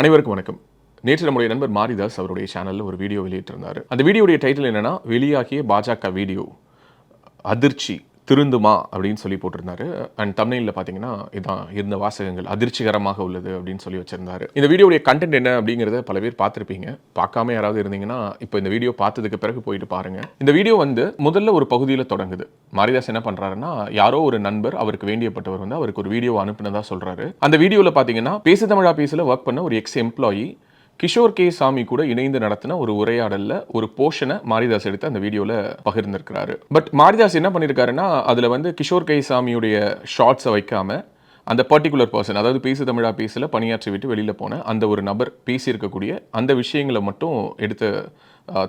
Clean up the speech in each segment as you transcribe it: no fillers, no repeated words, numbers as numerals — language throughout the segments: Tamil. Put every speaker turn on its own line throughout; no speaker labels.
அனைவருக்கும் வணக்கம். நேற்று நம்முடைய நண்பர் மாரிதாஸ் அவருடைய சேனல்ல ஒரு வீடியோ வெளியிட்டிருந்தாரு. அந்த வீடியோவுடைய டைட்டில் என்னன்னா, வெளியாகிய பாஜக வீடியோ அதிர்ச்சி திருந்துமா அப்படின்னு சொல்லி போட்டிருந்தாரு. அண்ட் தம்ப்நெயில்ல பார்த்தீங்கன்னா, இதான் இருந்த வாசகங்கள் அதிர்ச்சிகரமாக உள்ளது அப்படின்னு சொல்லி வச்சிருந்தாரு. இந்த வீடியோவுடைய கண்டென்ட் என்ன அப்படிங்கிறத பல பேர் பார்த்திருப்பீங்க. பார்க்காம யாராவது இருந்தீங்கன்னா, இப்போ இந்த வீடியோ பார்த்ததுக்கு பிறகு போயிட்டு பாருங்க. இந்த வீடியோ வந்து முதல்ல ஒரு பகுதியில தொடங்குது. மாரிதாஸ் என்ன பண்றாருன்னா, யாரோ ஒரு நண்பர் அவருக்கு வேண்டியப்பட்டவர் வந்து அவருக்கு ஒரு வீடியோ அனுப்பினதா சொல்றாரு. அந்த வீடியோல பார்த்தீங்கன்னா, பேசு தமிழா பேசுல ஒர்க் பண்ண ஒரு எக்ஸ் எம்ப்ளாயி கிஷோர் கே சாமி கூட இணைந்து நடத்தின ஒரு உரையாடல்ல ஒரு போர்ஷனை மாரிதாஸ் எடுத்து அந்த வீடியோல பகிர்ந்திருக்கிறாரு. பட் மாரிதாஸ் என்ன பண்ணியிருக்காருன்னா, அதுல வந்து கிஷோர் கே சாமியுடைய ஷார்ட்ஸை வைக்காம அந்த பர்டிகுலர் பர்சன், அதாவது பேசு தமிழா பேசல பணியாற்றி விட்டு வெளியில போன அந்த ஒரு நபர் பேசியிருக்கக்கூடிய அந்த விஷயங்களை மட்டும் எடுத்து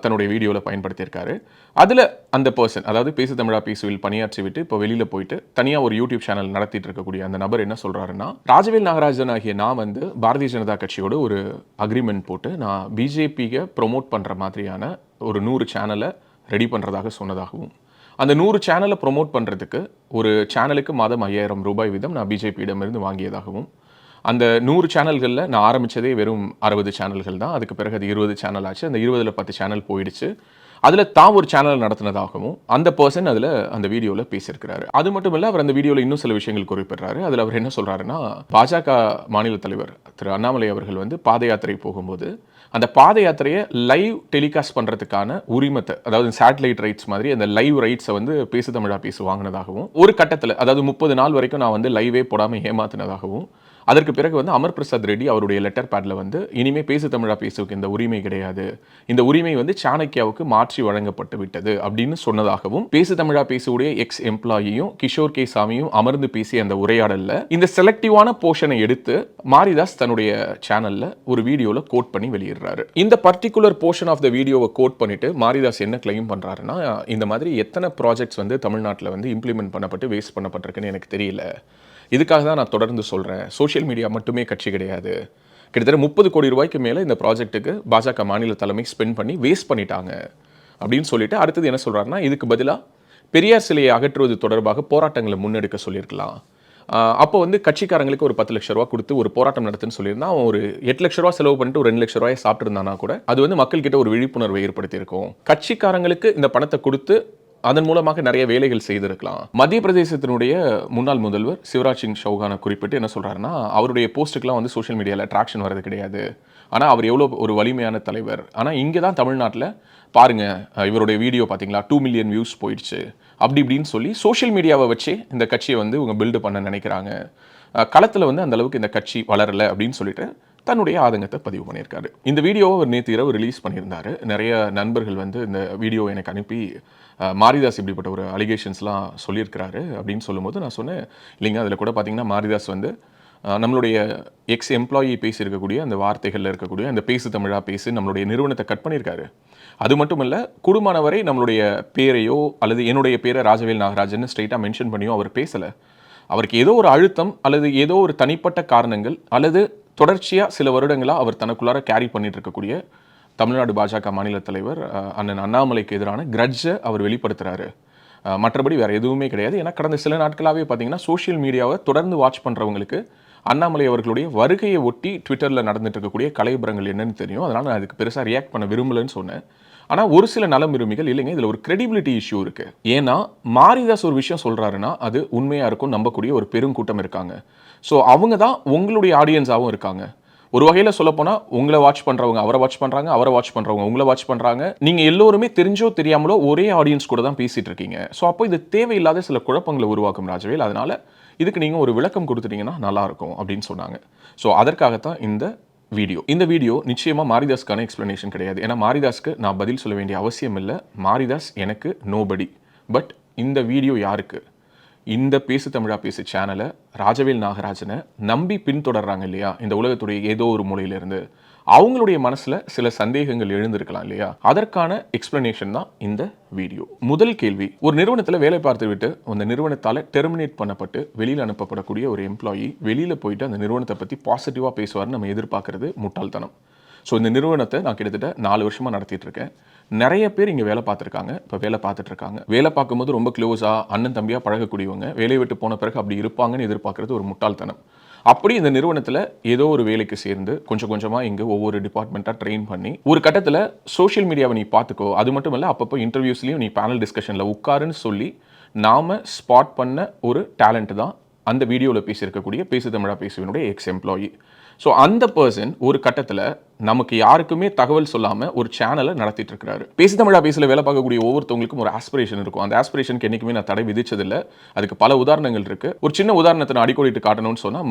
தன்னுடைய வீடியோவில் பயன்படுத்தியிருக்காரு. அதில் அந்த பர்சன், அதாவது பேசு தமிழா பேசுவில் பணியாற்றி விட்டு இப்போ வெளியில் போயிட்டு தனியாக ஒரு யூடியூப் சேனல் நடத்திட்டு இருக்கக்கூடிய அந்த நபர் என்ன சொல்கிறாருன்னா, ராஜவேல் நாகராஜன் ஆகிய நான் வந்து பாரதிய ஜனதா கட்சியோட ஒரு அக்ரிமெண்ட் போட்டு நான் பிஜேபியை ப்ரொமோட் பண்ணுற மாதிரியான ஒரு 100 சேனலை ரெடி பண்ணுறதாக சொன்னதாகவும், அந்த 100 சேனலை ப்ரொமோட் பண்ணுறதுக்கு ஒரு சேனலுக்கு மாதம் 5000 ரூபாய் வீதம் நான் பிஜேபியிடமிருந்து வாங்கியதாகவும், அந்த 100 சேனல்களில் நான் ஆரம்பித்ததே வெறும் 60 சேனல்கள் தான். அதுக்கு பிறகு அது 20 சேனல் ஆச்சு. அந்த 20ல் 10 சேனல் போயிடுச்சு. அதில் தான் ஒரு சேனல் நடத்தினதாகவும் அந்த பர்சன் அதில் அந்த வீடியோவில் பேசியிருக்கிறாரு. அது மட்டும் இல்லை, அவர் அந்த வீடியோவில் இன்னும் சில விஷயங்கள் குறிப்பிடுறாரு. அதில் அவர் என்ன சொல்கிறாருன்னா, பாஜக மாநில தலைவர் திரு அண்ணாமலை அவர்கள் வந்து பாத யாத்திரை போகும்போது அந்த பாத யாத்திரையை லைவ் டெலிகாஸ்ட் பண்ணுறதுக்கான உரிமத்தை, அதாவது சேட்டலைட் ரைட்ஸ் மாதிரி அந்த லைவ் ரைட்ஸை வந்து பேசு தமிழா பேசு வாங்கினதாகவும், ஒரு கட்டத்தில் அதாவது 30 நாள் வரைக்கும் நான் வந்து லைவே போடாமல் ஏமாத்தினதாகவும், அதற்கு பிறகு வந்து அமர் பிரசாத் ரெட்டி அவருடைய லெட்டர் பேட்ல வந்து இனிமே பேசு தமிழா பேசுக்கு இந்த உரிமை கிடையாது, இந்த உரிமை வந்து சாணக்கியாவுக்கு மாற்றி வழங்கப்பட்டு விட்டது அப்படின்னு சொன்னதாகவும், பேசு தமிழா பேசுடைய எக்ஸ் எம்ப்ளாயியும் கிஷோர் கே சாமியும் அமர்ந்து பேசிய அந்த உரையாடல்ல இந்த செலக்டிவான போர்ஷனை எடுத்து மாரிதாஸ் தன்னுடைய சேனல்ல ஒரு வீடியோல கோட் பண்ணி வெளியிடுறாரு. இந்த பர்டிகுலர் போர்ஷன் ஆஃப் த வீடியோவை கோட் பண்ணிட்டு மாரிதாஸ் என்ன கிளைம் பண்றாருன்னா, இந்த மாதிரி எத்தனை ப்ராஜெக்ட்ஸ் வந்து தமிழ்நாட்டில் வந்து இம்ப்ளிமெண்ட் பண்ணப்பட்டு வேஸ்ட் பண்ணப்பட்டிருக்குன்னு எனக்கு தெரியல, இதுக்காக தான் நான் தொடர்ந்து சொல்கிறேன், சோஷியல் மீடியா மட்டுமே கட்சி கிடையாது, கிட்டத்தட்ட 30 கோடி ரூபாய்க்கு மேலே இந்த ப்ராஜெக்ட்டுக்கு பாஜக மாநில தலைமை ஸ்பெண்ட் பண்ணி வேஸ்ட் பண்ணிட்டாங்க அப்படின்னு சொல்லிட்டு அடுத்தது என்ன சொல்கிறாருன்னா, இதுக்கு பதிலாக பெரியார் சிலையை அகற்றுவது தொடர்பாக போராட்டங்களை முன்னெடுக்க சொல்லியிருக்கலாம். அப்போ வந்து கட்சிக்காரங்களுக்கு ஒரு 10 லட்ச ரூபா கொடுத்து ஒரு போராட்டம் நடத்துன்னு சொல்லியிருந்தா, அவன் ஒரு 8 லட்ச ரூபா செலவு பண்ணிட்டு ஒரு 2 லட்ச ரூபாயை சாப்பிட்டுருந்தானா கூட அது வந்து மக்கள்கிட்ட ஒரு விழிப்புணர்வை ஏற்படுத்தியிருக்கும். கட்சிக்காரங்களுக்கு இந்த பணத்தை கொடுத்து அதன் மூலமாக நிறைய வேலைகள் செய்திருக்கலாம். மத்திய பிரதேசத்தினுடைய முன்னாள் முதல்வர் சிவராஜ் சிங் சௌகானை குறிப்பிட்டு என்ன சொல்றாருன்னா, அவருடைய போஸ்ட்டுக்கெல்லாம் வந்து சோஷியல் மீடியாவில் அட்ராக்ஷன் வரது கிடையாது, ஆனால் அவர் எவ்வளோ ஒரு வலிமையான தலைவர், ஆனால் இங்கே தான் தமிழ்நாட்டில் பாருங்க இவருடைய வீடியோ பார்த்தீங்களா 2 மில்லியன் வியூஸ் போயிடுச்சு அப்படி இப்படின்னு சொல்லி சோஷியல் மீடியாவை வச்சு இந்த கட்சியை வந்து இவங்க பில்டு பண்ண நினைக்கிறாங்க, களத்தில் வந்து அந்த அளவுக்கு இந்த கட்சி வளரலை அப்படின்னு சொல்லிட்டு தன்னுடைய ஆதங்கத்தை பதிவு பண்ணியிருக்காரு. இந்த வீடியோவை அவர் நேற்று இரவு ரிலீஸ் பண்ணியிருந்தாரு. நிறைய நண்பர்கள் வந்து இந்த வீடியோ எனக்கு அனுப்பி மாரிதாஸ் இப்படிப்பட்ட ஒரு அலிகேஷன்ஸ்லாம் சொல்லியிருக்கிறாரு அப்படின்னு சொல்லும்போது நான் சொன்னேன், இல்லைங்க அதில் கூட பார்த்தீங்கன்னா மாரிதாஸ் வந்து நம்மளுடைய எக்ஸ் எம்ப்ளாயி பேசியிருக்கக்கூடிய அந்த வார்த்தைகளில் இருக்கக்கூடிய அந்த பேசு தமிழா பேசு நம்மளுடைய நிறுவனத்தை கட் பண்ணியிருக்காரு. அது மட்டும் இல்லை, கூடுமான வரை நம்மளுடைய பேரையோ அல்லது என்னுடைய பேரை ராஜவேல் நாகராஜன் ஸ்ட்ரெயிட்டாக மென்ஷன் பண்ணியோ அவர் பேசலை. அவருக்கு ஏதோ ஒரு அழுத்தம் அல்லது ஏதோ ஒரு தனிப்பட்ட காரணங்கள் அல்லது தொடர்ச்சியாக சில வருடங்களாக அவர் தனக்குள்ளார கேரி பண்ணிட்டு இருக்கக்கூடிய தமிழ்நாடு பாஜக மாநில தலைவர் அண்ணன் அண்ணாமலைக்கு எதிரான கிரட்ஜை அவர் வெளிப்படுத்துகிறாரு. மற்றபடி வேறு எதுவுமே கிடையாது. ஏன்னா கடந்த சில நாட்களாகவே பார்த்தீங்கன்னா சோஷியல் மீடியாவை தொடர்ந்து வாட்ச் பண்ணுறவங்களுக்கு அண்ணாமலை அவர்களுடைய வருகையை ஒட்டி ட்விட்டரில் நடந்துட்டு இருக்கக்கூடிய கலைபுரங்கள் என்னன்னு தெரியும். அதனால் நான் அதுக்கு பெருசாக ரியாக்ட் பண்ண விரும்பலன்னு சொன்னேன். ஆனால் ஒரு சில நலம் விரும்பிகள் இல்லைங்க இதில் ஒரு கிரெடிபிலிட்டி இஷ்யூ இருக்குது. ஏன்னா மாரிதாஸ் ஒரு விஷயம் சொல்கிறாருன்னா அது உண்மையாக இருக்கும் நம்பக்கூடிய ஒரு பெருங்கூட்டம் இருக்காங்க. ஸோ அவங்க தான் உங்களுடைய ஆடியன்ஸாகவும் இருக்காங்க. ஒரு வகையில் சொல்லப்போனால் உங்களை வாட்ச் பண்ணுறவங்க அவரை வாட்ச் பண்ணுறாங்க, அவரை வாட்ச் பண்ணுறவங்க உங்களை வாட்ச் பண்ணுறாங்க. நீங்கள் எல்லோருமே தெரிஞ்சோ தெரியாமலோ ஒரே ஆடியன்ஸ் கூட தான் பேசிகிட்டு இருக்கீங்க. ஸோ அப்போ இது தேவையில்லாத சில குழப்பங்களை உருவாக்கும் ராஜவேல். அதனால் இதுக்கு நீங்கள் ஒரு விளக்கம் கொடுத்துட்டீங்கன்னா நல்லாயிருக்கும் அப்படின்னு சொன்னாங்க. ஸோ அதற்காகத்தான் இந்த வீடியோ நிச்சயமாக மாரிதாஸ்க்கான எக்ஸ்பிளனேஷன் கிடையாது. ஏன்னா மாரிதாஸ்க்கு நான் பதில் சொல்ல வேண்டிய அவசியம் இல்லை. மாரிதாஸ் எனக்கு நோபடி. பட் இந்த வீடியோ யாருக்கு? இந்த பேசு தமிழா பேசு சேனலை ராஜவேல் நாகராஜனை நம்பி பின்தொடர்றாங்க இல்லையா, இந்த உலகத்துடைய ஏதோ ஒரு மூலையிலிருந்து அவங்களுடைய மனசில் சில சந்தேகங்கள் எழுந்திருக்கலாம் இல்லையா, அதற்கான எக்ஸ்பிளனேஷன் தான் இந்த வீடியோ. முதல் கேள்வி, ஒரு நிறுவனத்தில் வேலை பார்த்து விட்டு அந்த நிறுவனத்தால் டெர்மினேட் பண்ணப்பட்டு வெளியில் அனுப்பப்படக்கூடிய ஒரு எம்ப்ளாயி வெளியில் போயிட்டு அந்த நிறுவனத்தை பற்றி பாசிட்டிவாக பேசுவார்னு நம்ம எதிர்பார்க்கறது முட்டாள்தனம். ஸோ இந்த நிறுவனத்தை நான் கிட்டத்தட்ட 4 வருஷமாக நடத்திட்டு இருக்கேன். நிறைய பேர் இங்கே வேலை பார்த்துருக்காங்க, இப்போ வேலை பார்த்துட்டு இருக்காங்க. வேலை பார்க்கும்போது ரொம்ப க்ளோஸாக அண்ணன் தம்பியாக பழகக்கூடியவங்க வேலையை விட்டு போன பிறகு அப்படி இருப்பாங்கன்னு எதிர்பார்க்கறது ஒரு முட்டாள்தனம். அப்படி இந்த நிறுவனத்தில் ஏதோ ஒரு வேலைக்கு சேர்ந்து கொஞ்சம் கொஞ்சமாக இங்கே ஒவ்வொரு டிபார்ட்மெண்ட்டாக ட்ரெயின் பண்ணி ஒரு கட்டத்தில் சோஷியல் மீடியாவை நீ பார்த்துக்கோ, அது மட்டும் இல்லை அப்பப்போ இன்டர்வியூஸ்லையும் நீ பேனல் டிஸ்கஷனில் உட்காருன்னு சொல்லி நாம் ஸ்பாட் பண்ண ஒரு டேலண்ட் தான் அந்த வீடியோவில் பேசியிருக்கக்கூடிய பேசு தமிழா பேசுவனுடைய எக்ஸ் எம்ப்ளாயி. ஸோ அந்த பர்சன் ஒரு கட்டத்தில் நமக்கு யாருக்குமே தகவல் சொல்லாமல் ஒரு சேனலை நடத்திட்டு இருக்கிறாரு. பேசு தமிழா பேசல வேலை பார்க்கக்கூடிய ஒவ்வொருத்தவங்களுக்கும் ஒரு ஆஸ்பிரேஷன் இருக்கும். அந்த ஆஸ்பிரேஷனுக்கு என்றைக்குமே நான் தடை விதிச்சதில்லை. அதுக்கு பல உதாரணங்கள் இருக்கு. ஒரு சின்ன உதாரணத்தை நான் அடிக்கோடிட்டு காட்டணும்னு சொன்னால்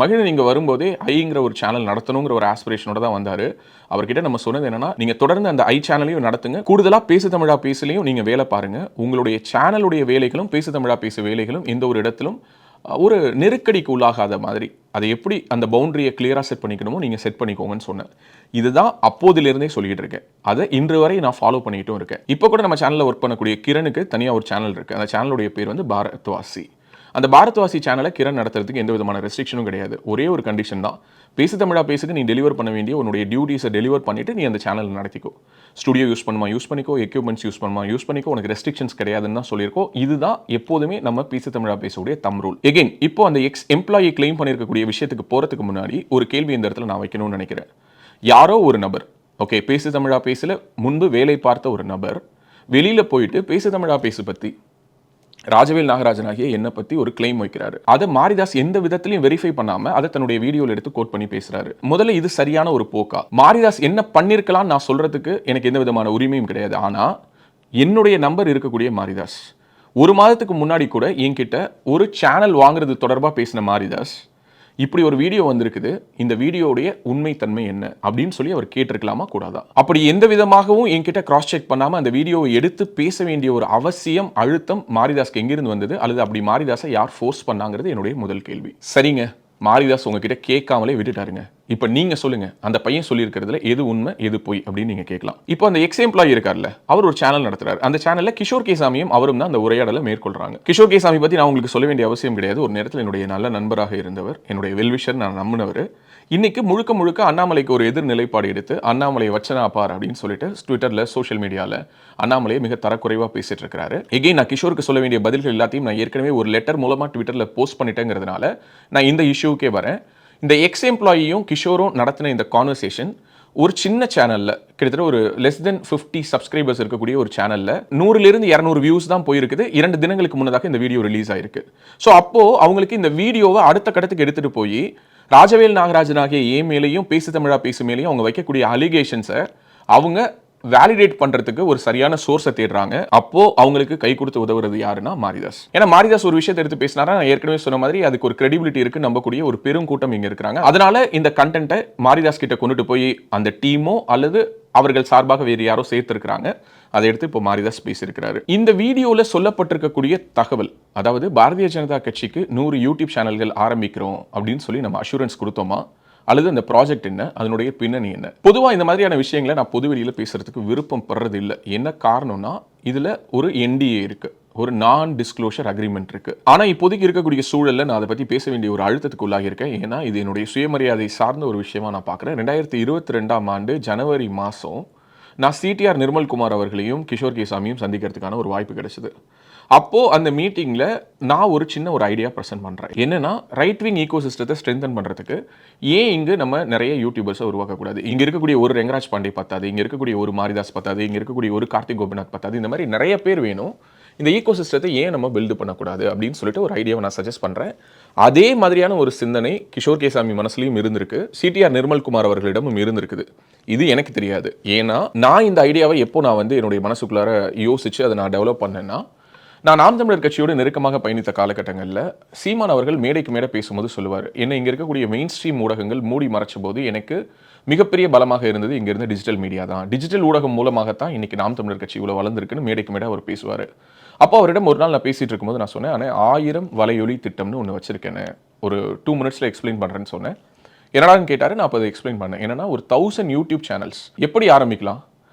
மகிழன் இங்கே வரும்போதே ஐங்கிற ஒரு சேனல் நடத்தணுங்கிற ஒரு ஆஸ்பிரேஷனோட தான் வந்தார். அவர்கிட்ட நம்ம சொன்னது என்னன்னா, நீங்கள் தொடர்ந்து அந்த ஐ சேனலையும் நடத்துங்க, கூடுதலாக பேசு தமிழா பேசலையும் நீங்கள் வேலை பாருங்க. உங்களுடைய சேனலுடைய வேலைகளும் பேசு தமிழா பேசு வேலைகளும் எந்த ஒரு இடத்திலும் ஒரு நெருக்கடிக்கு உள்ளாகாத மாதிரி அதை எப்படி அந்த பவுண்டரியை கிளியராக செட் பண்ணிக்கணுமோ நீங்கள் செட் பண்ணிக்கோங்கன்னு சொன்னேன். இதுதான் அப்போதிலிருந்தே சொல்லிட்டு இருக்கேன். அதை இன்று வரை நான் ஃபாலோ பண்ணிட்டும் இருக்கேன். இப்போ கூட நம்ம சேனலில் ஒர்க் பண்ணக்கூடிய கிரணுக்கு தனியாக ஒரு சேனல் இருக்குது. அந்த சேனலுடைய பேர் வந்து பாரத்வாசி. அந்த பாரத்வாசி சேனலை கிரண் நடத்துறதுக்கு எந்த விதமான ரெஸ்ட்ரிக்ஷனும் கிடையாது. ஒரே ஒரு கண்டிஷன் தான், பேசு தமிழா பேசுக்கு நீ டெலிவர் பண்ண வேண்டிய உன்னுடைய டியூட்டிஸை டெலிவர் பண்ணிட்டு நீ அந்த சேனல் நடத்திக்கோ. ஸ்டுடியோ யூஸ் பண்ணுமா யூஸ் பண்ணிக்கோ, எக்யூப்மெண்ட்ஸ் யூஸ் பண்ணுமா யூஸ் பண்ணிக்கோ, உனக்கு ரெஸ்ட்ரிக்ஷன்ஸ் கிடையாதுன்னு தான் சொல்லியிருக்கோம். இதுதான் எப்போதுமே நம்ம பேசு தமிழா பேசக்கூடிய தம் ரூல். எகைன் இப்போ அந்த எக்ஸ் எம்ப்ளாயி கிளைம் பண்ணியிருக்கக்கூடிய விஷயத்துக்கு போகிறதுக்கு முன்னாடி ஒரு கேள்வி இந்த இடத்துல நான் வைக்கணும்னு நினைக்கிறேன். யாரோ ஒரு நபர், ஓகே, பேசு தமிழா பேசல முன்பு வேலை பார்த்த ஒரு நபர் வெளியில் போயிட்டு பேசு தமிழா பேசு பற்றி ராஜவேல் நாகராஜன் ஆகிய என்னை பற்றி ஒரு கிளைம் வைக்கிறாரு. அதை மாரிதாஸ் எந்த விதத்திலையும் வெரிஃபை பண்ணாம அதை தன்னுடைய வீடியோவில் எடுத்து கோட் பண்ணி பேசுறாரு. முதல்ல இது சரியான ஒரு போக்கா? மாரிதாஸ் என்ன பண்ணிருக்கலாம் நான் சொல்றதுக்கு எனக்கு எந்த விதமான உரிமையும் கிடையாது. ஆனா என்னுடைய நம்பர் இருக்கக்கூடிய மாரிதாஸ் ஒரு மாதத்துக்கு முன்னாடி கூட என்கிட்ட ஒரு சேனல் வாங்குறது தொடர்பாக பேசின மாரிதாஸ் இப்படி ஒரு வீடியோ வந்திருக்குது, இந்த வீடியோடைய உண்மைத்தன்மை என்ன அப்படின்னு சொல்லி அவர் கேட்டிருக்கலாமா கூடாதா? அப்படி எந்த விதமாகவும் என்கிட்ட கிராஸ் செக் பண்ணாம அந்த வீடியோவை எடுத்து பேச வேண்டிய ஒரு அவசியம் அழுத்தம் மாரிதாஸ்க்கு எங்கிருந்து வந்தது, அல்லது அப்படி மாரிதாஸை யார் ஃபோர்ஸ் பண்ணாங்கிறது என்னுடைய முதல் கேள்வி. சரிங்க, மாரிதாஸ் உங்ககிட்ட கேட்காமலே விட்டுட்டாருங்க. இப்போ நீங்க சொல்லுங்க, அந்த பையன் சொல்லியிருக்கிறதுல எது உண்மை எது போய் அப்படின்னு நீங்க கேட்கலாம். இப்போ அந்த எக்ஸ் எம்ப்ளாயி இருக்கார்ல, அவர் ஒரு சேனல் நடத்துறாரு. அந்த சேனல்ல கிஷோர் கேசாமியும் அவரும் தான் அந்த உரையாடலை மேற்கொள்றாங்க. கிஷோர் கேசாமி பத்தி நான் உங்களுக்கு சொல்ல வேண்டிய அவசியம் கிடையாது. ஒரு நேரத்தில் என்னுடைய நல்ல நண்பராக இருந்தவர், என்னுடைய வெல்விஷர், நான் நம்பினவர். இன்னைக்கு முழுக்க முழுக்க அண்ணாமலைக்கு ஒரு எதிர் நிலைப்பாடு எடுத்து அண்ணாமலை வச்சனா பார் அப்படின்னு சொல்லிட்டு ட்விட்டர்ல சோஷியல் மீடியாவில் அண்ணாமலையை மிக தரக்குறைவாக பேசிட்டு இருக்காரு. எகைன் நான் கிஷோருக்கு சொல்ல வேண்டிய பதில்கள் எல்லாத்தையும் நான் ஏற்கனவே ஒரு லெட்டர் மூலமாக ட்விட்டர்ல போஸ்ட் பண்ணிட்டேங்கிறதுனால நான் இந்த இஷ்யூக்கே வரேன். இந்த எக்ஸ் எம்ப்ளாயியும் கிஷோரும் நடத்தின இந்த கான்வர்சேஷன் ஒரு சின்ன சேனல்ல, கிட்டத்தட்ட ஒரு லெஸ் தென் 50 சப்ஸ்கிரைபர்ஸ் இருக்கக்கூடிய ஒரு சேனல்ல 100லிருந்து 200 வியூஸ் தான் போயிருக்குது. 2 தினங்களுக்கு முன்னதாக இந்த வீடியோ ரிலீஸ் ஆயிருக்கு. ஸோ அப்போ அவங்களுக்கு இந்த வீடியோவை அடுத்த கட்டத்துக்கு எடுத்துட்டு போய் ராஜவேல் நாகராஜன் ஆகிய ஏ மேலேயும் பேசு தமிழா பேசு மேலேயும் அவங்க வைக்கக்கூடிய அலிகேஷன்ஸை அவங்க வேலிடேட் பண்றதுக்கு ஒரு சரியான சோர்ஸை தேடுறாங்க. அப்போ அவங்களுக்கு கை கொடுத்து உதவுறது யாருன்னா மாரிதாஸ். ஏன்னா மாரிதாஸ் ஒரு விஷயத்தை எடுத்து பேசினாரா, நான் ஏற்கனவே சொன்ன மாதிரி அதுக்கு ஒரு கிரெடிபிலிட்டி இருக்கு, நம்பக்கூடிய ஒரு பெரும் கூட்டம் இங்க இருக்காங்க. அதனால இந்த கண்டென்ட்டை மாரிதாஸ் கிட்ட கொண்டுட்டு போய் அந்த டீமோ அல்லது அவர்கள் சார்பாக வேறு யாரோ சேர்த்திருக்கிறாங்க. அதை எடுத்து இப்போ மாரிதாஸ் பேசியிருக்கிறாரு. இந்த வீடியோவில் சொல்லப்பட்டிருக்கக்கூடிய தகவல், அதாவது பாரதிய ஜனதா கட்சிக்கு 100 யூடியூப் சேனல்கள் ஆரம்பிக்கிறோம் அப்படின்னு சொல்லி நம்ம அஷூரன்ஸ் கொடுத்தோமா, அல்லது அந்த ப்ராஜெக்ட் என்ன, அதனுடைய பின்னணி என்ன? பொதுவாக இந்த மாதிரியான விஷயங்களை நான் பொதுவெளியில் பேசுறதுக்கு விருப்பம் படுறது இல்லை. என்ன காரணம்னா, இதில் ஒரு NDA இருக்கு, ஒரு நான் டிஸ்க்ளோஷர் அக்ரிமெண்ட் இருக்கு. ஆனால் இப்போதைக்கு இருக்கக்கூடிய சூழலில் நான் அதை பற்றி பேச வேண்டிய ஒரு அழுத்தத்துக்கு உள்ளாகி இருக்கேன். ஏன்னா இது என்னுடைய சுயமரியாதை சார்ந்த ஒரு விஷயமா நான் பார்க்குறேன். 2022ஆம் ஆண்டு ஜனவரி மாதம் நான் CTR நிர்மல்குமார் அவர்களையும் கிஷோர் கேசாமியும் சந்திக்கிறதுக்கான ஒரு வாய்ப்பு கிடைச்சது. அப்போது அந்த மீட்டிங்கில் நான் ஒரு சின்ன ஒரு ஐடியா ப்ரெசென்ட் பண்ணுறேன். என்னென்னா, ரைட் விங் ஈகோ சிஸ்டத்தை ஸ்ட்ரென்தன் பண்ணுறதுக்கு ஏன் இங்கு நம்ம நிறைய யூடியூபர்ஸை உருவாக்கக்கூடாது? இங்கே இருக்கக்கூடிய ஒரு ரெங்கராஜ் பாண்டே பத்தாது, இங்கே இருக்கக்கூடிய ஒரு மாரிதாஸ் பத்தாது, இங்கே இருக்கக்கூடிய ஒரு கார்த்திக் கோபிநாத் பத்தாது, இந்த மாதிரி நிறைய பேர் வேணும். இந்த ஈகோ சிஸ்டத்தை ஏன் நம்ம பில்டு பண்ணக்கூடாது அப்படின்னு சொல்லிட்டு ஒரு ஐடியாவை நான் சஜஸ்ட் பண்ணுறேன். அதே மாதிரியான ஒரு சிந்தனை கிஷோர் கேசாமி மனசுலையும் இருந்திருக்கு, CTR நிர்மல்குமார் அவர்களிடமும் இருந்திருக்குது. இது எனக்கு தெரியாது. ஏன்னா நான் இந்த ஐடியாவை எப்போ நான் வந்து என்னுடைய மனசுக்குள்ளார யோசிச்சு அதை நான் டெவலப் பண்ணேன்னா, நான் நாம் தமிழர் கட்சியோடு நெருக்கமாக பயணித்த காலகட்டங்களில் சீமான் அவர்கள் மேடைக்கு மேடை பேசும்போது சொல்லுவார், என்ன இங்கே இருக்கக்கூடிய மெயின் ஸ்ட்ரீம் ஊடகங்கள் மூடி மறைச்ச போது எனக்கு மிகப்பெரிய பலமாக இருந்தது இங்கே இருந்த டிஜிட்டல் மீடியா தான். டிஜிட்டல் ஊடகம் மூலமாகத்தான் இன்னைக்கு நாம் தமிழர் கட்சி இவ்வளோ வளர்ந்துருக்குன்னு மேடைக்கு மேடை அவர் பேசுவார். அப்போ அவரிடம் ஒரு நாள் நான் பேசிகிட்டு இருக்கும்போது நான் சொன்னேன், ஆனால் 1000 வலையொலி திட்டம்னு ஒன்று வச்சுருக்கேன், ஒரு 2 மினிட்ஸில் எக்ஸ்பிளைன் பண்ணுறேன்னு சொன்னேன். என்னடான்னு கேட்டார். நான் அப்போ அதை எக்ஸ்பிளைன் பண்ணேன். என்னன்னா, ஒரு 1000 யூடியூப் சேனல்ஸ் எப்படி ஆரம்பிக்கலாம்?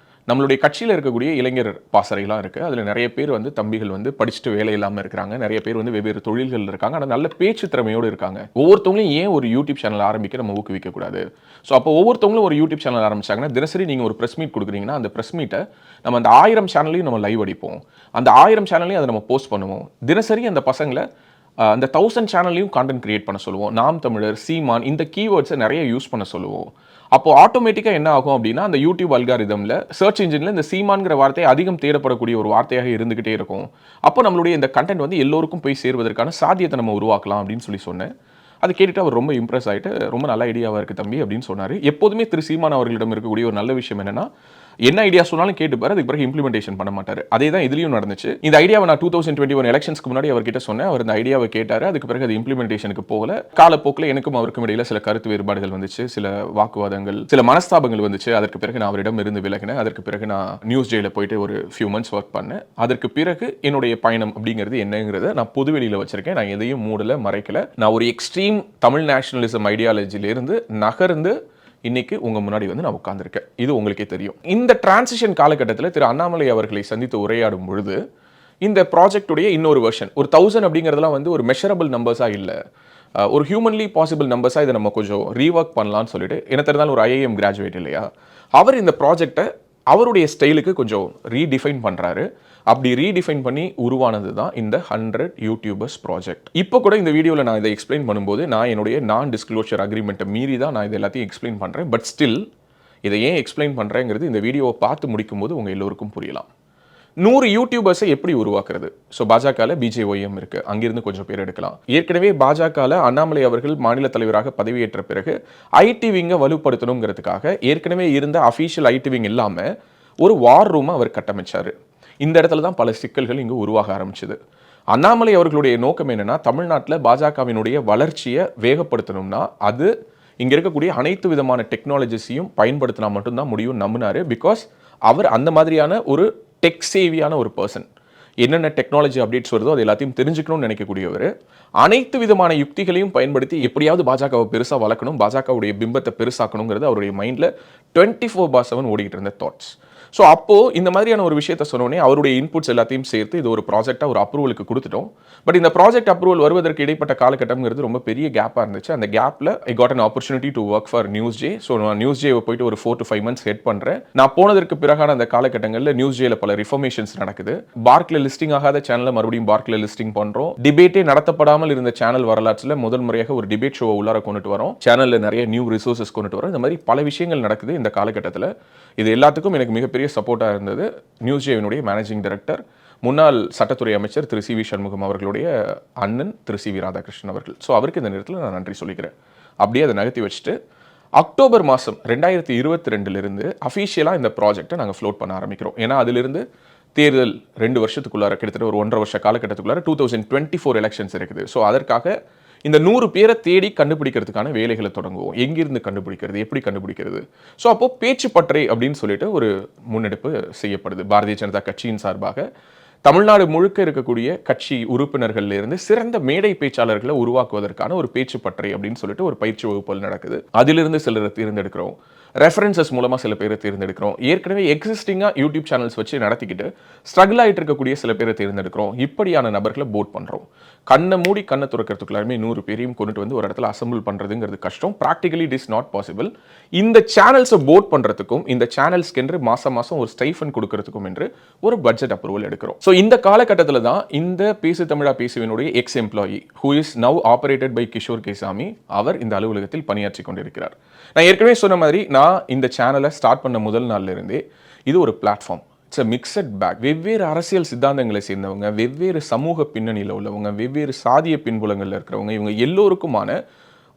நம்மளுடைய கட்சியில் இருக்கக்கூடிய இளைஞர் பாசறைலாம் இருக்குது. அதில் நிறைய பேர் வந்து தம்பிகள் வந்து படிச்சுட்டு வேலை இல்லாமல் இருக்கிறாங்க, நிறைய பேர் வந்து வெவ்வேறு தொழில்கள் இருக்காங்க, ஆனால் நல்ல பேச்சு திறமையோடு இருக்காங்க. ஒவ்வொருத்தவங்களையும் ஏன் ஒரு யூடியூப் சேனல் ஆரம்பிக்க நம்ம ஊக்குவிக்கக்கூடாது? ஸோ அப்போ ஒவ்வொருத்தவங்களும் ஒரு யூடியூப் சேனல் ஆரம்பிச்சாங்கன்னா, தினசரி நீங்கள் ஒரு ப்ரெஸ் மீட் கொடுக்குறீங்கன்னா, அந்த ப்ரெஸ் மீட்டை நம்ம அந்த 1000 சேனல்லையும் நம்ம லைவ் அடிப்போம், அந்த 1000 சேனல்லையும் அதை நம்ம போஸ்ட் பண்ணுவோம். தினசரி அந்த பசங்களை அந்த 1000 சேனல்லையும் கான்டென்ட் கிரியேட் பண்ண சொல்லுவோம். நாம் தமிழர், சீமான் இந்த கீவேர்ட்ஸை நிறைய யூஸ் பண்ண சொல்லுவோம். அப்போ ஆட்டோமேட்டிக்காக என்ன ஆகும் அப்படின்னா, அந்த யூடியூப் அல்காரிதமில் சர்ச் இன்ஜினில் இந்த சீமான்கிற வார்த்தை அதிகம் தேடப்படக்கூடிய ஒரு வார்த்தையாக இருந்துகிட்டே இருக்கும். அப்போ நம்மளுடைய இந்த கண்டென்ட் வந்து எல்லோருக்கும் போய் சேர்வதற்கான சாத்தியத்தை நம்ம உருவாக்கலாம் அப்படின்னு சொன்னேன். அது கேட்டுட்டு அவர் ரொம்ப இம்ப்ரெஸ் ஆகிட்டு, ரொம்ப நல்ல ஐடியாவாக இருக்குது தம்பி அப்படின்னு சொன்னார். எப்போதுமே திரு சீமான் அவர்களிடம் இருக்கக்கூடிய ஒரு நல்ல விஷயம் என்னென்னா, என்ன ஐடியா சொன்னாலும் கேட்டுப்பாரு, அதுக்கு பிறகு இம்ப்ளிமெண்டேஷன் பண்ண மாட்டார். அதே தான் இதுலையும் நடந்துச்சு. இந்த ஐடியாவை நான் 2021 எலெக்ஷன்ஸ்க்கு முன்னாடி அவர்கிட்ட சொன்னேன். அவர் இந்த ஐடியாவை கேட்டார். அதுக்கு பிறகு அது இம்ப்ளிமெண்டேஷனுக்கு போகல. காலப்போக்கில் எனக்கும் அவருக்கும் இடையில சில கருத்து வேறுபாடுகள் வந்துச்சு, சில வாக்குவாதங்கள், சில மனஸ்தாபங்கள் வந்துச்சு. அதற்கு பிறகு நான் அவரிடம் இருந்து விலகினேன். அதற்கு பிறகு நான் நியூஸ் ஜேல போயிட்டு ஒரு ஃபியூ மந்த்ஸ் ஒர்க் பண்ணேன். அதற்கு பிறகு என்னுடைய பயணம் அப்படிங்கிறது என்னங்கிறத நான் பொதுவெளியில் வச்சிருக்கேன். நான் எதையும் மூடல, மறைக்கல. நான் ஒரு எக்ஸ்ட்ரீம் தமிழ் நேஷனலிசம் ஐடியாலஜிலிருந்து நகர்ந்து இன்னைக்கு உங்க முன்னாடி வந்து நான் உட்கார்ந்திருக்கேன். இது உங்களுக்கே தெரியும். இந்த டிரான்சிஷன் காலகட்டத்தில் திரு அண்ணாமலை அவர்களை சந்தித்து உரையாடும் பொழுது இந்த ப்ராஜெக்டுடைய இன்னொரு வெர்ஷன் ஒரு 1000 அப்படிங்கிறதுலாம் வந்து ஒரு மெஷரபிள் நம்பர்ஸா இல்லை, ஒரு ஹியூமன்லி பாசிபிள் நம்பர்ஸா இதை நம்ம கொஞ்சம் ரீவொர்க் பண்ணலாம்னு சொல்லிட்டு, என்ன தெரிந்தாலும் ஒரு ஐஏஎம் கிராஜுவேட் இல்லையா, அவர் இந்த ப்ராஜெக்டை அவருடைய ஸ்டைலுக்கு கொஞ்சம் ரீடிஃபைன் பண்றாரு. அப்படி ரீடிஃபைன் பண்ணி உருவானது தான் இந்த 100 யூடியூபர்ஸ் ப்ராஜெக்ட். இப்போ கூட இந்த வீடியோவில் நான் இதை எக்ஸ்பிளைன் பண்ணும்போது நான் என்னுடைய நான் டிஸ்க்ளோஷர் அக்ரிமெண்ட்டை மீறி தான் நான் இதை எல்லாத்தையும் எக்ஸ்பிளைன் பண்ணுறேன். பட் ஸ்டில் இதை ஏன் எக்ஸ்பிளைன் பண்ணுறேங்கிறது இந்த வீடியோவை பார்த்து முடிக்கும் போது உங்கள் எல்லோருக்கும் புரியலாம். 100 யூடியூபர்ஸை எப்படி உருவாக்குறது? ஸோ பாஜகவில் பிஜேஒய்எம் இருக்கு, அங்கிருந்து கொஞ்சம் பேர் எடுக்கலாம். ஏற்கனவே பாஜகவில் அண்ணாமலை அவர்கள் மாநில தலைவராக பதவியேற்ற பிறகு ஐடி விங்கை வலுப்படுத்தணுங்கிறதுக்காக ஏற்கனவே இருந்த அஃபீஷியல் ஐடி விங் இல்லாமல் ஒரு வார் ரூமை அவர் கட்டமைச்சார். இந்த இடத்துல தான் பல சிக்கல்கள் இங்கு உருவாக ஆரம்பிச்சது. அண்ணாமலை அவர்களுடைய நோக்கம் என்னன்னா, தமிழ்நாட்டில் பாஜகவினுடைய வளர்ச்சியை வேகப்படுத்தணும்னா அது இங்க இருக்கக்கூடிய அனைத்து விதமான டெக்னாலஜிஸையும் பயன்படுத்தினா மட்டும்தான் முடியும் நம்பினாரு. பிகாஸ் அவர் அந்த மாதிரியான ஒரு டெக் சேவியான ஒரு பர்சன். என்னென்ன டெக்னாலஜி அப்டேட்ஸ் வருதோ அது எல்லாத்தையும் தெரிஞ்சுக்கணும்னு நினைக்கக்கூடியவர். அனைத்து விதமான யுக்திகளையும் பயன்படுத்தி எப்படியாவது பாஜகவை பெருசாக வளர்க்கணும், பாஜகவுடைய பிம்பத்தை பெருசாக்கணுங்கிறது அவருடைய மைண்டில் 24/7 ஓடிக்கிட்டு இருந்த தாட்ஸ். ஸோ அப்போது இந்த மாதிரியான ஒரு விஷயத்தை சொன்னோடனே அவருடைய இன்புட்ஸ் எல்லாத்தையும் சேர்த்து இது ஒரு ப்ராஜெக்டாக ஒரு அப்ரூவலுக்கு கொடுத்துட்டோம். பட் இந்த ப்ராஜெக்ட் அப்ரூவல் வருவதற்கு இடைப்பட்ட காலகட்டம்ங்கிறது ரொம்ப பெரிய கேப்பாக இருந்துச்சு. அந்த கேப்பில் I got an opportunity to work for news J. So நான் நியூஸ் ஜேவை போயிட்டு ஒரு 4 to 5 months ஹெட் பண்ணுறேன். நான் போனதற்கு பிறகான அந்த காலகட்டங்களில் நியூஸ் ஜேல பல ரிஃபர்மேஷன்ஸ் நடக்குது. பார்க்கில் லிஸ்டிங் ஆகாத சேனலை மறுபடியும் பார்க்கில் லிஸ்டிங் பண்ணுறோம். டிபேட்டே நடத்தப்படாமல் இருந்த சேனல் வரலாற்றில் முதல் முறையாக ஒரு டிபேட் ஷோவை உள்ளார கொண்டுட்டு வரோம். சேனலில் நிறைய நியூ ரிசோர்ஸஸ் கொண்டுட்டு வரோம். இந்த மாதிரி பல விஷயங்கள் நடக்குது இந்த காலகட்டத்தில். இது எல்லாத்துக்கும் எனக்கு மிகப்பெரிய சப்போர்ட்டாக இருந்தது நியூஸ் ஜேவினுடைய மேனேஜிங் டைரக்டர், முன்னாள் சட்டத்துறை அமைச்சர் திரு சி வி சண்முகம் அவர்களுடைய அண்ணன் திரு சி வி ராதாகிருஷ்ணன் அவர்கள். ஸோ அவருக்கு இந்த நேரத்தில் நான் நன்றி சொல்லிக்கிறேன். அப்படியே அதை நகர்த்தி வச்சுட்டு அக்டோபர் மாதம் 2022 அஃபீஷியலாக இந்த ப்ராஜெக்டை நாங்கள் ஃப்ளோட் பண்ண ஆரம்பிக்கிறோம். ஏன்னா அதிலிருந்து தேர்தல் 2 வருஷத்துக்குள்ளார, கிட்டத்தட்ட ஒரு 1.5 வருஷ காலகட்டத்துக்குள்ளார 2024 எலெக்ஷன்ஸ் இருக்குது. ஸோ அதற்காக இந்த 100 பேரை தேடி கண்டுபிடிக்கிறதுக்கான வேலைகளை தொடங்குவோம். எங்கிருந்து கண்டுபிடிக்கிறது, எப்படி கண்டுபிடிக்கிறது? ஸோ அப்போ பேச்சு பற்றை அப்படின்னு சொல்லிட்டு ஒரு முன்னெடுப்பு செய்யப்படுது பாரதிய ஜனதா கட்சியின் சார்பாக. தமிழ்நாடு முழுக்க இருக்கக்கூடிய கட்சி உறுப்பினர்கள்ல இருந்து சிறந்த மேடை பேச்சாளர்களை உருவாக்குவதற்கான ஒரு பேச்சு பற்றை அப்படின்னு சொல்லிட்டு ஒரு பயிற்சி வகுப்புகள் நடக்குது. அதிலிருந்து சிலரை தேர்ந்தெடுக்கிறோம். ரெஃபரன்சஸ் மூலமாக சில பேரை தேர்ந்தெடுக்கிறோம். ஏற்கனவே எக்ஸிஸ்டிங்காக யூடியூப் சேனல்ஸ் வச்சு நடத்திக்கிட்டு ஸ்ட்ரகிள் ஆகிட்டு இருக்கக்கூடிய சில பேரை தேர்ந்தெடுக்கிறோம். இப்படியான நபர்களை போட் பண்ணுறோம். கண்ணை மூடி கண்ணை துறக்கிறதுக்குள்ளாருமே 100 பேரையும் கொண்டுட்டு வந்து ஒரு இடத்துல அசம்பிள் பண்ணுறதுங்கிறது கஷ்டம். Practically it is not possible. இந்த சேனல்ஸை போட் பண்ணுறதுக்கும் இந்த சேனல்ஸ்க்கு என்று மாதம் ஒரு ஸ்டைஃபன் கொடுக்கறதுக்கும் என்று ஒரு பட்ஜெட் அப்ரூவல் எடுக்கிறோம். ஸோ இந்த காலகட்டத்தில் தான் இந்த பேசு தமிழா பேசுவினுடைய ex employee who is now operated by Kishore K Swamy அவர் இந்த அலுவலகத்தில் பணியாற்றி கொண்டிருக்கிறார். நான் ஏற்கனவே சொன்ன மாதிரி நான் இந்த சேனலை ஸ்டார்ட் பண்ண முதல் நாள்ல இருந்தே இது ஒரு platform. It's a mixed back. வெவ்வேறு அரசியல் சித்தாந்தங்களை சேர்ந்தவங்க, வெவ்வேறு சமூக பின்னணியில் உள்ளவங்க, வெவ்வேறு சாதிய பின்புலங்களில் இருக்கிறவங்க, இவங்க எல்லோருக்குமான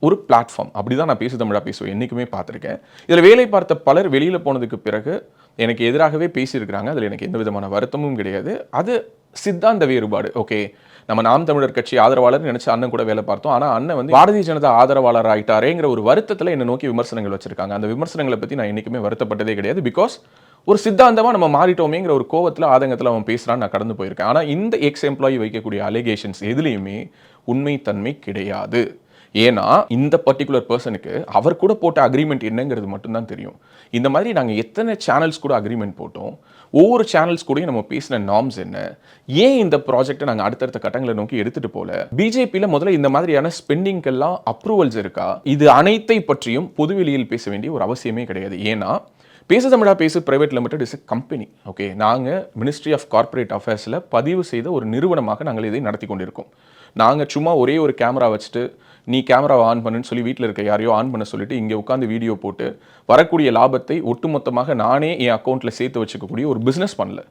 ஒரு பிளாட்ஃபார்ம். அப்படிதான் நான் பேசு தமிழா பேசுவேன் என்றைக்குமே பார்த்துருக்கேன். இதில் வேலை பார்த்த பலர் வெளியில் போனதுக்கு பிறகு எனக்கு எதிராகவே பேசியிருக்கிறாங்க. அதில் எனக்கு எந்த விதமான வருத்தமும் கிடையாது. அது சித்தாந்த வேறுபாடு. ஓகே, நம்ம நாம் தமிழர் கட்சி ஆதரவாளர் நினைச்சு அண்ணன் கூட வேலை பார்த்தோம். ஆனால் அண்ணன் வந்து பாரதிய ஜனதா ஆதரவாளர் ஆயிட்டாரேங்கிற ஒரு வருத்தத்தில் என்னை நோக்கி விமர்சனங்கள் வச்சிருக்காங்க. அந்த விமர்சனங்களை பற்றி நான் என்றைக்குமே வருத்தப்பட்டதே கிடையாது. பிகாஸ் ஒரு சித்தாந்தமாக நம்ம மாறிட்டோமேங்கிற ஒரு கோவத்தில் ஆதங்கத்தில் அவன் பேசுகிறான்னு நான் கடந்து போயிருக்கேன். ஆனால் இந்த எக்ஸ் எம்ப்ளாயி வைக்கக்கூடிய அலிகேஷன்ஸ் எதுலேயுமே உண்மைத்தன்மை கிடையாது. ஏன்னா இந்த பர்டிகுலர் பர்சனுக்கு அவர் கூட போட்ட அக்ரிமெண்ட் என்னங்கிறது மட்டும்தான் தெரியும். இந்த மாதிரி நாங்கள் எத்தனை சேனல்ஸ் கூட அக்ரிமெண்ட் போட்டோம், ஒவ்வொரு சேனல்ஸ் கூடயும் நம்ம பேசின நார்ம்ஸ் என்ன, ஏன் இந்த ப்ராஜெக்டை நாங்கள் அடுத்தடுத்த கட்டங்களை நோக்கி எடுத்துட்டு போல, பிஜேபியில் முதல்ல இந்த மாதிரியான ஸ்பெண்டிங்கெல்லாம் அப்ரூவல்ஸ் இருக்கா, இது அனைத்தை பற்றியும் பொதுவெளியில் பேச வேண்டிய ஒரு அவசியமே கிடையாது. ஏன்னா பேசு தமிழா பேசு private limited is a company. Okay, நாங்கள் மினிஸ்ட்ரி ஆஃப் கார்ப்பரேட் அஃபேர்ஸில் பதிவு செய்த ஒரு நிறுவனமாக நாங்கள் இதை நடத்தி கொண்டிருக்கோம். நாங்கள் சும்மா ஒரே ஒரு கேமரா வச்சுட்டு நீ கேமராவை ஆன் பண்ணுன்னு சொல்லி வீட்டில் இருக்க யாரையோ ஆன் பண்ண சொல்லிட்டு இங்கே உட்காந்து வீடியோ போட்டு வரக்கூடிய லாபத்தை ஒட்டுமொத்தமாக நானே என் அக்கௌண்ட்டில் சேர்த்து வச்சுக்கக்கூடிய ஒரு பிஸ்னஸ் பண்ணல.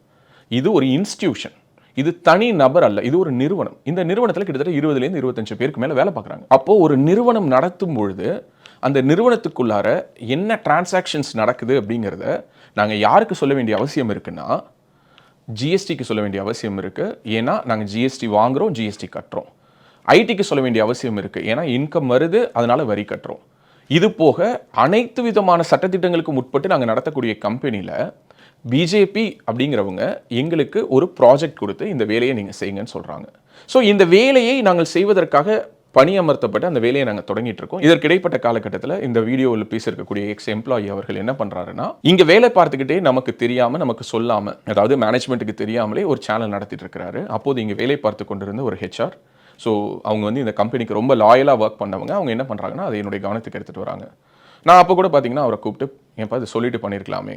இது ஒரு இன்ஸ்டிடியூஷன், இது தனி நபர் அல்ல, இது ஒரு நிறுவனம். இந்த நிறுவனத்தில் கிட்டத்தட்ட 20லேருந்து 25 பேருக்கு மேலே வேலை பார்க்குறாங்க. அப்போது ஒரு நிறுவனம் நடத்தும் பொழுது அந்த நிறுவனத்துக்குள்ளார என்ன டிரான்சாக்ஷன்ஸ் நடக்குது அப்படிங்கிறத நாங்கள் யாருக்கு சொல்ல வேண்டிய அவசியம் இருக்குன்னா, ஜிஎஸ்டிக்கு சொல்ல வேண்டிய அவசியம் இருக்குது. ஏன்னா நாங்கள் ஜிஎஸ்டி வாங்குகிறோம், ஜிஎஸ்டி கட்டுறோம். ஐடிக்கு சொல்ல வேண்டிய அவசியம் இருக்குது, ஏன்னா இன்கம் வருது, அதனால் வரி கட்டுறோம். இது போக அனைத்து விதமான சட்டத்திட்டங்களுக்கு உட்பட்டு நாங்கள் நடத்தக்கூடிய கம்பெனியில் பிஜேபி அப்படிங்கிறவங்க எங்களுக்கு ஒரு ப்ராஜெக்ட் கொடுத்து இந்த வேலையை நீங்கள் செய்யுங்கன்னு சொல்கிறாங்க. ஸோ இந்த வேலையை நாங்கள் செய்வதற்காக பணியமர்த்தப்பட்டு அந்த வேலையை நாங்கள் தொடங்கிட்டு இருக்கோம். இதற்கு இடைப்பட்ட காலகட்டத்தில் இந்த வீடியோவில் பேசியிருக்கக்கூடிய எக்ஸ் எம்ப்ளாயி அவர்கள் என்ன பண்ணுறாருன்னா, இங்கே வேலை பார்த்துக்கிட்டே நமக்கு தெரியாமல், நமக்கு சொல்லாமல், அதாவது மேனேஜ்மெண்ட்டுக்கு தெரியாமலே ஒரு சேனல் நடத்திட்டு இருக்கிறாரு. அப்போது இங்கே வேலை பார்த்து கொண்டிருந்த ஒரு ஹெச்ஆர், ஸோ அவங்க வந்து இந்த கம்பெனிக்கு ரொம்ப லாயலாக ஒர்க் பண்ணவங்க, அவங்க என்ன பண்ணுறாங்கன்னா அதை என்னுடைய கவனத்துக்கு எடுத்துகிட்டு வராங்க. நான் அப்போ கூட பார்த்தீங்கன்னா அவரை கூப்பிட்டு, ஏன்ப்பா இது சொல்லிட்டு பண்ணியிருக்கலாமே,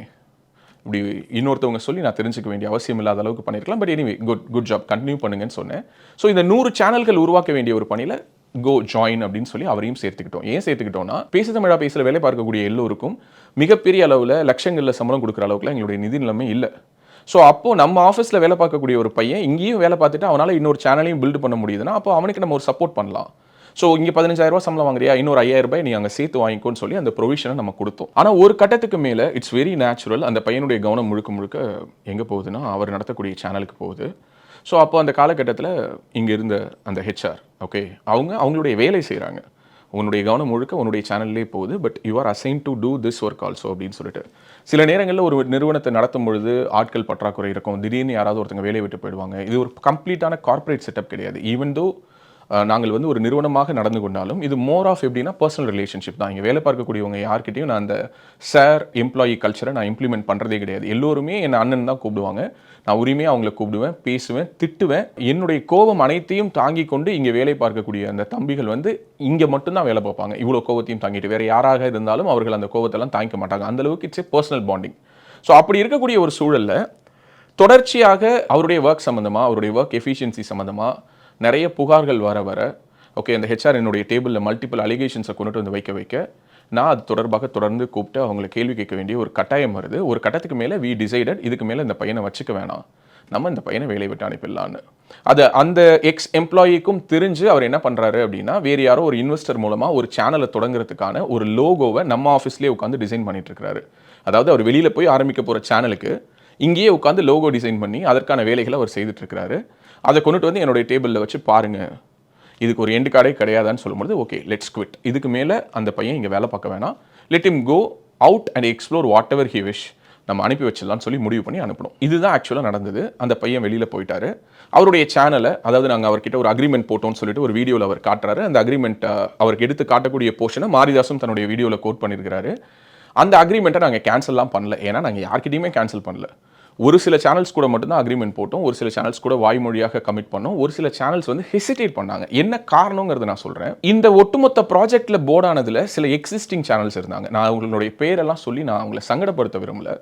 இப்படி இன்னொருத்தவங்க சொல்லி நான் தெரிஞ்சுக்க வேண்டிய அவசியம் இல்லாத அளவுக்கு பண்ணியிருக்கலாம், but anyway good job, continue பண்ணுங்கன்னு சொன்னேன். ஸோ இந்த 100 சேனல்கள் உருவாக்க வேண்டிய ஒரு பணியில் கோ ஜாயின் அப்படின்னு சொல்லி அவரையும் சேர்த்துக்கிட்டோம். ஏன் சேர்த்துக்கிட்டோம்னா, பேசு தமிழா பேசுகிற வேலை பார்க்கக்கூடிய எல்லோருக்கும் மிகப்பெரிய அளவில் லட்சங்களில் சம்பளம் கொடுக்குற அளவுக்குலாம் எங்களுடைய நிதி நிலைமை இல்லை. ஸோ அப்போது நம்ம ஆஃபீஸில் வேலை பார்க்கக்கூடிய ஒரு பையன் இங்கேயும் வேலை பார்த்துட்டு அவனால் இன்னொரு சேனலையும் பில்டு பண்ண முடியுதுன்னா, அப்போ அவனுக்கு நம்ம ஒரு சப்போர்ட் பண்ணலாம். ஸோ இங்கே 15,000 சம்பளம் வாங்குறியா, இன்னொரு 5,000 நீ அங்கே சேர்த்து வாங்கிக்கோன்னு சொல்லி அந்த ப்ரொவிஷனை நம்ம கொடுத்தோம். ஆனால் ஒரு கட்டத்துக்கு மேலே இட்ஸ் வெரி நேச்சுரல், அந்த பையனுடைய கவனம் முழுக்க முழுக்க எங்கே போகுதுன்னா அவர் நடத்தக்கூடிய சேனலுக்கு போகுது. ஸோ அப்போ அந்த காலகட்டத்தில் இங்கே இருந்த அந்த ஹெச்ஆர், ஓகே, அவங்களுடைய வேலை செய்கிறாங்க, உன்னுடைய கவனம் முழுக்க உன்னுடைய சேனல்லே போகுது, but you are assign to do this work also அப்படின்னு சொல்லிட்டு. சில நேரங்களில் ஒரு நிறுவனத்தை நடத்தும் பொழுது ஆட்கள் பற்றாக்குறை இருக்கும், திடீர்னு யாராவது ஒருத்தங்க வேலையை விட்டு போயிடுவாங்க. இது ஒரு கம்ப்ளீட்டான கார்ப்பரேட் செட்டப் கிடையாது. ஈவன் தோ நாங்கள் வந்து ஒரு நிறுவனமாக நடந்து கொண்டாலும் இது மோர் ஆஃப் எப்படின்னா பர்சனல் ரிலேஷன்ஷிப் தான். இங்கே வேலை பார்க்கக்கூடியவங்க யார்கிட்டையும் நான் அந்த சார் எம்ப்ளாயி கல்ச்சரை நான் இம்ப்ளிமெண்ட் பண்ணுறதே கிடையாது. எல்லோருமே என்னை அண்ணன் தான் கூப்பிடுவாங்க. நான் உரிமையாக அவங்கள கூப்பிடுவேன், பேசுவேன், திட்டுவேன். என்னுடைய கோபம் அனைத்தையும் தாங்கி கொண்டு இங்கே வேலை பார்க்கக்கூடிய அந்த தம்பிகள் வந்து இங்கே மட்டும்தான் வேலை பார்ப்பாங்க. இவ்வளோ கோபத்தையும் தாங்கிட்டு வேறு யாராக இருந்தாலும் அவர்கள் அந்த கோபத்தெல்லாம் தாங்கிக்க மாட்டாங்க. அந்தளவுக்கு it's A personal bonding. So அப்படி இருக்கக்கூடிய ஒரு சூழலில் தொடர்ச்சியாக அவருடைய ஒர்க் சம்மந்தமாக, அவருடைய ஒர்க் எஃபிஷியன்சி சம்மந்தமாக நிறைய புகார்கள் வர ஓகே, அந்த ஹெச்ஆர் என்னுடைய டேபிளில் மல்டிபிள் அலிகேஷன்ஸை கொண்டுட்டு வந்து வைக்க நான் அது தொடர்பாக தொடர்ந்து கூப்பிட்டு அவங்களை கேள்வி கேட்க வேண்டிய ஒரு கட்டாயம் வருது. ஒரு கட்டத்துக்கு மேலே வி டிசைடட் இதுக்கு மேலே இந்த பையனை வச்சுக்க வேணாம், நம்ம இந்த பையனை வேலையை விட்டு அனுப்பிடலான்னு. அது அந்த எக்ஸ் எம்ப்ளாயிக்கும் தெரிஞ்சு அவர் என்ன பண்ணுறாரு அப்படின்னா, வேறு யாரோ ஒரு இன்வெஸ்டர் மூலமாக ஒரு சேனலை தொடங்குறதுக்கான ஒரு லோகோவை நம்ம ஆஃபீஸ்லேயே உட்காந்து டிசைன் பண்ணிட்டு இருக்காரு. அதாவது அவர் வெளியில் போய் ஆரம்பிக்க போகிற சேனலுக்கு இங்கேயே உட்காந்து லோகோ டிசைன் பண்ணி அதற்கான வேலைகளை அவர் செய்துட்டு இருக்கிறாரு. அதை கொண்டுட்டு வந்து என்னுடைய டேபிளில் வச்சு பாருங்கள், இதுக்கு ஒரு எண்டு கார்டே கிடையாதான்னு சொல்லும்போது ஓகே லெட்ஸ் குவிட், இதுக்கு மேலே அந்த பையன் இங்கே வேலை பார்க்க வேணாம், let him go out and explore whatever he wish, நம்ம அனுப்பி வச்சிடலாம்னு சொல்லி முடிவு பண்ணி அனுப்பணும். இதுதான் ஆக்சுவலாக நடந்தது. அந்த பையன் வெளியில் போயிட்டாரு. அவருடைய சேனலை, அதாவது நாங்கள் அவர்கிட்ட ஒரு அக்ரிமெண்ட் போட்டோம்னு சொல்லிட்டு ஒரு வீடியோவில் அவர் காட்டுறாரு. அந்த அக்ரிமெண்ட் அவருக்கு எடுத்து காட்டக்கூடிய போர்ஷனை மாரிதாசும் தன்னுடைய வீடியோவில் கோட் பண்ணியிருக்கிறாரு. அந்த அக்ரிமெண்ட்டை நாங்கள் கேன்சல்லாம் பண்ணல, ஏன்னா நாங்கள் யார்கிட்டையுமே கேன்சல் பண்ணல. ஒரு சில சேனல்ஸ் கூட மட்டும்தான் அக்ரிமெண்ட் போட்டோம், ஒரு சில சேனல்ஸ் கூட வாய்மொழியாக கமிட் பண்ணோம், ஒரு சில சேனல்ஸ் வந்து ஹெசிடேட் பண்ணாங்க. என்ன காரணங்கிறது நான் சொல்கிறேன். இந்த ஒட்டுமொத்த ப்ராஜெக்டில் போர்டானதில் சில எக்ஸிஸ்டிங் சேனல்ஸ் இருந்தாங்க. நான் அவங்களுடைய பேரெல்லாம் சொல்லி நான் அவங்களை சங்கடப்படுத்த விரும்பல.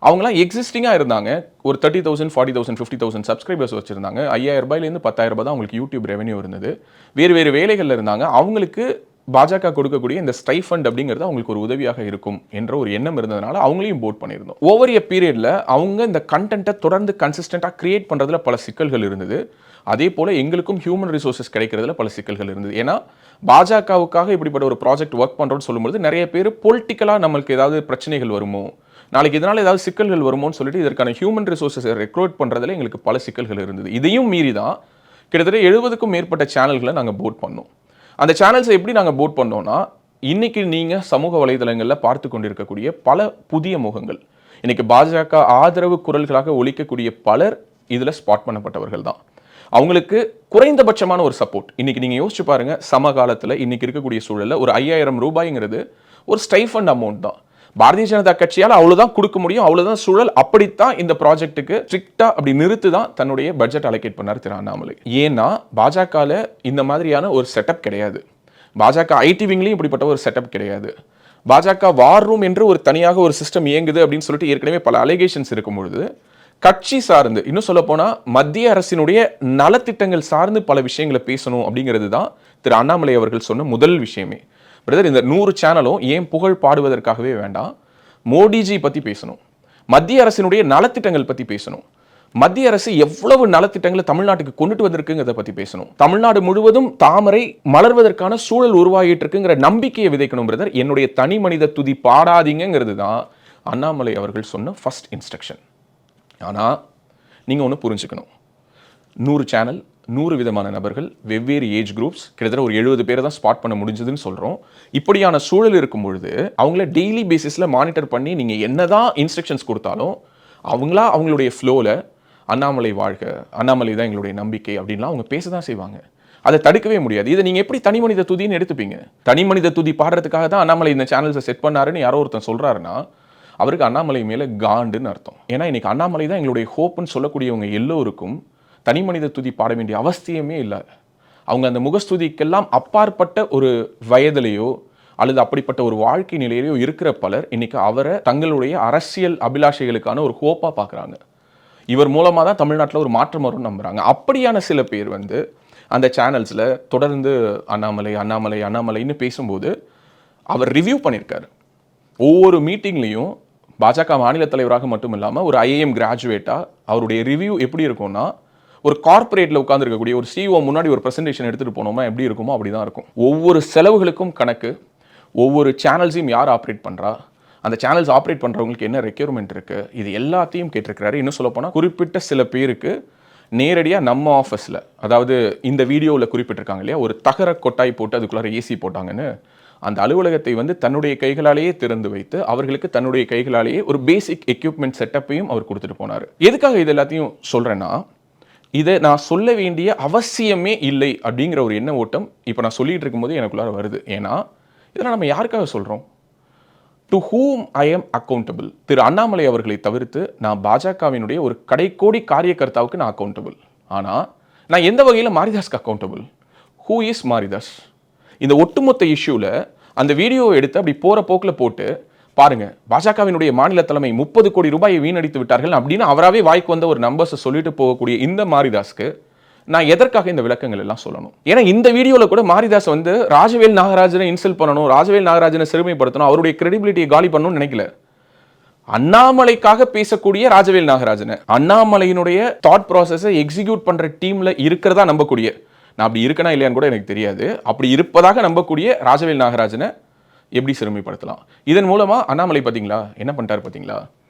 அவங்களாம் எக்ஸிஸ்டிங்காக இருந்தாங்க. ஒரு 30,000 40,000 50,000 சப்ஸ்கிரைபர்ஸ் வச்சுருந்தாங்க. 5,000 ரூபாயிலேருந்து 10,000 ரூபாய் தான் அவங்களுக்கு யூடியூப் ரெவன்யூ இருந்தது. வேறு வேலைகளில் இருந்தாங்க. அவங்களுக்கு பாஜக கொடுக்கக்கூடிய இந்த ஸ்டைஃபண்ட் அப்படிங்கிறது அவங்களுக்கு ஒரு உதவியாக இருக்கும் என்ற ஒரு எண்ணம் இருந்ததுனால அவங்களையும் போட் பண்ணியிருந்தோம். ஓவர் எ பீரியடில் அவங்க இந்த கண்டென்ட்டை தொடர்ந்து கன்சிஸ்டண்ட்டாக கிரியேட் பண்ணுறதுல பல சிக்கல்கள் இருந்தது. அதே போல் எங்களுக்கும் ஹியூமன் ரிசோர்ஸஸ் கிடைக்கிறதுல பல சிக்கல்கள் இருந்தது. ஏன்னா பாஜகவுக்காக இப்படிப்பட்ட ஒரு ப்ராஜெக்ட் ஒர்க் பண்ணுறோன்னு சொல்லும்போது நிறைய பேர் பொலிட்டிக்கலாக நம்மளுக்கு ஏதாவது பிரச்சனைகள் வருமோ, நாளைக்கு இதனால் ஏதாவது சிக்கல்கள் வருமோன்னு சொல்லிட்டு இதற்கான ஹியூமன் ரிசோர்ஸஸை ரெக்ரூட் பண்ணுறதுல எங்களுக்கு பல சிக்கல்கள் இருந்தது. இதையும் மீறி தான் கிட்டத்தட்ட 70க்கும் மேற்பட்ட சேனல்களை நாங்கள் போட் பண்ணோம். அந்த சேனல்ஸை எப்படி நாங்கள் போட் பண்ணோம்னா, இன்றைக்கி நீங்கள் சமூக வலைதளங்களில் பார்த்து கொண்டிருக்கக்கூடிய பல புதிய முகங்கள், இன்றைக்கி பாஜக ஆதரவு குரல்களாக ஒலிக்கக்கூடிய பலர் இதில் ஸ்பாட் பண்ணப்பட்டவர்கள் தான். அவங்களுக்கு குறைந்தபட்சமான ஒரு சப்போர்ட் இன்றைக்கி நீங்கள் யோசிச்சு பாருங்கள். சமகாலத்தில் இன்றைக்கி இருக்கக்கூடிய சூழலில் ஒரு 5,000 ரூபாய்ங்கிறது ஒரு ஸ்டைஃபண்ட் அமௌண்ட் தான். பாரதிய ஜனதா கட்சியால் அவ்வளோதான் கொடுக்க முடியும், அவ்வளோதான் சூழல். அப்படித்தான் இந்த ப்ராஜெக்ட்டுக்கு ஸ்ட்ரிக்டாக அப்படி நிறுத்து தான் தன்னுடைய பட்ஜெட் அலோகேட் பண்ணார் திரு அண்ணாமலை. ஏன்னா பாஜகவில் இந்த மாதிரியான ஒரு செட்டப் கிடையாது. பாஜக ஐடி விங்லையும் இப்படிப்பட்ட ஒரு செட்டப் கிடையாது. பாஜக வார் ரூம் என்று ஒரு தனியாக ஒரு சிஸ்டம் இயங்குது அப்படின்னு சொல்லிட்டு ஏற்கனவே பல அலிகேஷன்ஸ் இருக்கும் பொழுது கட்சி சார்ந்து, இன்னும் சொல்ல போனா மத்திய அரசினுடைய நலத்திட்டங்கள் சார்ந்து பல விஷயங்களை பேசணும் அப்படிங்கிறது தான் திரு அண்ணாமலை அவர்கள் சொன்ன முதல் விஷயமே. பிரதர், இந்த 100 சேனலும் ஏன் புகழ் பாடுவதற்காகவே வேண்டாம், மோடிஜி பத்தி பேசணும், மத்திய அரசினுடைய நலத்திட்டங்கள் பத்தி பேசணும், மத்திய அரசு எவ்வளவு நலத்திட்டங்களை தமிழ்நாட்டுக்கு கொண்டுட்டு வந்திருக்குங்கிறத பத்தி பேசணும், தமிழ்நாடு முழுவதும் தாமரை மலர்வதற்கான சூழல் உருவாகிட்டு இருக்குங்கிற நம்பிக்கையை விதைக்கணும். பிரதர், என்னுடைய தனி மனித துதி பாடாதீங்கிறது தான் அண்ணாமலை அவர்கள் சொன்ன ஃபர்ஸ்ட் இன்ஸ்ட்ரக்ஷன். ஆனால் நீங்கள் ஒன்று புரிஞ்சுக்கணும், 100 சேனல், 100 விதமான நபர்கள், வெவ்வேறு ஏஜ் குரூப்ஸ், கிட்டத்தட்ட ஒரு 70 பேரை தான் ஸ்பாட் பண்ண முடிஞ்சதுன்னு சொல்கிறோம். இப்படியான சூழல் இருக்கும் பொழுது அவங்கள டெய்லி பேசிஸில் மானிட்டர் பண்ணி நீங்கள் என்ன தான் இன்ஸ்ட்ரக்ஷன்ஸ் கொடுத்தாலும் அவங்களா அவங்களுடைய ஃப்ளோவில் அண்ணாமலை வாழ்க, அண்ணாமலை தான் எங்களுடைய நம்பிக்கை அப்படின்லாம் அவங்க பேச தான் செய்வாங்க. அதை தடுக்கவே முடியாது. இதை நீங்கள் எப்படி தனி மனித துதின்னு எடுத்துப்பீங்க? தனி மனித துதி பாடுறதுக்காக தான் அண்ணாமலை இந்த சேனல்ஸை செட் பண்ணாருன்னு யாரோ ஒருத்தன் சொல்கிறாருன்னா அவருக்கு அண்ணாமலை மேலே காண்டுன்னு அர்த்தம். ஏன்னா இன்னைக்கு அண்ணாமலை தான் எங்களுடைய ஹோப்புன்னு சொல்லக்கூடியவங்க எல்லோருக்கும் தனி மனித துதி பாட வேண்டிய அவசியமே இல்லை. அவங்க அந்த முகஸ்துதிக்கெல்லாம் அப்பாற்பட்ட ஒரு வயதிலேயோ அல்லது அப்படிப்பட்ட ஒரு வாழ்க்கை நிலையிலேயோ இருக்கிற பலர் இன்னைக்கு அவரை தங்களுடைய அரசியல் அபிலாஷைகளுக்கான ஒரு ஹோப்பாக பார்க்குறாங்க. இவர் மூலமாக தான் தமிழ்நாட்டில் ஒரு மாற்றம் வரும்னு நம்புகிறாங்க. அப்படியான சில பேர் அந்த சேனல்ஸில் தொடர்ந்து அண்ணாமலை அண்ணாமலை அண்ணாமலைன்னு பேசும்போது அவர் ரிவ்யூ பண்ணியிருக்காரு. ஒவ்வொரு மீட்டிங்லேயும் பாஜக மாநில தலைவராக மட்டும் இல்லாமல் ஒரு ஐஏஎம் கிராஜுவேட்டாக அவருடைய ரிவ்யூ எப்படி இருக்கும்னா, ஒரு கார்பரேட்டில் உட்காந்துருக்கக்கூடிய ஒரு சிஇஓ முன்னாடி ஒரு ப்ரெசன்டேஷன் எடுத்துகிட்டு போனோமா எப்படி இருக்குமோ அப்படி தான் இருக்கும். ஒவ்வொரு செலவுகளுக்கும் கணக்கு, ஒவ்வொரு சேனல்ஸையும் யார் ஆப்ரேட் பண்ணுறா, அந்த சேனல்ஸ் ஆப்ரேட் பண்ணுறவங்களுக்கு என்ன ரெக்யர்மெண்ட் இருக்குது, இது எல்லாத்தையும் கேட்டிருக்கிறாரு. இன்னும் சொல்லப்போனால் குறிப்பிட்ட சில பேருக்கு நேரடியாக நம்ம ஆஃபீஸில், அதாவது இந்த வீடியோவில் குறிப்பிட்டிருக்காங்க இல்லையா, ஒரு தகர கொட்டாய் போட்டு அதுக்குள்ளார ஏசி போட்டாங்கன்னு, அந்த அலுவலகத்தை தன்னுடைய கைகளாலேயே திறந்து வைத்து அவர்களுக்கு தன்னுடைய கைகளாலேயே ஒரு பேசிக் எக்யூப்மெண்ட் செட்டப்பையும் அவர் கொடுத்துட்டு போனார். எதுக்காக இது எல்லாத்தையும் சொல்கிறேன்னா, இதை நான் சொல்ல வேண்டிய அவசியமே இல்லை அப்படிங்கிற ஒரு எண்ண ஓட்டம் இப்போ நான் சொல்லிட்டு இருக்கும்போது எனக்குள்ளார வருது. ஏன்னா இதெல்லாம் நம்ம யாருக்காக சொல்கிறோம்? To whom I am accountable. திரு அண்ணாமலை அவர்களை தவிர்த்து நான் பாஜகவினுடைய ஒரு கடைக்கோடி காரியகர்த்தாவுக்கு நான் அக்கௌண்டபிள். ஆனால் நான் எந்த வகையில் மாரிதாஸ்க்கு அக்கௌண்டபிள்? Who is Maridhas? இந்த ஒட்டுமொத்த இஷ்யூவில் அந்த வீடியோவை எடுத்து அப்படி போகிற போக்கில் போட்டு பாருங்க, பாஜகவினுடைய மாநில தலைமை 30 கோடி ரூபாயை வீணடித்து விட்டார்கள் அப்படின்னு அவராகவே வாய்க்கு வந்த ஒரு நம்பர்ஸை சொல்லிட்டு போகக்கூடிய இந்த மாரிதாஸ்க்கு நான் எதற்காக இந்த விளக்கங்கள் எல்லாம் சொல்லணும்? ஏன்னா இந்த வீடியோவில் கூட மாரிதாஸ் ராஜவேல் நாகராஜனை இன்சல்ட் பண்ணணும், ராஜவேல் நாகராஜனை சிறுமைப்படுத்தணும், அவருடைய கிரெடிபிலிட்டியை காலி பண்ணணும்னு நினைக்கல. அண்ணாமலைக்காக பேசக்கூடிய ராஜவேல் நாகராஜனை, அண்ணாமலையினுடைய தாட் ப்ராசஸை எக்ஸிக்யூட் பண்ற டீம்ல இருக்கிறதா நம்பக்கூடிய, நான் அப்படி இருக்கனா இல்லையான்னு கூட எனக்கு தெரியாது, அப்படி இருப்பதாக நம்பக்கூடிய ராஜவேல் நாகராஜனை எப்படி சிறுமைப்படுத்தலாம்? இதன் மூலமா அண்ணாமலை பார்த்தீங்களா என்ன பண்ணிட்டாரு? பார்த்தீங்களா,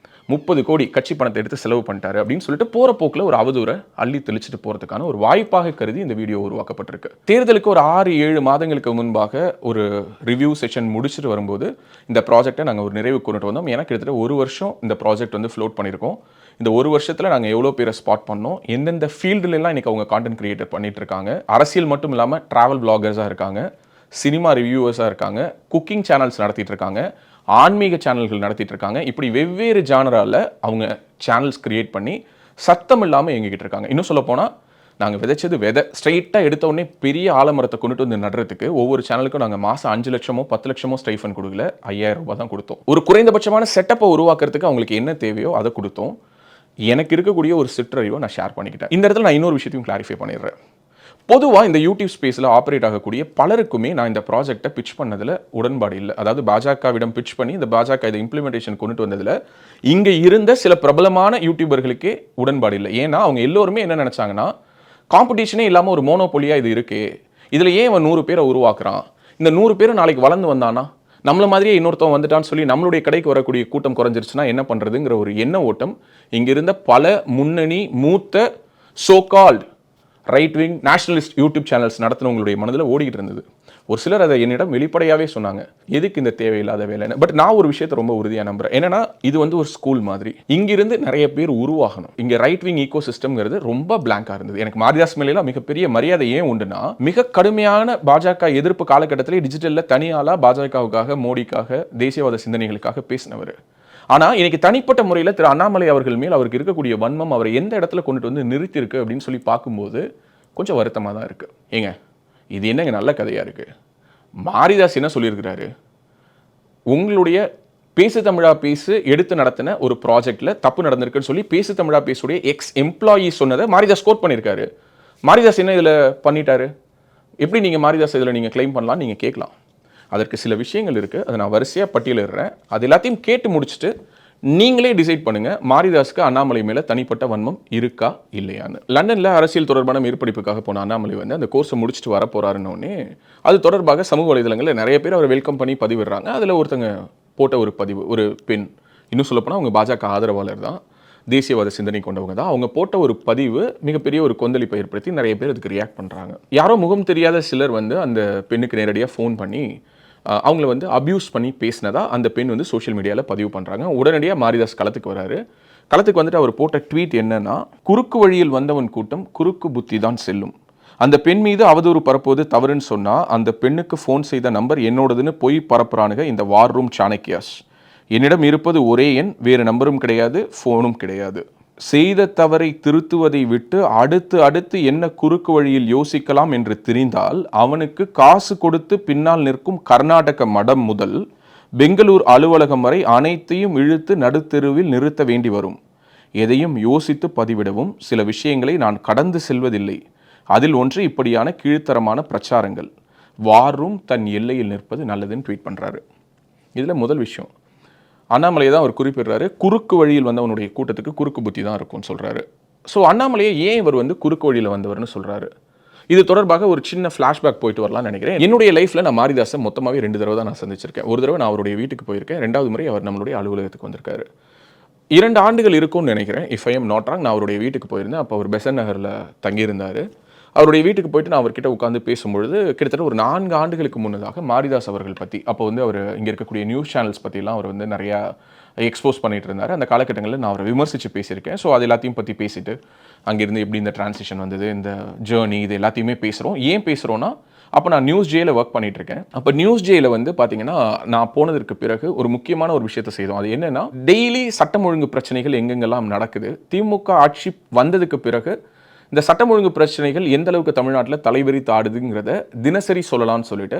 30 கோடி கட்சி பணத்தை எடுத்து செலவு பண்ணிட்டாரு அப்படின்னு சொல்லிட்டு போற போக்கில் ஒரு அவதூறை அள்ளி தெளிச்சுட்டு போறதுக்கான ஒரு வாய்ப்பாக கருதி இந்த வீடியோ உருவாக்கப்பட்டிருக்கு. தேர்தலுக்கு ஒரு 6-7 மாதங்களுக்கு முன்பாக ஒரு ரிவ்யூ செஷன் முடிச்சுட்டு வரும்போது இந்த ப்ராஜெக்டை நாங்கள் ஒரு நிறைவு கொண்டுட்டு வந்தோம். எனக்கு கிட்டத்தட்ட 1 வருஷம் இந்த ப்ராஜெக்ட் ஃப்ளோட் பண்ணியிருக்கோம். இந்த 1 வருஷத்தில் நாங்கள் எவ்வளோ பேரை ஸ்பாட் பண்ணோம், எந்தெந்த ஃபீல்டுலாம் இன்னைக்கு அவங்க கான்டென்ட் கிரியேட்டர் பண்ணிட்டு இருக்காங்க, அரசியல் மட்டும் இல்லாமல் டிராவல் பிளாகர்ஸாக இருக்காங்க, சினிமா ரிவ்யூவர்ஸாக இருக்காங்க, குக்கிங் சேனல்ஸ் நடத்திட்டு இருக்காங்க, ஆன்மீக சேனல்கள் நடத்திட்டு இருக்காங்க. இப்படி வெவ்வேறு ஜானரால அவங்க சேனல்ஸ் கிரியேட் பண்ணி சத்தம் இல்லாமல் இயங்கிக்கிட்டு இருக்காங்க. இன்னும் சொல்ல போனால் நாங்கள் விதைச்சது விதை ஸ்ட்ரைட்டாக எடுத்த உடனே பெரிய ஆலமரத்தை கொண்டுட்டு வந்து நடுறதுக்கு ஒவ்வொரு சேனலுக்கும் நாங்கள் மாதம் 5 லட்சமோ 10 லட்சமோ ஸ்டைஃபன் கொடுக்கல, 5000 ரூபாய் தான் கொடுத்தோம். ஒரு குறைந்தபட்சமான செட்டப்பை உருவாக்குறதுக்கு அவங்களுக்கு என்ன தேவையோ அதை கொடுத்தோம். எனக்கு இருக்கக்கூடிய ஒரு சிற்றறிவை நான் ஷேர் பண்ணிக்கிட்டேன். இந்த இடத்துல நான் இன்னொரு விஷயத்தையும் கிளாரிஃபை பண்ணிடுறேன். பொதுவாக இந்த யூடியூப் ஸ்பேஸில் ஆப்ரேட் ஆகக்கூடிய பலருக்குமே நான் இந்த ப்ராஜெக்டை பிச் பண்ணதில் உடன்பாடு இல்லை. அதாவது பாஜகவிடம் பிச் பண்ணி இந்த பாஜக இதை இம்ப்ளிமெண்டேஷன் கொண்டுட்டு வந்ததில் இங்கே இருந்த சில பிரபலமான யூடியூபர்களுக்கே உடன்பாடு இல்லை. ஏன்னா அவங்க எல்லோருமே என்ன நினச்சாங்கன்னா, காம்படிஷனே இல்லாமல் ஒரு மோனோபொலியாக இது இருக்கே, இதில் ஏன் அவன் 100 பேரை உருவாக்குறான், இந்த 100 பேரும் நாளைக்கு வளர்ந்து வந்தானா, நம்மள மாதிரியே இன்னொருத்தவன் வந்துட்டான்னு சொல்லி நம்மளுடைய கடைக்கு வரக்கூடிய கூட்டம் குறைஞ்சிருச்சுன்னா என்ன பண்ணுறதுங்கிற ஒரு எண்ண ஓட்டம் இங்கிருந்த பல முன்னணி மூத்த so called right wing nationalist YouTube channels நடத்தினவங்களுடைய மனதில் ஓடிக்கிட்டு இருந்தது. ஒரு சிலர் அதை என்னிடம் வெளிப்படையாகவே சொன்னாங்க, எதுக்கு இந்த தேவையில்லாத வேலைன்னு. பட் நான் ஒரு விஷயத்தை ரொம்ப உறுதியாக நம்புறேன். என்னன்னா, இது ஒரு ஸ்கூல் மாதிரி, இங்கிருந்து நிறைய பேர் உருவாகணும். இங்கே ரைட் விங் ஈகோ சிஸ்டம்ங்கிறது ரொம்ப பிளாங்காக இருந்தது. எனக்கு மாரிதாஸ் மேலாம் மிகப்பெரிய மரியாதை ஏன் உண்டுன்னா, மிக கடுமையான பாஜக எதிர்ப்பு காலகட்டத்திலே டிஜிட்டலில் தனியாளாக பாஜகவுக்காக, மோடிக்காக, தேசியவாத சிந்தனைகளுக்காக பேசினவர். ஆனால் இன்னைக்கு தனிப்பட்ட முறையில் திரு அண்ணாமலை அவர்கள் மேல் அவருக்கு இருக்கக்கூடிய வன்மம் அவரை எந்த இடத்துல கொண்டுட்டு நிறுத்தியிருக்கு அப்படின்னு சொல்லி பார்க்கும்போது கொஞ்சம் வருத்தமாக தான் இருக்குது. ஏங்க, இது என்னங்க நல்ல கதையாக இருக்குது. மாரிதாஸ் என்ன சொல்லியிருக்கிறாரு, உங்களுடைய பேசு தமிழா பேசு எடுத்து நடத்தின ஒரு ப்ராஜெக்ட்ல தப்பு நடந்திருக்குன்னு சொல்லி பேசு தமிழா பேசுடைய எக்ஸ் எம்ப்ளாயி சொன்னதை மாரிதாஸ் கோட் பண்ணியிருக்காரு. மாரிதாஸ் என்ன இதில் பண்ணிட்டாரு? எப்படி நீங்கள் மாரிதாஸ் இதில் நீங்கள் கிளைம் பண்ணலாம், நீங்கள் கேட்கலாம். அதற்கு சில விஷயங்கள் இருக்குது, அதை நான் வரிசையாக பட்டியலிடுறேன். அது எல்லாத்தையும் கேட்டு முடிச்சுட்டு நீங்களே டிசைட் பண்ணுங்க, மாரிதாஸ்க்கு அண்ணாமலை மேலே தனிப்பட்ட வன்மம் இருக்கா இல்லையான்னு. லண்டனில் அரசியல் தொடர்பான மேற்படிப்புக்காக போன அண்ணாமலை வந்து அந்த கோர்ஸை முடிச்சுட்டு வர போறாருன்னொன்னே அது தொடர்பாக சமூக வலைதளங்களில் நிறைய பேர் அவரை வெல்கம் பண்ணி பதிவிடுறாங்க. அதில் ஒருத்தங்க போட்ட ஒரு பதிவு, ஒரு பெண், இன்னும் சொல்லப்போனால் அவங்க பாஜக ஆதரவாளர் தான், தேசியவாத சிந்தனை கொண்டவங்க தான். அவங்க போட்ட ஒரு பதிவு மிகப்பெரிய ஒரு கொந்தளிப்பை ஏற்படுத்தி நிறைய பேர் அதுக்கு ரியாக்ட் பண்ணுறாங்க. யாரோ முகம் தெரியாத சிலர் வந்து அந்த பெண்ணுக்கு நேரடியாக ஃபோன் பண்ணி அவங்கள வந்து அப்யூஸ் பண்ணி பேசினதா அந்த பெண் வந்து சோஷியல் மீடியாவில் பதிவு பண்ணுறாங்க. உடனடியாக மாரிதாஸ் களத்துக்கு வராரு. களத்துக்கு வந்துட்டு அவர் போட்ட ட்வீட் என்னன்னா, குறுக்கு வழியில் வந்தவன் கூட்டம் குறுக்கு புத்தி தான் செல்லும். அந்த பெண் மீது அவதூறு பரப்புவது தவறுன்னு சொன்னால் அந்த பெண்ணுக்கு ஃபோன் செய்த நம்பர் என்னோடதுன்னு பொய் பரப்புறானுங்க இந்த வார் ரூம் சாணக்கியாஸ். என்னிடம் இருப்பது ஒரே எண், வேறு நம்பரும் கிடையாது, ஃபோனும் கிடையாது. செய்த தவறை திருத்துவதை விட்டு அடுத்து என்ன குறுக்கு வழியில் யோசிக்கலாம் என்று தெரிந்தால் அவனுக்கு காசு கொடுத்து பின்னால் நிற்கும் கர்நாடக மடம் முதல் பெங்களூர் அலுவலகம் வரை அனைத்தையும் இழுத்து நடுத்தெருவில் நிறுத்த வேண்டி வரும். எதையும் யோசித்து பதிவிடவும் சில விஷயங்களை நான் கடந்து செல்வதில்லை. அதில் ஒன்று இப்படியான கீழ்த்தரமான பிரச்சாரங்கள். வாரும் தன் எல்லையில் நிற்பது நல்லதுன்னு ட்வீட் பண்ணுறாரு. இதில் முதல் விஷயம், அண்ணாமலையை தான் அவர் குறிப்பிடுறாரு, குறுக்கு வழியில் வந்தவனுடைய கூட்டத்துக்கு குறுக்கு புத்தி தான் இருக்கும்னு சொல்கிறாரு. ஸோ அண்ணாமலையை ஏன் இவர் வந்து குறுக்கு வழியில் வந்தவர்னு சொல்கிறாரு? இது தொடர்பாக ஒரு சின்ன ஃப்ளாஷ்பேக் போயிட்டு வரலாம்னு நினைக்கிறேன். என்னுடைய லைஃப்பில் நான் மாரிதாஸை மொத்தமாகவே 2 தடவை தான் நான் சந்திச்சிருக்கேன். ஒரு தடவை நான் அவருடைய வீட்டுக்கு போயிருக்கேன், 2வது முறை அவர் நம்மளுடைய அலுவலகத்துக்கு வந்திருக்காரு. 2 ஆண்டுகள் இருக்கும்னு நினைக்கிறேன், if I am not wrong. நான் அவருடைய வீட்டுக்கு போயிருந்தேன். அப்போ அவர் பெசன் நகரில் தங்கியிருந்தார். அவருடைய வீட்டுக்கு போயிட்டு நான் அவர்கிட்ட உட்காந்து பேசும்பொழுது கிட்டத்தட்ட ஒரு 4 ஆண்டுகளுக்கு முன்னதாக மாரிதாஸ் அவர்கள் பற்றி, அப்போ வந்து அவர் இங்கே இருக்கக்கூடிய நியூஸ் சேனல்ஸ் பற்றிலாம் அவர் வந்து நிறையா எக்ஸ்போஸ் பண்ணிட்டு இருந்தார். அந்த காலகட்டங்களில் நான் அவரை விமர்சித்து பேசியிருக்கேன். ஸோ அது எல்லாத்தையும் பற்றி பேசிட்டு அங்கேருந்து எப்படி இந்த டிரான்சிஷன் வந்தது, இந்த ஜேர்னி, இது எல்லாத்தையுமே பேசுகிறோம். ஏன் பேசுகிறோன்னா, அப்போ நான் நியூஸ் ஜேயில் ஒர்க் பண்ணிட்டு இருக்கேன். அப்போ நியூஸ் ஜேயில் வந்து பார்த்தீங்கன்னா நான் போனதற்கு பிறகு ஒரு முக்கியமான ஒரு விஷயத்தை செய்தோம். அது என்னென்னா, டெய்லி சட்டம் ஒழுங்கு பிரச்சனைகள் எங்கெங்கெல்லாம் நடக்குது, திமுக ஆட்சி வந்ததுக்கு பிறகு இந்த சட்டம் ஒழுங்கு பிரச்சனைகள் எந்த அளவுக்கு தமிழ்நாட்டில் தலைவிரித்து ஆடுதுங்கிறத தினசரி சொல்லலாம்னு சொல்லிட்டு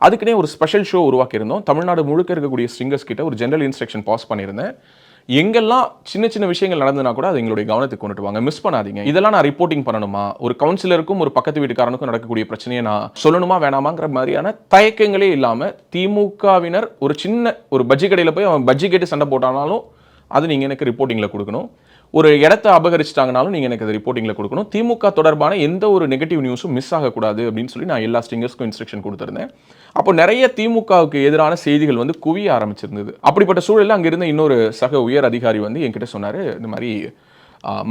அதுக்குன்னே ஒரு ஸ்பெஷல் ஷோ உருவாக்கியிருந்தோம். தமிழ்நாடு முழுக்க இருக்கக்கூடிய ஸ்ட்ரிங்கர்ஸ் கிட்ட ஒரு ஜெனரல் இன்ஸ்ட்ரக்ஷன் பாஸ் பண்ணியிருந்தேன். எங்கெல்லாம் சின்ன சின்ன விஷயங்கள் நடந்ததுனா கூட அது எங்களுடைய கவனத்துக்கு கொண்டுட்டு வாங்க, மிஸ் பண்ணாதீங்க. இதெல்லாம் நான் ரிப்போர்ட்டிங் பண்ணணுமா, ஒரு கவுன்சிலருக்கும் ஒரு பக்கத்து வீட்டுக்காரனுக்கும் நடக்கக்கூடிய பிரச்சனையை நான் சொல்லணுமா வேணாமாங்கிற மாதிரியான தயக்கங்களே இல்லாமல் திமுகவினர் ஒரு சின்ன ஒரு பஜ்ஜி கடையில் போய் அவன் பஜ்ஜி கேட்டு சண்டை போட்டானாலும் அது நீங்கள் எனக்கு ரிப்போர்ட்டிங்கில் கொடுக்கணும். ஒரு இடத்த அபகரிச்சிட்டாங்கனாலும் நீங்கள் எனக்கு அதை ரிப்போர்ட்டிங்கில் கொடுக்கணும். திமுக தொடர்பான எந்த ஒரு நெகட்டிவ் நியூஸும் மிஸ் ஆகக்கூடாது அப்படின்னு சொல்லி நான் எல்லா ஸ்ட்ரிங்கர்ஸ்க்கும் இன்ஸ்ட்ரக்ஷன் கொடுத்துருந்தேன். அப்போ நிறைய திமுகவுக்கு எதிரான செய்திகள் வந்து குவிய ஆரம்பிச்சிருந்தது. அப்படிப்பட்ட சூழலில் அங்கே இருந்த இன்னொரு சக உயர் அதிகாரி வந்து என்கிட்ட சொன்னார், இந்த மாதிரி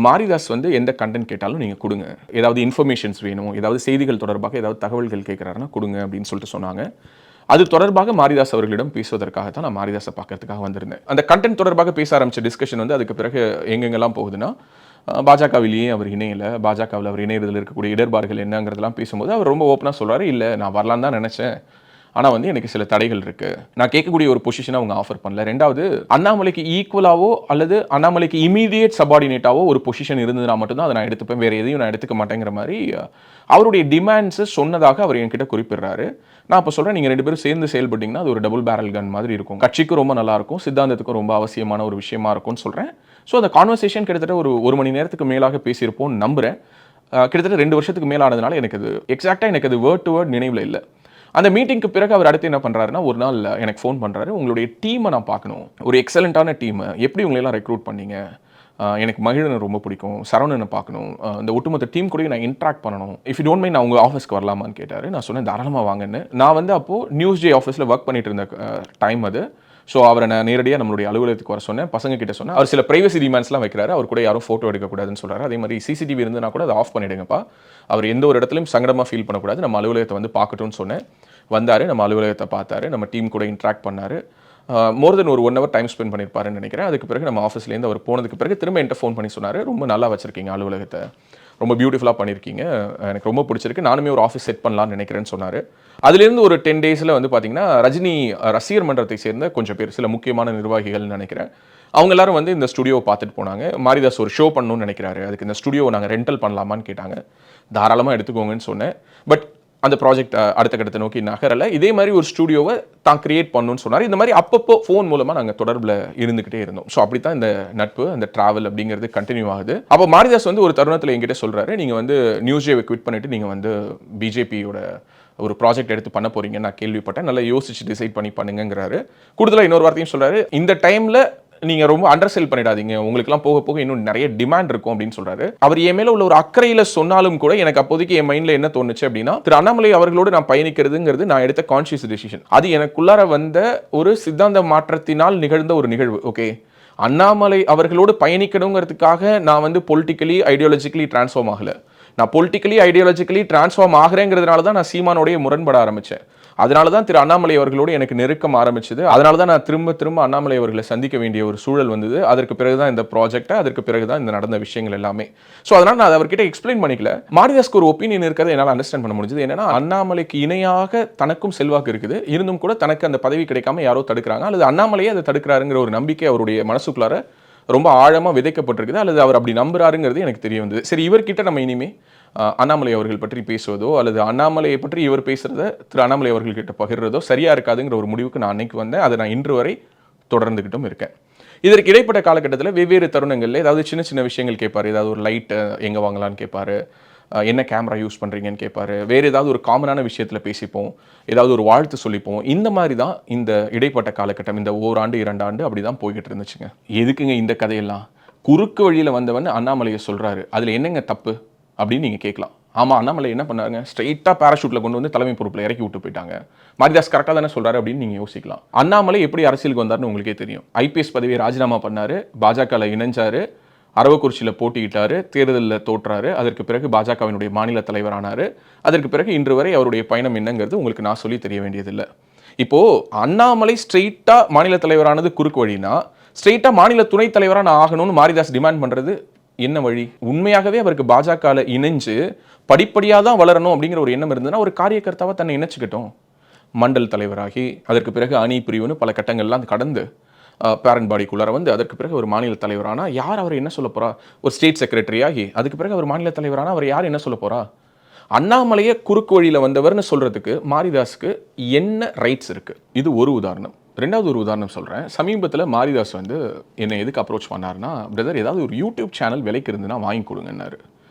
மாரிதாஸ் வந்து எந்த கண்டென்ட் கேட்டாலும் நீங்கள் கொடுங்க, ஏதாவது இன்ஃபர்மேஷன்ஸ் வேணும், ஏதாவது செய்திகள் தொடர்பாக ஏதாவது தகவல்கள் கேட்குறாருன்னா கொடுங்க அப்படின்னு சொல்லிட்டு சொன்னாங்க. அது தொடர்பாக மாரிதாஸ் அவர்களிடம் பேசுவதற்காக தான் நான் மாரிதாஸை பார்க்கறதுக்காக வந்திருந்தேன். அந்த கண்டென்ட் தொடர்பாக பேச ஆரம்பித்த டிஸ்கஷன் வந்து அதுக்கு பிறகு எங்கெங்கெல்லாம் போகுதுன்னா, பாஜகவிலேயே அவர் இணையலை, பாஜகவில் அவர் இணையதில் இருக்கக்கூடிய இடர்பாடுகள் என்னங்கிறதெல்லாம் பேசும்போது அவர் ரொம்ப ஓப்பனாக சொல்கிறாரு, இல்லை நான் வரலான்னு தான் நினச்சேன், ஆனால் வந்து எனக்கு சில தடைகள் இருக்குது, நான் கேட்கக்கூடிய ஒரு பொசிஷனை அவங்க ஆஃபர் பண்ணல. 2வது, அண்ணாமலைக்கு ஈக்குவலாவோ அல்லது அண்ணாமலைக்கு இமீடியேட் சபார்டினேட்டாவோ ஒரு பொசிஷன் இருந்ததுனா மட்டும்தான் அதை நான் எடுத்துப்பேன், வேறு எதையும் நான் எடுத்துக்க மாட்டேங்கிற மாதிரி அவருடைய டிமாண்ட்ஸை சொன்னதாக அவர் என்கிட்ட குறிப்பிடுறாரு. நான் இப்போ சொல்கிறேன், நீங்கள் 2 பேரும் சேர்ந்து செயல்பட்டீங்கன்னா அது ஒரு டபுள் பேரல் கன் மாதிரி இருக்கும், கட்சிக்கும் ரொம்ப நல்லாயிருக்கும், சித்தாந்தத்துக்கும் ரொம்ப அவசியமான ஒரு விஷயமா இருக்கும்னு சொல்கிறேன். ஸோ அந்த கான்வர்சேஷன் கிட்டத்தட்ட ஒரு மணி நேரத்துக்கு மேலாக பேசியிருப்போம்னு நம்புகிறேன். கிட்டத்தட்ட 2 வருஷத்துக்கு மேலானதுனால எனக்கு அது எக்ஸாக்டாக எனக்கு அது வேர்ட் டு வேர்ட் நினைவில் இல்லை. அந்த மீட்டிங்க்கு பிறகு அவர் அடுத்து என்ன பண்ணுறாருன்னா, ஒரு நாள் எனக்கு ஃபோன் பண்ணுறாரு, உங்களுடைய டீமை நான் பார்க்கணும், ஒரு எக்ஸலண்ட்டான டீமை, எப்படி உங்களெல்லாம் ரெக்ரூட் பண்ணீங்க, எனக்கு மகிழனை ரொம்ப பிடிக்கும், சரவணனை பார்க்கணும், இந்த ஒட்டுமொத்த டீம் கூட நான் இன்ட்ராக்ட் பண்ணணும், இஃப் யூ டோன்ட் மைண்ட் நான் உங்கள் ஆஃபீஸ்க்கு வரலாமான்னு கேட்டார். நான் சொன்னேன் தாராளமாக வாங்கன்னு. நான் வந்து அப்போது நியூஸ் ஜே ஆஃபீஸில் ஒர்க் பண்ணிட்டு இருந்த டைம் அது. ஸோ அவரை நான் நேரடியாக நம்மளுடைய அலுவலகத்துக்கு வர சொன்னேன், பசங்க கிட்ட சொன்னேன். அவர் சில ப்ரைவசி டிமாண்ட்ஸ்லாம் வைக்கிறாரு, அவர் கூட யாரும் ஃபோட்டோ எடுக்கக்கூடாதுன்னு சொல்கிறாரு. அதே மாதிரி சிசிடிவி இருந்ததுனா கூட அதை ஆஃப் பண்ணிவிடுங்கப்பா, அவர் எந்த ஒரு இடத்துலையும் சங்கடமாக ஃபீல் பண்ணக்கூடாது, நம்ம அலுவலகத்தை வந்து பார்க்கட்டும்னு சொன்னேன். வந்தார், நம்ம அலுவலகத்தை பார்த்தாரு, நம்ம டீம் கூட இன்ட்ராக்ட் பண்ணார். மோர் தென் ஒரு 1 hour டைம் ஸ்பெண்ட் பண்ணியிருப்பாருன்னு நினைக்கிறேன். அதுக்கு பிறகு நம்ம ஆஃபீஸ்லேருந்து அவர் போனதுக்கு பிறகு திரும்ப என்கிட்ட ஃபோன் பண்ணி சொன்னார், ரொம்ப நல்லா வச்சுருக்கீங்க அலுவலகத்தை, ரொம்ப பியூட்டிஃபுல்லாக பண்ணியிருக்கீங்க, எனக்கு ரொம்ப பிடிச்சிருக்கு, நானுமே ஒரு ஆஃபீஸ் செட் பண்ணலான்னு நினைக்கிறேன்னு சொன்னார். அதுலேருந்து ஒரு 10 days வந்து பார்த்தீங்கன்னா ரஜினி ரசிகர் மன்றத்தை சேர்ந்த கொஞ்சம் பேர், சில முக்கியமான நிர்வாகிகள்னு நினைக்கிறேன், அவங்க எல்லாரும் வந்து இந்த ஸ்டுடியோவை பார்த்துட்டு போனாங்க. மாரிதாஸ் ஒரு ஷோ பண்ணணும்னு நினைக்கிறாரு, அதுக்கு இந்த ஸ்டுடியோவை நாங்கள் ரெண்டல் பண்ணலாமான்னு கேட்டாங்க. தாராளமாக எடுத்துக்கோங்கன்னு சொன்னேன். பட் அந்த ப்ராஜெக்ட் அடுத்த கட்டத்தை நோக்கி நகரல. இதே மாதிரி ஒரு ஸ்டுடியோவை தான் கிரியேட் பண்ணணும்னு சொன்னார். இந்த மாதிரி அப்பப்போ ஃபோன் மூலமா நாங்கள் தொடர்பில் இருந்துகிட்டே இருந்தோம். ஸோ அப்படித்தான் இந்த நட்பு, அந்த டிராவல் அப்படிங்கிறது கண்டினியூ ஆகுது. அப்போ மாரிதாஸ் வந்து ஒரு தருணத்தில் என்கிட்ட சொல்றாரு, நீங்க வந்து நியூஸ்ஜேவை குவிட் பண்ணிட்டு நீங்க வந்து பிஜேபியோட ஒரு ப்ராஜெக்ட் எடுத்து பண்ண போறீங்க நான் கேள்விப்பட்டேன். நல்லா யோசிச்சு டிசைட் பண்ணி பண்ணுங்கிறாரு. கூடுதலாக இன்னொரு வார்த்தையும் சொல்றாரு, இந்த டைம்ல நீங்க ரொம்ப அண்டர் செல் பண்ணிடாதீங்க, உங்களுக்குலாம் போக போக இன்னும் நிறைய டிமாண்ட் இருக்கும் அப்படின்னு சொல்றாரு. அவர் என் மேல உள்ள ஒரு அக்கறையில சொன்னாலும் கூட எனக்கு அப்போதைக்கு என் மைண்ட்ல என்ன தோணுச்சு அப்படின்னா, திரு அண்ணாமலை அவர்களோடு நான் பயணிக்கிறதுங்கிறது நான் எடுத்த கான்ஷியஸ் டிசிஷன். அது எனக்குள்ளார வந்த ஒரு சித்தாந்த மாற்றத்தினால் நிகழ்ந்த ஒரு நிகழ்வு. ஓகே, அண்ணாமலை அவர்களோடு பயணிக்கணுங்கிறதுக்காக நான் வந்து பொலிட்டிக்கலி ஐடியாலஜிக்கலி டிரான்ஸ்ஃபார்ம் ஆகல. நான் பொலிட்டிக்கலி ஐடியாலஜிக்கலி டிரான்ஸ்ஃபார்ம் ஆகிறேங்கிறதுனால தான் நான் சீமானோடைய முரண்பட ஆரம்பிச்சேன். அதனால தான் திரு அண்ணாமலை அவர்களோடு எனக்கு நெருக்கம் ஆரம்பிச்சது. அதனால தான் நான் திரும்ப அண்ணாமலை அவர்களை சந்திக்க வேண்டிய ஒரு சூழல் வந்தது. அதற்கு பிறகு தான் இந்த ப்ராஜெக்ட், அதற்கு பிறகு தான் இந்த நடந்த விஷயங்கள் எல்லாமே. ஸோ அதனால நான் அவர்கிட்ட எக்ஸ்பிளைன் பண்ணிக்கல. மாரிதாஸ்க்கு ஒரு ஒப்பீனியன் இருக்கிறத என்னால் அண்டர்ஸ்டாண்ட் பண்ண முடிஞ்சது. என்னன்னா, அண்ணாமலைக்கு இணையாக தனக்கும் செல்வாக்கு இருக்குது, இருந்தும் கூட தனக்கு அந்த பதவி கிடைக்காம யாரோ தடுக்கிறாங்க, அல்லது அண்ணாமலையே அதை தடுக்கிறாருங்கிற ஒரு நம்பிக்கை அவருடைய மனசுக்குள்ளார ரொம்ப ஆழமாக விதைக்கப்பட்டிருக்குது, அல்லது அவர் அப்படி நம்புறாருங்கிறது எனக்கு தெரிய வந்தது. சரி, இவர்கிட்ட நம்ம இனிமே அண்ணாமலை அவர்கள் பற்றி பேசுவதோ அல்லது அண்ணாமலையை பற்றி இவர் பேசுறத திரு அண்ணாமலை அவர்கள்கிட்ட பகிர்றதோ சரியா இருக்காதுங்கிற ஒரு முடிவுக்கு நான் அன்னைக்கு வந்தேன். அதை நான் இன்று வரை தொடர்ந்துகிட்டும் இருக்கேன். இதற்கு இடைப்பட்ட காலகட்டத்தில் வெவ்வேறு தருணங்களில் ஏதாவது சின்ன சின்ன விஷயங்கள் கேட்பாரு. ஏதாவது ஒரு லைட் எங்கே வாங்கலான்னு கேட்பாரு, என்ன கேமரா யூஸ் பண்ணுறீங்கன்னு கேட்பாரு, வேறு ஏதாவது ஒரு காமனான விஷயத்தில் பேசிப்போம், ஏதாவது ஒரு வாழ்த்து சொல்லிப்போம். இந்த மாதிரி தான் இந்த இடைப்பட்ட காலகட்டம், இந்த ஓராண்டு 2 ஆண்டு அப்படி தான் போய்கிட்டு இருந்துச்சுங்க. எதுக்குங்க இந்த கதையெல்லாம்? குறுக்கு வழியில் வந்தவன் அண்ணாமலையை சொல்கிறாரு, அதில் என்னங்க தப்பு அப்படின்னு நீங்கள் கேட்கலாம். ஆமாம், அண்ணாமலை என்ன பண்ணாங்க, ஸ்ட்ரெயிட்டாக பேராஷூட்டில் கொண்டு வந்து தலைமை பொறுப்பில் இறக்கி விட்டு போயிட்டாங்க. மாரிதாஸ் கரெக்டாக தானே சொல்கிறாரு அப்படின்னு நீங்கள் யோசிக்கலாம். அண்ணாமலை எப்படி அரசியலுக்கு வந்தார்னு உங்களுக்கே தெரியும். ஐபிஎஸ் பதவியை ராஜினாமா பண்ணார், பாஜகவில் இணைஞ்சார், அரவக்குறிச்சியில் போட்டியிட்டார், தேர்தலில் தோற்றாரு. அதற்கு பிறகு பாஜகவினுடைய மாநில தலைவரானார். அதற்கு பிறகு இன்று வரை அவருடைய பயணம் என்னங்கிறது உங்களுக்கு நான் சொல்லி தெரிய வேண்டியதில்லை. இப்போது அண்ணாமலை ஸ்ட்ரெயிட்டாக மாநில தலைவரானது குறுக்கு வழினா, ஸ்ட்ரெயிட்டாக மாநில துணைத் தலைவராக நான் ஆகணும்னு மாரிதாஸ் டிமாண்ட் பண்ணுறது என்ன வழி? உண்மையாகவே அவருக்கு பாஜகவில் இணைஞ்சு படிப்படியாக தான் வளரணும் அப்படிங்கிற ஒரு எண்ணம் இருந்ததுன்னா ஒரு காரியகர்த்தாவாக தன்னை இணைச்சிக்கிட்டோம். மண்டல் தலைவராகி அதற்கு பிறகு அணி பிரிவுன்னு பல கட்டங்கள்லாம் கடந்து பேரண்ட் பாடிக்குள்ளார வந்து அதற்கு பிறகு ஒரு மாநில தலைவரானா யார் அவர் என்ன சொல்ல போறா? ஒரு ஸ்டேட் செக்ரட்டரி ஆகி அதுக்கு பிறகு அவர் மாநில தலைவரானா அவர் யார் என்ன சொல்ல போறா? அண்ணாமலையே குறுக்கு வழியில் வந்தவர்னு சொல்றதுக்கு மாரிதாஸுக்கு என்ன ரைட்ஸ் இருக்கு? இது ஒரு உதாரணம். ரெண்டாவது ஒரு உதாரணம் சொல்கிறேன். சமீபத்தில் மாரிதாஸ் வந்து என்னை எதுக்கு அப்ரோச் பண்ணார்னா, பிரதர் ஏதாவது ஒரு யூடியூப் சேனல் விலைக்கு இருந்துன்னா வாங்கி கொடுங்கன்னாரு.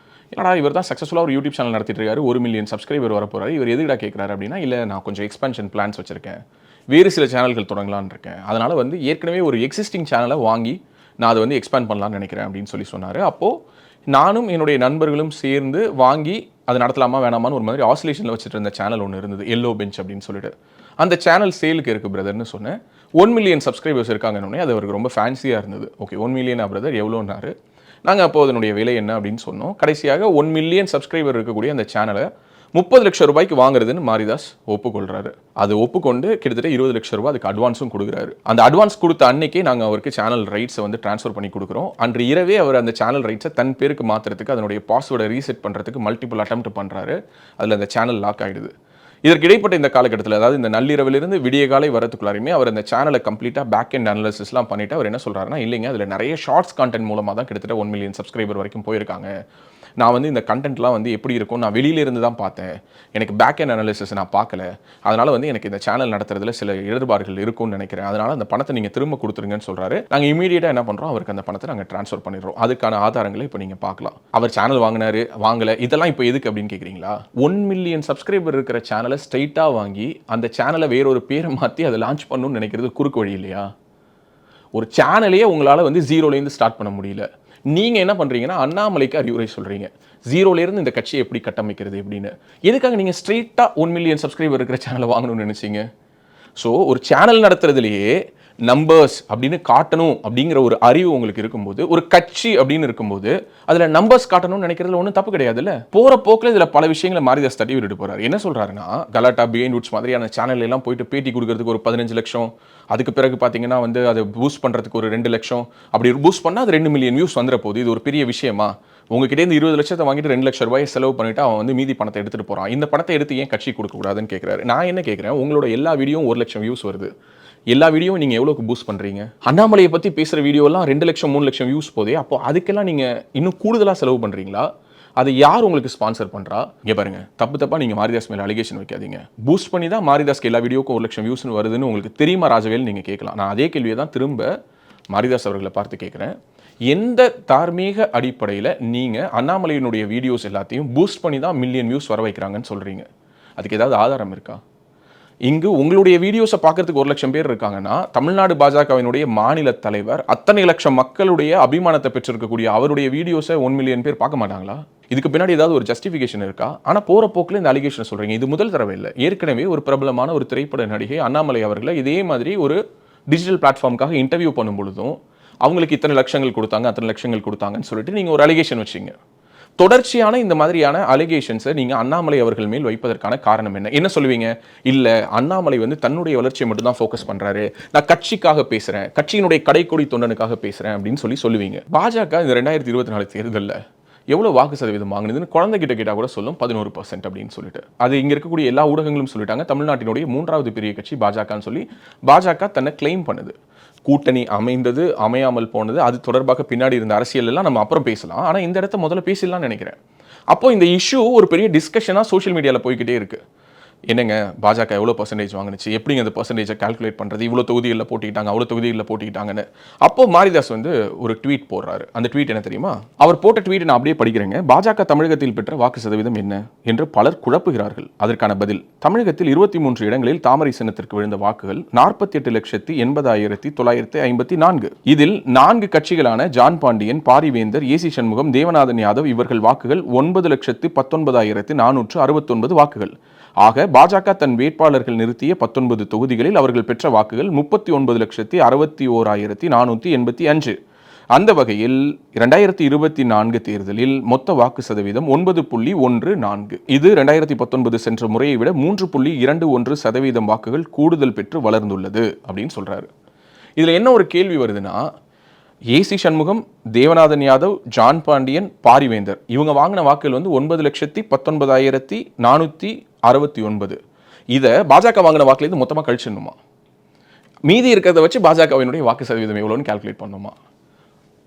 ஏன்னா இவர் தான் சக்ஸஸ்ஃபுல்லாக ஒரு யூடியூப் சேனல் நடத்திட்டு இருக்காரு, 1 மில்லியன் சப்ஸ்கிரைபர் வர போகிறாரு. இவர் எதுக்கடா கேட்குறாரு அப்படின்னா, இல்லை நான் கொஞ்சம் எக்ஸ்பென்ஷன் பிளான்ஸ் வச்சுருக்கேன், வேறு சில சேனல்கள் தொடங்கலான்னு இருக்கேன், அதனால் வந்து ஏற்கனவே ஒரு எக்ஸிஸ்டிங் சேனலை வாங்கி நான் அதை வந்து எக்ஸ்பேண்ட் பண்ணலான்னு நினைக்கிறேன் அப்படின்னு சொன்னார். அப்போது நானும் என்னுடைய நண்பர்களும் சேர்ந்து வாங்கி அதை நடத்தலாமா வேணாமான்னு ஒரு மாதிரி ஆசிலேஷனில் வச்சுட்டு இருந்த சேனல் ஒன்று இருந்தது, எல்லோ பெஞ்ச் அப்படின்னு சொல்லிட்டு. அந்த சேனல் சேலுக்கு இருக்குது பிரதர்னு சொன்னேன். 1 மில்லியன் சப்ஸ்கிரைபர்ஸ் இருக்காங்கன்னு அது அவருக்கு ரொம்ப ஃபேன்சியாக இருந்தது. ஓகே, 1 மில்லியனா பிரதர் எவ்வளோன்னாரு. நாங்கள் அப்போது அதனுடைய விலை என்ன அப்படின்னு சொன்னோம். கடைசியாக 1 மில்லியன் சப்ஸ்கிரைபர் இருக்கக்கூடிய அந்த சேனலை 30 லட்சம் ரூபாய்க்கு வாங்குறதுன்னு மாரிதாஸ் ஒப்புக்கொள்கிறாரு. அது ஒப்புக்கொண்டு கிட்டத்தட்ட 20 லட்சம் ரூபாய் அதுக்கு அட்வான்ஸும் கொடுக்குறாரு. அந்த அட்வான்ஸ் கொடுத்த அன்னைக்கே நாங்கள் அவருக்கு சேனல் ரைட்ஸை வந்து ட்ரான்ஸ்ஃபர் பண்ணி கொடுக்குறோம். அன்று இரவே அவர் அந்த சேனல் ரைட்ஸை தன் பேருக்கு மாற்றுறதுக்கு, அதனுடைய பாஸ்வேர்டை ரீசெட் பண்ணுறதுக்கு மல்டிபிள் அட்டெம்ப்ட் பண்ணுறாரு. அதில் அந்த சேனல் லாக் ஆகிடுது. இதற்கு இடைப்பட்ட இந்த காலகட்டத்தில், அதாவது இந்த நள்ளிரவிலிருந்து விடிய காலை வரத்துக்குள்ளாரையுமே அவர் அந்த சேனலை கம்ப்ளீட்டாக பேக் அண்ட் அனாலிசிஸ்லாம் பண்ணிவிட்டு அவர் என்ன சொல்கிறாருன்னா, இல்லைங்க அதில் நிறைய ஷார்ட்ஸ் கான்டென்ட் மூலமாக தான் கிட்டத்தட்ட 1 மில்லியன் சப்ஸ்கிரைபர் வரைக்கும் போயிருக்காங்க. நான் வந்து இந்த கண்டென்ட்லாம் வந்து எப்படி இருக்கும், நான் வெளியிலேருந்து தான் பார்த்தேன், எனக்கு பேக் அண்ட் அனாலிசிஸ் நான் பார்க்கல, அதனால் வந்து எனக்கு இந்த சேனல் நடத்துறதுல சில இடர்பாடுகள் இருக்கும்னு நினைக்கிறேன், அதனால் அந்த பணத்தை நீங்கள் திரும்ப கொடுத்துருங்கன்னு சொல்கிறாரு. நாங்கள் இமீடியட்டாக என்ன பண்ணுறோம், அவருக்கு அந்த பணத்தை நாங்கள் ட்ரான்ஸ்ஃபர் பண்ணிடுறோம். அதுக்கான ஆதாரங்களை இப்போ நீங்கள் பார்க்கலாம். அவர் சேனல் வாங்கினாரு வாங்கலை இதெல்லாம் இப்போ எதுக்கு அப்படின்னு கேட்குறீங்களா? 1 மில்லியன் சப்ஸ்கிரைபர் இருக்கிற சேனலை ஸ்ட்ரைட்டாக வாங்கி அந்த சேனலை வேறொரு பேரை மாற்றி அதை லான்ச் பண்ணணும்னு நினைக்கிறது குறுக்கு வழி இல்லையா? ஒரு சேனலையே உங்களால் வந்து ஜீரோலேருந்து ஸ்டார்ட் பண்ண முடியல. நீங்கள் என்ன பண்ணுறீங்கன்னா, அண்ணாமலைக்கு அறிவுரை சொல்கிறீங்க, ஜீரோலேருந்து இந்த கட்சியை எப்படி கட்டமைக்கிறது எப்படின்னு. எதுக்காக நீங்கள் ஸ்ட்ரெயிட்டாக 1 மில்லியன் சப்ஸ்கிரைபர் இருக்கிற சேனலை வாங்கணும்னு நினச்சிங்க? ஸோ ஒரு சேனல் நடத்துறதுலேயே நம்பர்ஸ் அப்படின்னு காட்டணும் அப்படிங்கிற ஒரு அறிவு உங்களுக்கு இருக்கும்போது, ஒரு கட்சி அப்படின்னு இருக்கும்போது அதில் நம்பர்ஸ் காட்டணும்னு நினைக்கிறதுல ஒன்றும் தப்பு கிடையாதுல்ல. போகிற போக்கில் இதில் பல விஷயங்களை மாரிதாஸ் தட்டி விட்டுட்டு போகிறார். என்ன சொல்கிறாருன்னா, கலாட்டா, பிஹைண்ட் வுட்ஸ் மாதிரியான சேனல் எல்லாம் போயிட்டு பேட்டி கொடுக்கறதுக்கு ஒரு 15 லட்சம், அதுக்கு பிறகு பார்த்தீங்கன்னா வந்து அதை பூஸ்ட் பண்ணுறதுக்கு ஒரு 2 லட்சம், அப்படி பூஸ்ட் பண்ணால் அது 2 மில்லியன் வியூஸ் வந்துட போகுது, இது ஒரு பெரிய விஷயமா? உங்ககிட்ட இருந்து 20 லட்சத்தை வாங்கிட்டு 2 லட்சம் ரூபாய் செலவு பண்ணிட்டு அவன் வந்து மீதி பணத்தை எடுத்துகிட்டு போகிறான். இந்த பணத்தை எடுத்து ஏன் கட்சி கொடுக்கக்கூடாதுன்னு கேட்குறாரு. நான் என்ன கேட்குறேன், உங்களோட எல்லா வீடியோவும் 1 லட்சம் வியூஸ் வருது, எல்லா வீடியோவும் நீங்கள் எவ்வளோக்கு பூஸ்ட் பண்ணுறீங்க? அண்ணாமலையை பற்றி பேசுகிற வீடியோலாம் 2 லட்சம் 3 லட்சம் வியூஸ் போதே, அப்போ அதுக்கெல்லாம் நீங்கள் இன்னும் கூடுதலாக செலவு பண்ணுறீங்களா? அதை யார் உங்களுக்கு ஸ்பான்சர் பண்றா? இங்க பாருங்க, தப்பா நீங்க மாரிதாஸ் மேல அலிகேஷன் வைக்காதீங்க. பூஸ்ட் பண்ணி தான் மாரிதாஸ்க்கு எல்லா வீடியோக்கும் 1 லட்சம் வியூஸ் வருதுன்னு உங்களுக்கு தெரியுமா ராஜவேல் நீங்க கேட்கலாம். நான் அதே கேள்வியை தான் திரும்ப மாரிதாஸ் அவர்களை பார்த்து கேட்கிறேன். எந்த தார்மீக அடிப்படையில் நீங்க அண்ணாமலையினுடைய வீடியோஸ் எல்லாத்தையும் பூஸ்ட் பண்ணி தான் மில்லியன் வியூஸ் வர வைக்கிறாங்கன்னு சொல்றீங்க? அதுக்கு ஏதாவது ஆதாரம் இருக்கா? இங்கு உங்களுடைய வீடியோஸை பார்க்கறதுக்கு 1 லட்சம் பேர் இருக்காங்கன்னா, தமிழ்நாடு பாஜகவினுடைய மாநில தலைவர் அத்தனை லட்சம் மக்களுடைய அபிமானத்தை பெற்றிருக்கக்கூடிய அவருடைய வீடியோஸை 1 மில்லியன் பேர் பார்க்க மாட்டாங்களா? இதுக்கு பின்னாடி ஏதாவது ஒரு ஜஸ்டிஃபிகேஷன் இருக்கா? ஆனால் போகிற போக்கில் இந்த அலிகேஷன் சொல்கிறீங்க. இது முதல் தடவை இல்லை. ஏற்கனவே ஒரு பிரபலமான ஒரு திரைப்பட நடிகை அண்ணாமலை அவர்களை இதே மாதிரி ஒரு டிஜிட்டல் பிளாட்ஃபார்முக்காக இன்டர்வியூ பண்ணும் பொழுதும் அவங்களுக்கு இத்தனை லட்சங்கள் கொடுத்தாங்க, அத்தனை லட்சங்கள் கொடுத்தாங்கன்னு சொல்லிட்டு நீங்கள் ஒரு அலிகேஷன் வச்சிங்க. தொடர்ச்சியான இந்த மாதிரியான அலிகேஷன்ஸை நீங்க அண்ணாமலை அவர்கள் மேல் வைப்பதற்கான காரணம் என்ன? என்ன சொல்லுவீங்க? இல்ல அண்ணாமலை வந்து தன்னுடைய வளர்ச்சியை மட்டும் தான் ஃபோக்கஸ் பண்றாரு, நான் கட்சிக்காக பேசுறேன், கட்சியினுடைய கடைக்கோடி தொண்டனுக்காக பேசுறேன் அப்படின்னு சொல்லுவீங்க. பாஜக இந்த 2024 தேர்தலில் எவ்வளவு வாக்கு சதவீதம் வாங்கினதுன்னு குழந்தைகிட்ட கேட்டா கூட சொல்லும் 11% அப்படின்னு சொல்லிட்டு. அது இங்க இருக்கக்கூடிய எல்லா ஊடகங்களும் சொல்லிட்டாங்க. தமிழ்நாட்டினுடைய 3வது பெரிய கட்சி பாஜகன்னு சொல்லி பாஜக தன்னை கிளைம் பண்ணுது. கூட்டணி அமைந்தது, அமையாமல் போனது, அது தொடர்பாக பின்னாடி இருந்த அரசியல் எல்லாம் நம்ம அப்புறம் பேசலாம். ஆனால் இந்த இடத்த முதல்ல பேசலாம்னு நினைக்கிறேன். அப்போ இந்த இஷ்யூ ஒரு பெரிய டிஸ்கஷனாக சோஷியல் மீடியாவில் போய்கிட்டே இருக்கு. என்னங்க பாஜக எவ்வளோ பர்சன்டேஜ் வாங்கினுச்சு, எப்படிங்க அந்த பர்சன்டேஜை கால்குலேட் பண்ணுறது, இவ்வளோ தொகுதிகளில் போட்டிக்கிட்டாங்க, அவ்வளோ தொகுதிகளில் போட்டிக்கிட்டாங்கன்னு. அப்போ மாரிதாஸ் வந்து ஒரு ட்வீட் போடுறாரு. அந்த ட்வீட் என்ன தெரியுமா? அவர் போட்ட ட்வீட் நான் அப்படியே படிக்கிறேங்க. பாஜக தமிழகத்தில் பெற்ற வாக்கு சதவீதம் என்ன என்று பலர் குழப்புகிறார்கள். அதற்கான பதில்: தமிழகத்தில் 23 இடங்களில் தாமரை சின்னத்திற்கு விழுந்த வாக்குகள் 48,80,954. இதில் 4 கட்சிகளான ஜான் பாண்டியன், பாரிவேந்தர், ஏசி சண்முகம், தேவநாதன் யாதவ் இவர்கள் வாக்குகள் 9,19,469 வாக்குகள். ஆக பாஜக தன் வேட்பாளர்கள் நிறுத்திய 19 தொகுதிகளில் அவர்கள் பெற்ற வாக்குகள் 39,61,485. அந்த வகையில் 2024 தேர்தலில் மொத்த வாக்கு சதவீதம் 9.14. இது 2019 சென்ற முறையை விட 3.21% வாக்குகள் கூடுதல் பெற்று வளர்ந்துள்ளது அப்படின்னு சொல்றாரு. இதுல என்ன ஒரு கேள்வி வருதுன்னா, ஏசி சண்முகம், தேவநாதன் யாதவ், ஜான் பாண்டியன், பாரிவேந்தர் இவங்க வாங்கின வாக்குகள் வந்து 9,19,469. இதை பாஜக வாங்கின வாக்குலேருந்து மொத்தமாக கழிச்சிடணுமா? மீதி இருக்கிறத வச்சு பாஜகவினுடைய வாக்கு சதவீதம் எவ்வளோன்னு கால்குலேட் பண்ணணுமா?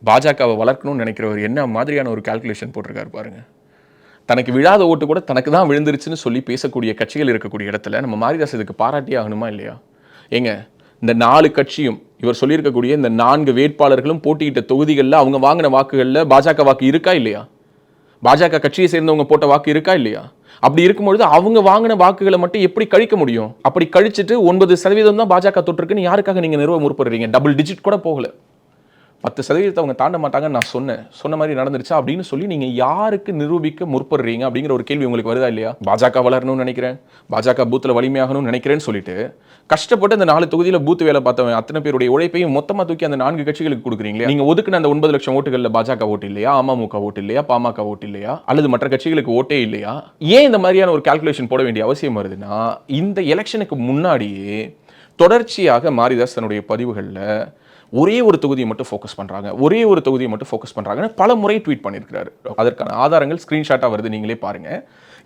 பாஜகவை வளர்க்கணும்னு நினைக்கிறவர் என்ன மாதிரியான ஒரு கால்குலேஷன் போட்டிருக்காரு பாருங்க. தனக்கு விழாத ஓட்டு கூட தனக்கு தான் விழுந்துருச்சுன்னு சொல்லி பேசக்கூடிய கட்சிகள் இருக்கக்கூடிய இடத்துல நம்ம மாரிதாஸ் இதுக்கு பாராட்டி ஆகணுமா இல்லையா? ஏங்க, இந்த 4 கட்சியும் இவர் சொல்லியிருக்கக்கூடிய இந்த 4 வேட்பாளர்களும் போட்டியிட்ட தொகுதிகளில் அவங்க வாங்கின வாக்குகளில் பாஜக வாக்கு இருக்கா இல்லையா? பாஜக கட்சியை சேர்ந்தவங்க போட்ட வாக்கு இருக்கா இல்லையா? அப்படி இருக்கும்பொழுது அவங்க வாங்கின வாக்குகளை மட்டும் எப்படி கழிக்க முடியும்? அப்படி கழிச்சிட்டு 9% தான் பாஜக தொற்றுக்குன்னு யாருக்காக நீங்க நிறுவ முற்படுறீங்க? டபுள் டிஜிட் கூட போகல, 10% அவங்க தாண்ட மாட்டாங்கன்னு நான் சொன்ன மாதிரி நடந்துருச்சா அப்படின்னு சொல்லி நீங்க யாருக்கு நிரூபிக்க முற்படுறீங்க அப்படிங்கிற ஒரு கேள்வி உங்களுக்கு வருதா இல்லையா? பாஜக வளரணும்னு நினைக்கிறேன், பாஜக பூத்துல வலிமையாகணும்னு நினைக்கிறேன்னு சொல்லிட்டு கஷ்டப்பட்டு அந்த 4 தொகுதியில பூத்து வேலை பார்த்தவன் அத்தனை பேருடைய உழைப்பையும் மொத்தமா தூக்கி அந்த 4 கட்சிகளுக்கு கொடுக்குறீங்களே. நீங்க ஒதுக்குன அந்த 9 லட்சம் ஓட்டுகள்ல பாஜக ஓட்டு இல்லையா, அமமுக ஓட்டு இல்லையா, பாமக ஓட்டு இல்லையா, அல்லது மற்ற கட்சிகளுக்கு ஓட்டே இல்லையா? ஏன் இந்த மாதிரியான ஒரு கால்குலேஷன் போட வேண்டிய அவசியம் வருதுன்னா, இந்த எலெக்ஷனுக்கு முன்னாடியே தொடர்ச்சியாக மாரிதாஸ் தன்னுடைய பதிவுகள்ல ஒரே ஒரு தொகுதியை மட்டும் ஃபோக்கஸ் பண்றாங்கன்னு பல முறை ட்வீட் பண்ணியிருக்கிறாரு. அதற்கான ஆதாரங்கள் ஸ்கிரீன்ஷாட்டா வருது, நீங்களே பாருங்க.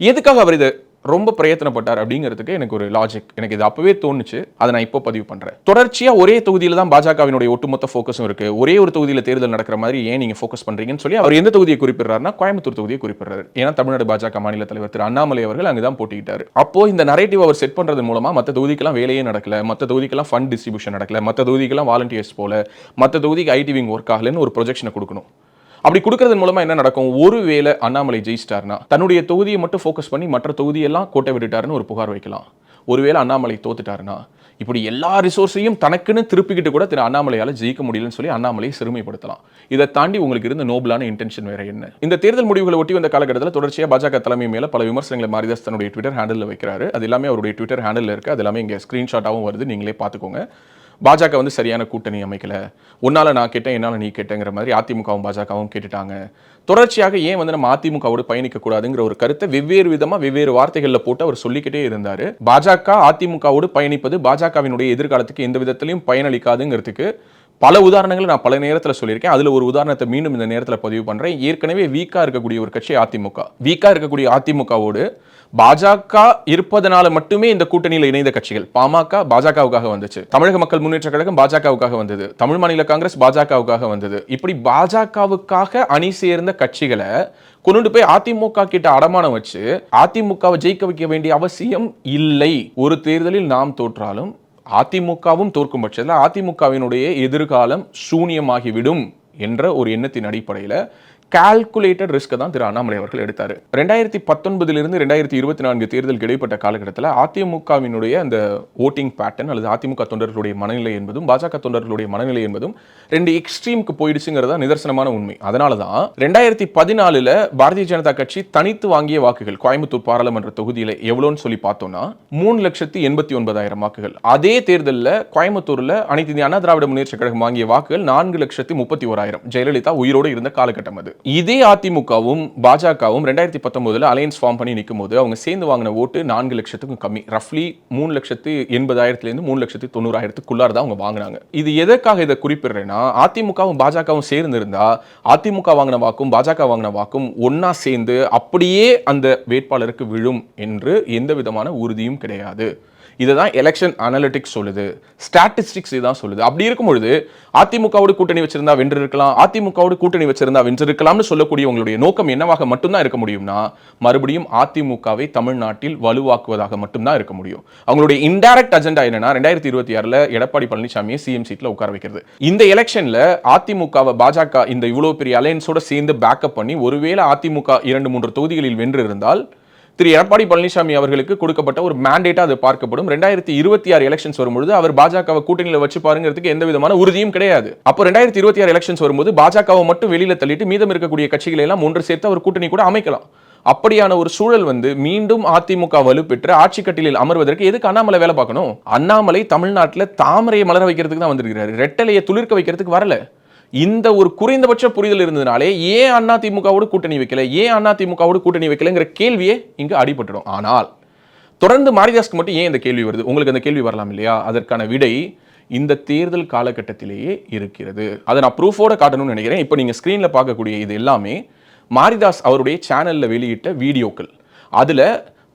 எதுக்காக அவர் இதை ரொம்ப பிரயத்தனப்பட்டார் அப்படிங்கிறதுக்கு எனக்கு ஒரு லாஜிக், எனக்கு இது அப்பவே தோணுச்சு, அதை நான் இப்போ பதிவு பண்றேன். தொடர்ச்சியா ஒரே தொகுதியில தான் பாஜகவினுடைய ஒட்டுமொத்த ஃபோக்கஸும் இருக்கு. ஒரே ஒரு தொகுதியில தேர்தல் நடக்கிற மாதிரி ஏன் நீங்க ஃபோக்கஸ் பண்றீங்கன்னு சொல்லி அவர் எந்த தொகுதியை குறிப்பிடுறாருன்னா கோயம்புத்தூர் தொகுதியை குறிப்பிடுறாரு. ஏன்னா தமிழ்நாடு பாஜக மாநில தலைவர் திரு அண்ணாமலை அவர்கள் அங்குதான் போட்டியிட்டாரு. அப்போ இந்த நரேட்டிவ் அவர் செட் பண்றது மூலமா மற்ற தொகுதிக்கெல்லாம் வேலையே நடக்கல, மற்ற தொகுதிக்கெல்லாம் ஃபண்ட் டிஸ்ட்ரிபியூஷன் நடக்கல, மற்ற தொகுதிக்கெல்லாம் வாலண்டியர்ஸ் போல, மற்ற தொகுதிக்கு ஐடி விங் ஒர்க் ஆகலன்னு ஒரு ப்ரொஜெக்ஷனை கொடுக்கணும். அப்படி கொடுக்கறது மூலமா என்ன நடக்கும்? ஒருவேளை அண்ணாமலை ஜெயிச்சிட்டார்னா தன்னுடைய தொகுதியை மட்டும் ஃபோக்கஸ் பண்ணி மற்ற தொகுதியெல்லாம் கோட்டை விட்டுட்டாருன்னு ஒரு புகார் வைக்கலாம். ஒருவேளை அண்ணாமலை தோத்துட்டாருன்னா இப்படி எல்லா ரிசோர்ஸையும் தனக்குன்னு திருப்பிக்கிட்டு கூட திரு அண்ணாமலையால ஜெயிக்க முடியலன்னு சொல்லி அண்ணாமலையை சிறுமைப்படுத்தலாம். இதை தாண்டி உங்களுக்கு இருந்த நோபலான இன்டென்ஷன் வேற என்ன? இந்த தேர்தல் முடிவுகளை ஒட்டி வந்த காலகட்டத்தில் தொடர்ச்சியாக பாஜக தலைமை மேல பல விமர்சனங்களை மாரிதாஸ் தன்னுடைய ட்விட்டர் ஹேண்டில் வைக்கிறாரு. அது எல்லாமே அவருடைய ட்விட்டர் ஹேண்டில் இருக்கு. அது எல்லாமே இங்கே ஸ்கிரீன்ஷாட்டாகவும் வருது, நீங்களே பார்த்துக்கோங்க. பாஜக வந்து சரியான கூட்டணி அமைக்கல, உன்னால நான் கேட்டேன் என்னால நீ கேட்டேங்கிற மாதிரி அதிமுகவும் பாஜகவும் கேட்டுட்டாங்க. தொடர்ச்சியாக ஏன் வந்து நம்ம அதிமுகவோடு பயணிக்க கூடாதுங்கிற ஒரு கருத்தை வெவ்வேறு விதமா வெவ்வேறு வார்த்தைகளில் போட்டு அவர் சொல்லிக்கிட்டே இருந்தாரு. பாஜக அதிமுகவோடு பயணிப்பது பாஜகவினுடைய எதிர்காலத்துக்கு எந்த விதத்திலையும் பயனளிக்காதுங்கிறதுக்கு பல உதாரணங்களை நான் பல நேரத்தில் சொல்லியிருக்கேன். அதுல ஒரு உதாரணத்தை மீண்டும் இந்த நேரத்தில் பதிவு பண்றேன். ஏற்கனவே வீக்கா இருக்கக்கூடிய ஒரு கட்சி அதிமுக. வீக்கா இருக்கக்கூடிய அதிமுகவோடு பாஜக இருப்பதனால மட்டுமே இந்த கூட்டணியில் இணைந்த கட்சிகள். பாமக பாஜகவுக்காக வந்துச்சு, தமிழக மக்கள் முன்னேற்ற கழகம் பாஜகவுக்காக வந்தது, தமிழ் மாநில காங்கிரஸ் பாஜகவுக்காக வந்தது. இப்படி பாஜகவுக்காக அணி சேர்ந்த கட்சிகளை கொண்டு போய் அதிமுக கிட்ட அடமானம் வச்சு அதிமுகவை ஜெயிக்க வைக்க வேண்டிய அவசியம் இல்லை. ஒரு தேர்தலில் நாம் தோற்றாலும் அதிமுகவும் தோற்கும் பட்சத்தில் அதிமுகவினுடைய எதிர்காலம் சூனியமாகிவிடும் என்ற ஒரு எண்ணத்தின் அடிப்படையில் கால்குலேட்டட் ரிஸ்க் தான் திரு அண்ணாமலை அவர்கள் எடுத்தார். 2019 2024 தேர்தலுக்கு இடைப்பட்ட காலகட்டத்தில் அதிமுகவினுடைய அந்த ஓட்டிங் பேட்டர்ன் அல்லது அதிமுக தொண்டர்களுடைய மனநிலை என்பதும் பாஜக தொண்டர்களுடைய மனநிலை என்பதும் ரெண்டு எக்ஸ்ட்ரீமுக்கு போயிடுச்சுங்கிறதா நிதர்சனமான உண்மை. அதனால தான் 2014 பாரதிய ஜனதா கட்சி தனித்து வாங்கிய வாக்குகள் கோயம்புத்தூர் பாராளுமன்ற தொகுதியில் எவ்வளோன்னு சொல்லி பார்த்தோம்னா 3,89,000 வாக்குகள். அதே தேர்தலில் கோயம்புத்தூரில் அனைத்து இந்திய அண்ணா திராவிட முன்னேற்ற கழகம் வாங்கிய வாக்குகள் 4,31,000. ஜெயலலிதா உயிரோடு இருந்த காலகட்டம் அது. இதே அதிமுகவும் பாஜகவும் 2019 அலையன்ஸ் ஃபார்ம் பண்ணி நிற்கும் போது அவங்க சேர்ந்து வாங்கின ஓட்டு 4 லட்சத்துக்கும் கம்மி. ரஃப்லி 3,80,000 3,90,000 தான் அவங்க வாங்கினாங்க. இது எதற்காக இதை குறிப்பிடுறேன்னா, அதிமுகவும் பாஜகவும் சேர்ந்து இருந்தா அதிமுக வாங்கின வாக்கும் பாஜக வாங்கின வாக்கும் ஒன்னா சேர்ந்து அப்படியே அந்த வேட்பாளருக்கு விழும் என்று எந்த விதமான உறுதியும் கிடையாது. இதுதான் எலெக்ஷன் அனலிட்டிக்ஸ் சொல்லுது, ஸ்டாட்டிஸ்டிக்ஸ் இதுதான் சொல்லுது. அப்படி இருக்கும்பொழுது அதிமுகவோடு கூட்டணி வச்சிருந்தா வென்றிருக்கலாம், அதிமுகவோடு கூட்டணி வச்சிருந்தா வென்றிருக்கலாம்னு சொல்லக்கூடிய உங்களுடைய நோக்கம் என்னவாக மட்டும்தான் இருக்க முடியும்னா, மறுபடியும் அதிமுகவை தமிழ்நாட்டில் வலுவாக்குவதாக மட்டும்தான் இருக்க முடியும். அவங்களுடைய இன்டைரக்ட் அஜெண்டா என்னன்னா 2026 எடப்பாடி பழனிசாமியை சிஎம் சீட்ல உட்கார வைக்கிறது. இந்த எலெக்ஷன்ல அதிமுகவை பாஜக இந்த இவ்வளவு பெரிய அலையன்ஸோட சேர்ந்து பேக்கப் பண்ணி ஒருவேளை அதிமுக 2-3 தொகுதிகளில் வென்று இருந்தால் திரு எடப்பாடி பழனிசாமி அவர்களுக்கு கொடுக்கப்பட்ட ஒரு மேண்டேட்டா அது பார்க்கப்படும். 2026 எலெக்ஷன்ஸ் வரும்போது அவர் பாஜகவை கூட்டணியில வச்சு பாருங்கிறதுக்கு எந்த விதமான உறுதியும் கிடையாது. அப்போ 2026 எலெக்ஷன்ஸ் வரும்போது பாஜகவை மட்டும் வெளியில தள்ளிட்டு மீதம் இருக்கக்கூடிய கட்சிகளை எல்லாம் ஒன்று சேர்த்து அவர் கூட்டணி கூட அமைக்கலாம். அப்படியான ஒரு சூழல் மீண்டும் அதிமுக வலுப்பெற்று ஆட்சி கட்டிலில் அமர்வதற்கு எதுக்கு அண்ணாமலை வேலை பார்க்கணும்? அண்ணாமலை தமிழ்நாட்டில் தாமரையை மலர வைக்கிறதுக்கு தான் வந்திருக்கிறாரு, ரெட்டலையை துளிர்க்க வைக்கிறதுக்கு வரல. இந்த ஒரு குறைந்தபட்ச புரிதல் இருந்ததுனாலே ஏன் அதிமுகவோடு கூட்டணி வைக்கல, ஏன் அதிமுகவோடு கூட்டணி வைக்கலங்கிற கேள்வியே இங்கு அடிபட்டுடும். ஆனால் தொடர்ந்து மாரிதாஸ்க்கு மட்டும் ஏன் இந்த கேள்வி வருது? உங்களுக்கு அந்த கேள்வி வரலாம் இல்லையா? அதற்கான விடை இந்த தேர்தல் காலகட்டத்திலேயே இருக்கிறது. அதை நான் ப்ரூஃபோட காட்டணும்னு நினைக்கிறேன். இப்போ நீங்க ஸ்கிரீன்ல பார்க்கக்கூடிய இது எல்லாமே மாரிதாஸ் அவருடைய சேனல்ல வெளியிட்ட வீடியோக்கள். அதுல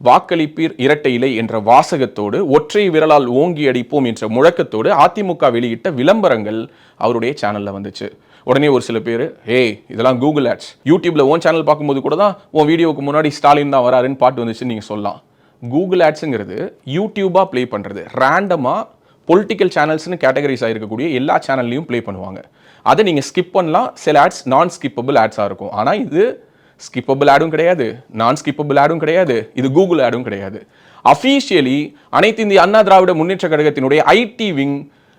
வாக்களிப்பீர் இரட்டை இலை என்ற வாசகத்தோடு ஒற்றை விரலால் ஓங்கி அடிப்போம் என்ற முழக்கத்தோடு அதிமுக வெளியிட்ட விளம்பரங்கள் அவருடைய சேனல்ல வந்துச்சு. உடனே ஒரு சில பேர் இதெல்லாம் கூகுள் ஆட்ஸ், யூடியூப்ல ஓன் சேனல் பார்க்கும்போது கூட தான் உன் வீடியோவுக்கு முன்னாடி ஸ்டாலின் தான் வராருன்னு பாட்டு வந்துச்சுன்னு நீங்க சொல்லலாம். கூகுள் ஆட்ஸுங்கிறது யூடியூபா பிளே பண்றது, ரேண்டமா பொலிட்டிக்கல் சேனல்ஸ்னு கேட்டகரைஸ் ஆகிருக்கக்கூடிய எல்லா சேனல்லையும் பிளே பண்ணுவாங்க. அதை நீங்க ஸ்கிப் பண்ணலாம். சில ஆட்ஸ் நான் ஸ்கிப்பபிள் ஆட்ஸாக இருக்கும். ஆனால் இது ஸ்கிப்பபிள் ஆடும் கிடையாது, நான் ஸ்கிப்பபிள் ஆடும் கிடையாது, இது கூகுள் ஆடும் கிடையாது. அஃபீஷியலி அனைத்து இந்திய அண்ணா திராவிட முன்னேற்ற கழகத்தினுடைய ஐடி விங்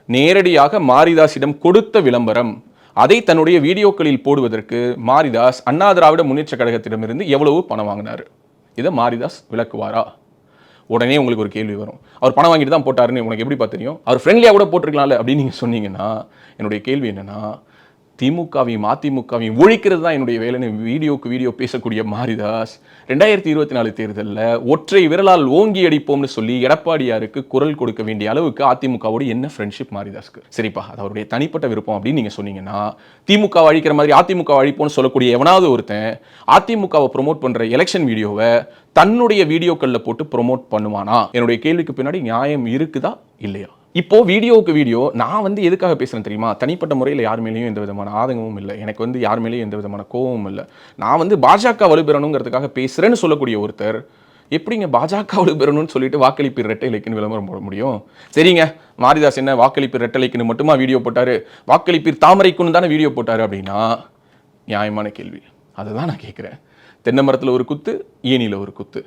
நேரடியாக மாரிதாஸிடம் கொடுத்த விளம்பரம். அதை தன்னுடைய வீடியோக்களில் போடுவதற்கு மாரிதாஸ் அண்ணா திராவிட முன்னேற்ற கழகத்திடமிருந்து எவ்வளவு பணம் வாங்கினார்? இதை மாரிதாஸ் விளக்குவாரா? உடனே உங்களுக்கு ஒரு கேள்வி வரும், அவர் பணம் வாங்கிட்டு தான் போட்டாருன்னு உனக்கு எப்படி தெரியும்? அவர் ஃப்ரெண்ட்லியாக கூட போட்டிருக்கலாம்ல அப்படின்னு நீங்கள் சொன்னீங்கன்னா, என்னுடைய கேள்வி என்னன்னா, திமுகவையும் அதிமுகவையும் ஒழிக்கிறது தான் என்னுடைய வேலைன்னு வீடியோக்கு வீடியோ பேசக்கூடிய மாரிதாஸ் 2024 தேர்தலில் ஒற்றை விரலால் ஓங்கி அடிப்போம்னு சொல்லி எடப்பாடியாருக்கு குரல் கொடுக்க வேண்டிய அளவுக்கு அதிமுகவோடு என்ன ஃப்ரெண்ட்ஷிப் மாரிதாஸ்க்கு? சரிப்பா, அது அவருடைய தனிப்பட்ட விருப்பம் அப்படின்னு நீங்க சொன்னீங்கன்னா, திமுக அழிக்கிற மாதிரி அதிமுக அழிப்போம்னு சொல்லக்கூடிய எவனாவது ஒருத்தன் அதிமுகவை ப்ரொமோட் பண்ற எலெக்ஷன் வீடியோவை தன்னுடைய வீடியோக்கள்ல போட்டு ப்ரொமோட் பண்ணுவானா? என்னுடைய கேள்விக்கு பின்னாடி நியாயம் இருக்குதா இல்லையா? இப்போ வீடியோவுக்கு வீடியோ நான் எதுக்காக பேசுறேன் தெரியுமா? தனிப்பட்ட முறையில் யார் மேலேயும் எந்த விதமான ஆதங்கமும் இல்லை, எனக்கு யார் மேலேயும் எந்த விதமான கோபமும் இல்லை. நான் பாஜக வலுப்பெறணுங்கிறதுக்காக பேசுறேன்னு சொல்லக்கூடிய ஒருத்தர் எப்படிங்க பாஜக வலுப்பெறணும்னு சொல்லிட்டு வாக்களிப்பு ரெட்டை இலைக்குன்னு விளம்பரம் போட முடியும்? சரிங்க, மாரிதாஸ் என்ன வாக்களிப்பு ரெட்டை இலைக்குன்னு மட்டுமா வீடியோ போட்டாரு, வாக்களிப்பு தாமரைக்குன்னு தானே வீடியோ போட்டாரு அப்படின்னா நியாயமான கேள்வி. அதை தான் நான் கேட்குறேன். தென்னை மரத்தில் ஒரு குத்து, ஏனியில் ஒரு குத்து,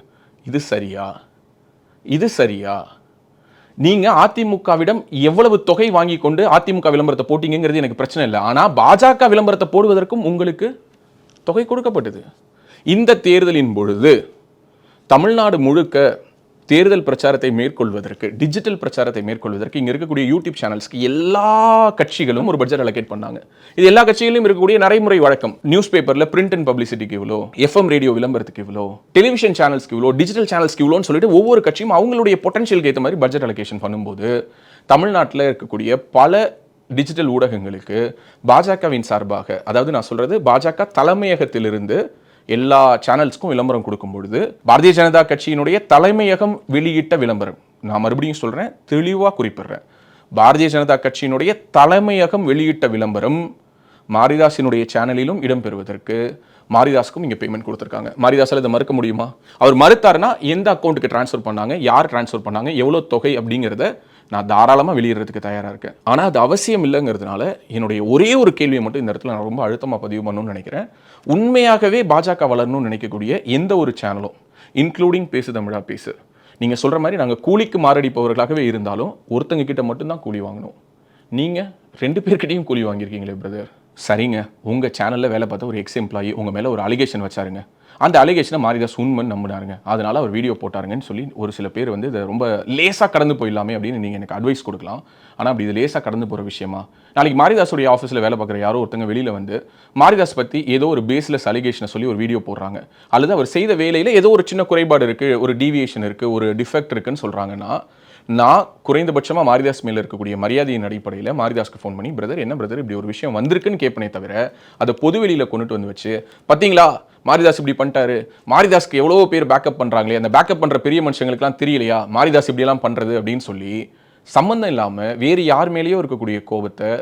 இது சரியா? இது சரியா? நீங்க அதிமுகவிடம் எவ்வளவு தொகை வாங்கி கொண்டு அதிமுக விளம்பரத்தை போட்டீங்கிறது எனக்கு பிரச்சனை இல்லை. ஆனா பாஜக விளம்பரத்தை போடுவதற்கும் உங்களுக்கு தொகை கொடுக்கப்பட்டது. இந்த தேர்தலின் பொழுது தமிழ்நாடு முழுக்க தேர்தல் பிரச்சாரத்தை மேற்கொள்வதற்கு, டிஜிட்டல் பிரச்சாரத்தை மேற்கொள்வதற்கு இங்க இருக்கக்கூடிய யூடியூப் சேனல்ஸ்க்கு எல்லா கட்சிகளும் ஒரு பட்ஜெட் அலோகேட் பண்ணாங்க. இது எல்லா கட்சிகளிலும் இருக்கக்கூடிய நடைமுறை வழக்கம். நியூஸ் பேப்பர்ல பிரிண்ட் அண்ட் பப்ளிசிட்டிக்கு இவ்வளோ, எஃப்எம் ரேடியோ விளம்பரத்துக்கு இவ்வளோ, டெலிவிஷன் சேனல்ஸ்க்கு இவ்வளோ, டிஜிட்டல் சேனல்ஸ்க்கு இவ்வளோன்னு சொல்லிட்டு ஒவ்வொரு கட்சியும் அவங்களுடைய பொட்டன்ஷியலுக்கு ஏற்ற மாதிரி பட்ஜெட் அலோகேஷன் பண்ணும்போது தமிழ்நாட்டில் இருக்கக்கூடிய பல டிஜிட்டல் ஊடகங்களுக்கு பாஜகவின் சார்பாக, அதாவது நான் சொல்றது பாஜக தலைமையகத்திலிருந்து எல்லா சேனல்ஸ்க்கும் விளம்பரம் கொடுக்கும் பொழுது பாரதிய ஜனதா கட்சியினுடைய தலைமையகம் வெளியிட்ட விளம்பரம், நான் மறுபடியும் சொல்றேன், தெளிவாக குறிப்பிடுறேன், பாரதிய ஜனதா கட்சியினுடைய தலைமையகம் வெளியிட்ட விளம்பரம் மாரிதாஸினுடைய சேனலிலும் இடம்பெறுவதற்கு மாரிதாஸுக்கும் இங்கே பேமெண்ட் கொடுத்துருக்காங்க. மாரிதாஸால் இதை மறுக்க முடியுமா? அவர் மறுத்தாருன்னா எந்த அக்கௌண்ட்டுக்கு ட்ரான்ஸ்ஃபர் பண்ணாங்க, யார் ட்ரான்ஸ்ஃபர் பண்ணாங்க, எவ்வளோ தொகை அப்படிங்கிறத நான் தாராளமாக வெளியிடுறதுக்கு தயாராக இருக்கேன். ஆனால் அது அவசியம் இல்லைங்கிறதுனால என்னுடைய ஒரே ஒரு கேள்வியை மட்டும் இந்த இடத்துல நான் ரொம்ப அழுத்தமாக பதிவு பண்ணணும்னு நினைக்கிறேன். உண்மையாகவே பாஜக வளரணும்னு நினைக்கக்கூடிய எந்த ஒரு சேனலும், இன்க்ளூடிங் பேசு தமிழா பேசு, நீங்கள் சொல்கிற மாதிரி நாங்கள் கூலிக்கு மாரடிப்பவர்களாகவே இருந்தாலும் ஒருத்தங்க கிட்ட மட்டும்தான் கூலி வாங்கணும். நீங்கள் 2 பேர்கிட்டையும் கூலி வாங்கியிருக்கீங்களே பிரதர். சரிங்க, உங்கள் சேனலில் வேலை பார்த்த ஒரு எக்ஸ் எம்ப்ளாயி உங்கள் மேலே ஒரு அலிகேஷன் வச்சாருங்க. அந்த அலிகேஷனை மாரிதாஸ் உண்மைன்னு நம்பினாருங்க, அதனால் அவர் வீடியோ போட்டாருங்கன்னு சொல்லி ஒரு சில பேர் வந்து இதை ரொம்ப லேசாக கடந்து போயிடலாமே அப்படின்னு நீங்கள் எனக்கு அட்வைஸ் கொடுக்கலாம். ஆனால் அப்படி இது லேசாக கடந்து போகிற விஷயமா? நாளைக்கு மாரிதாஸுடைய ஆஃபீஸில் வேலை பார்க்குற யாரோ ஒருத்தங்க வெளியில் வந்து மாரிதாஸ் பற்றி ஏதோ ஒரு பேஸ்லெஸ் அலிகேஷனை சொல்லி ஒரு வீடியோ போடுறாங்க, அல்லது அவர் செய்த வேலையில் ஏதோ ஒரு சின்ன குறைபாடு இருக்குது, ஒரு டீவியேஷன் இருக்குது, ஒரு டிஃபெக்ட் இருக்குன்னு சொல்கிறாங்கன்னா, நான் குறைந்தபட்சமாக மாரிதாஸ் மேலே இருக்கக்கூடிய மரியாதையின் அடிப்படையில் மாரிதாஸ்க்கு ஃபோன் பண்ணி, பிரதர் என்ன பிரதர் இப்படி ஒரு விஷயம் வந்திருக்குன்னு கேட்பனே தவிர அதை பொது வெளியில் கொண்டுட்டு வந்து வச்சு, பார்த்தீங்களா மாரிதாஸ் இப்படி பண்ணிட்டாரு, மாரிதாஸ்க்கு எவ்வளோ பேர் பேக்கப் பண்ணுறாங்களே, அந்த பேக்கப் பண்ணுற பெரிய மனுஷங்களுக்குலாம் தெரியலையா மாரிதாஸ் இப்படியெல்லாம் பண்ணுறது அப்படின்னு சொல்லி சம்மந்தம் இல்லாமல் வேறு யார் மேலேயோ இருக்கக்கூடிய கோபத்தை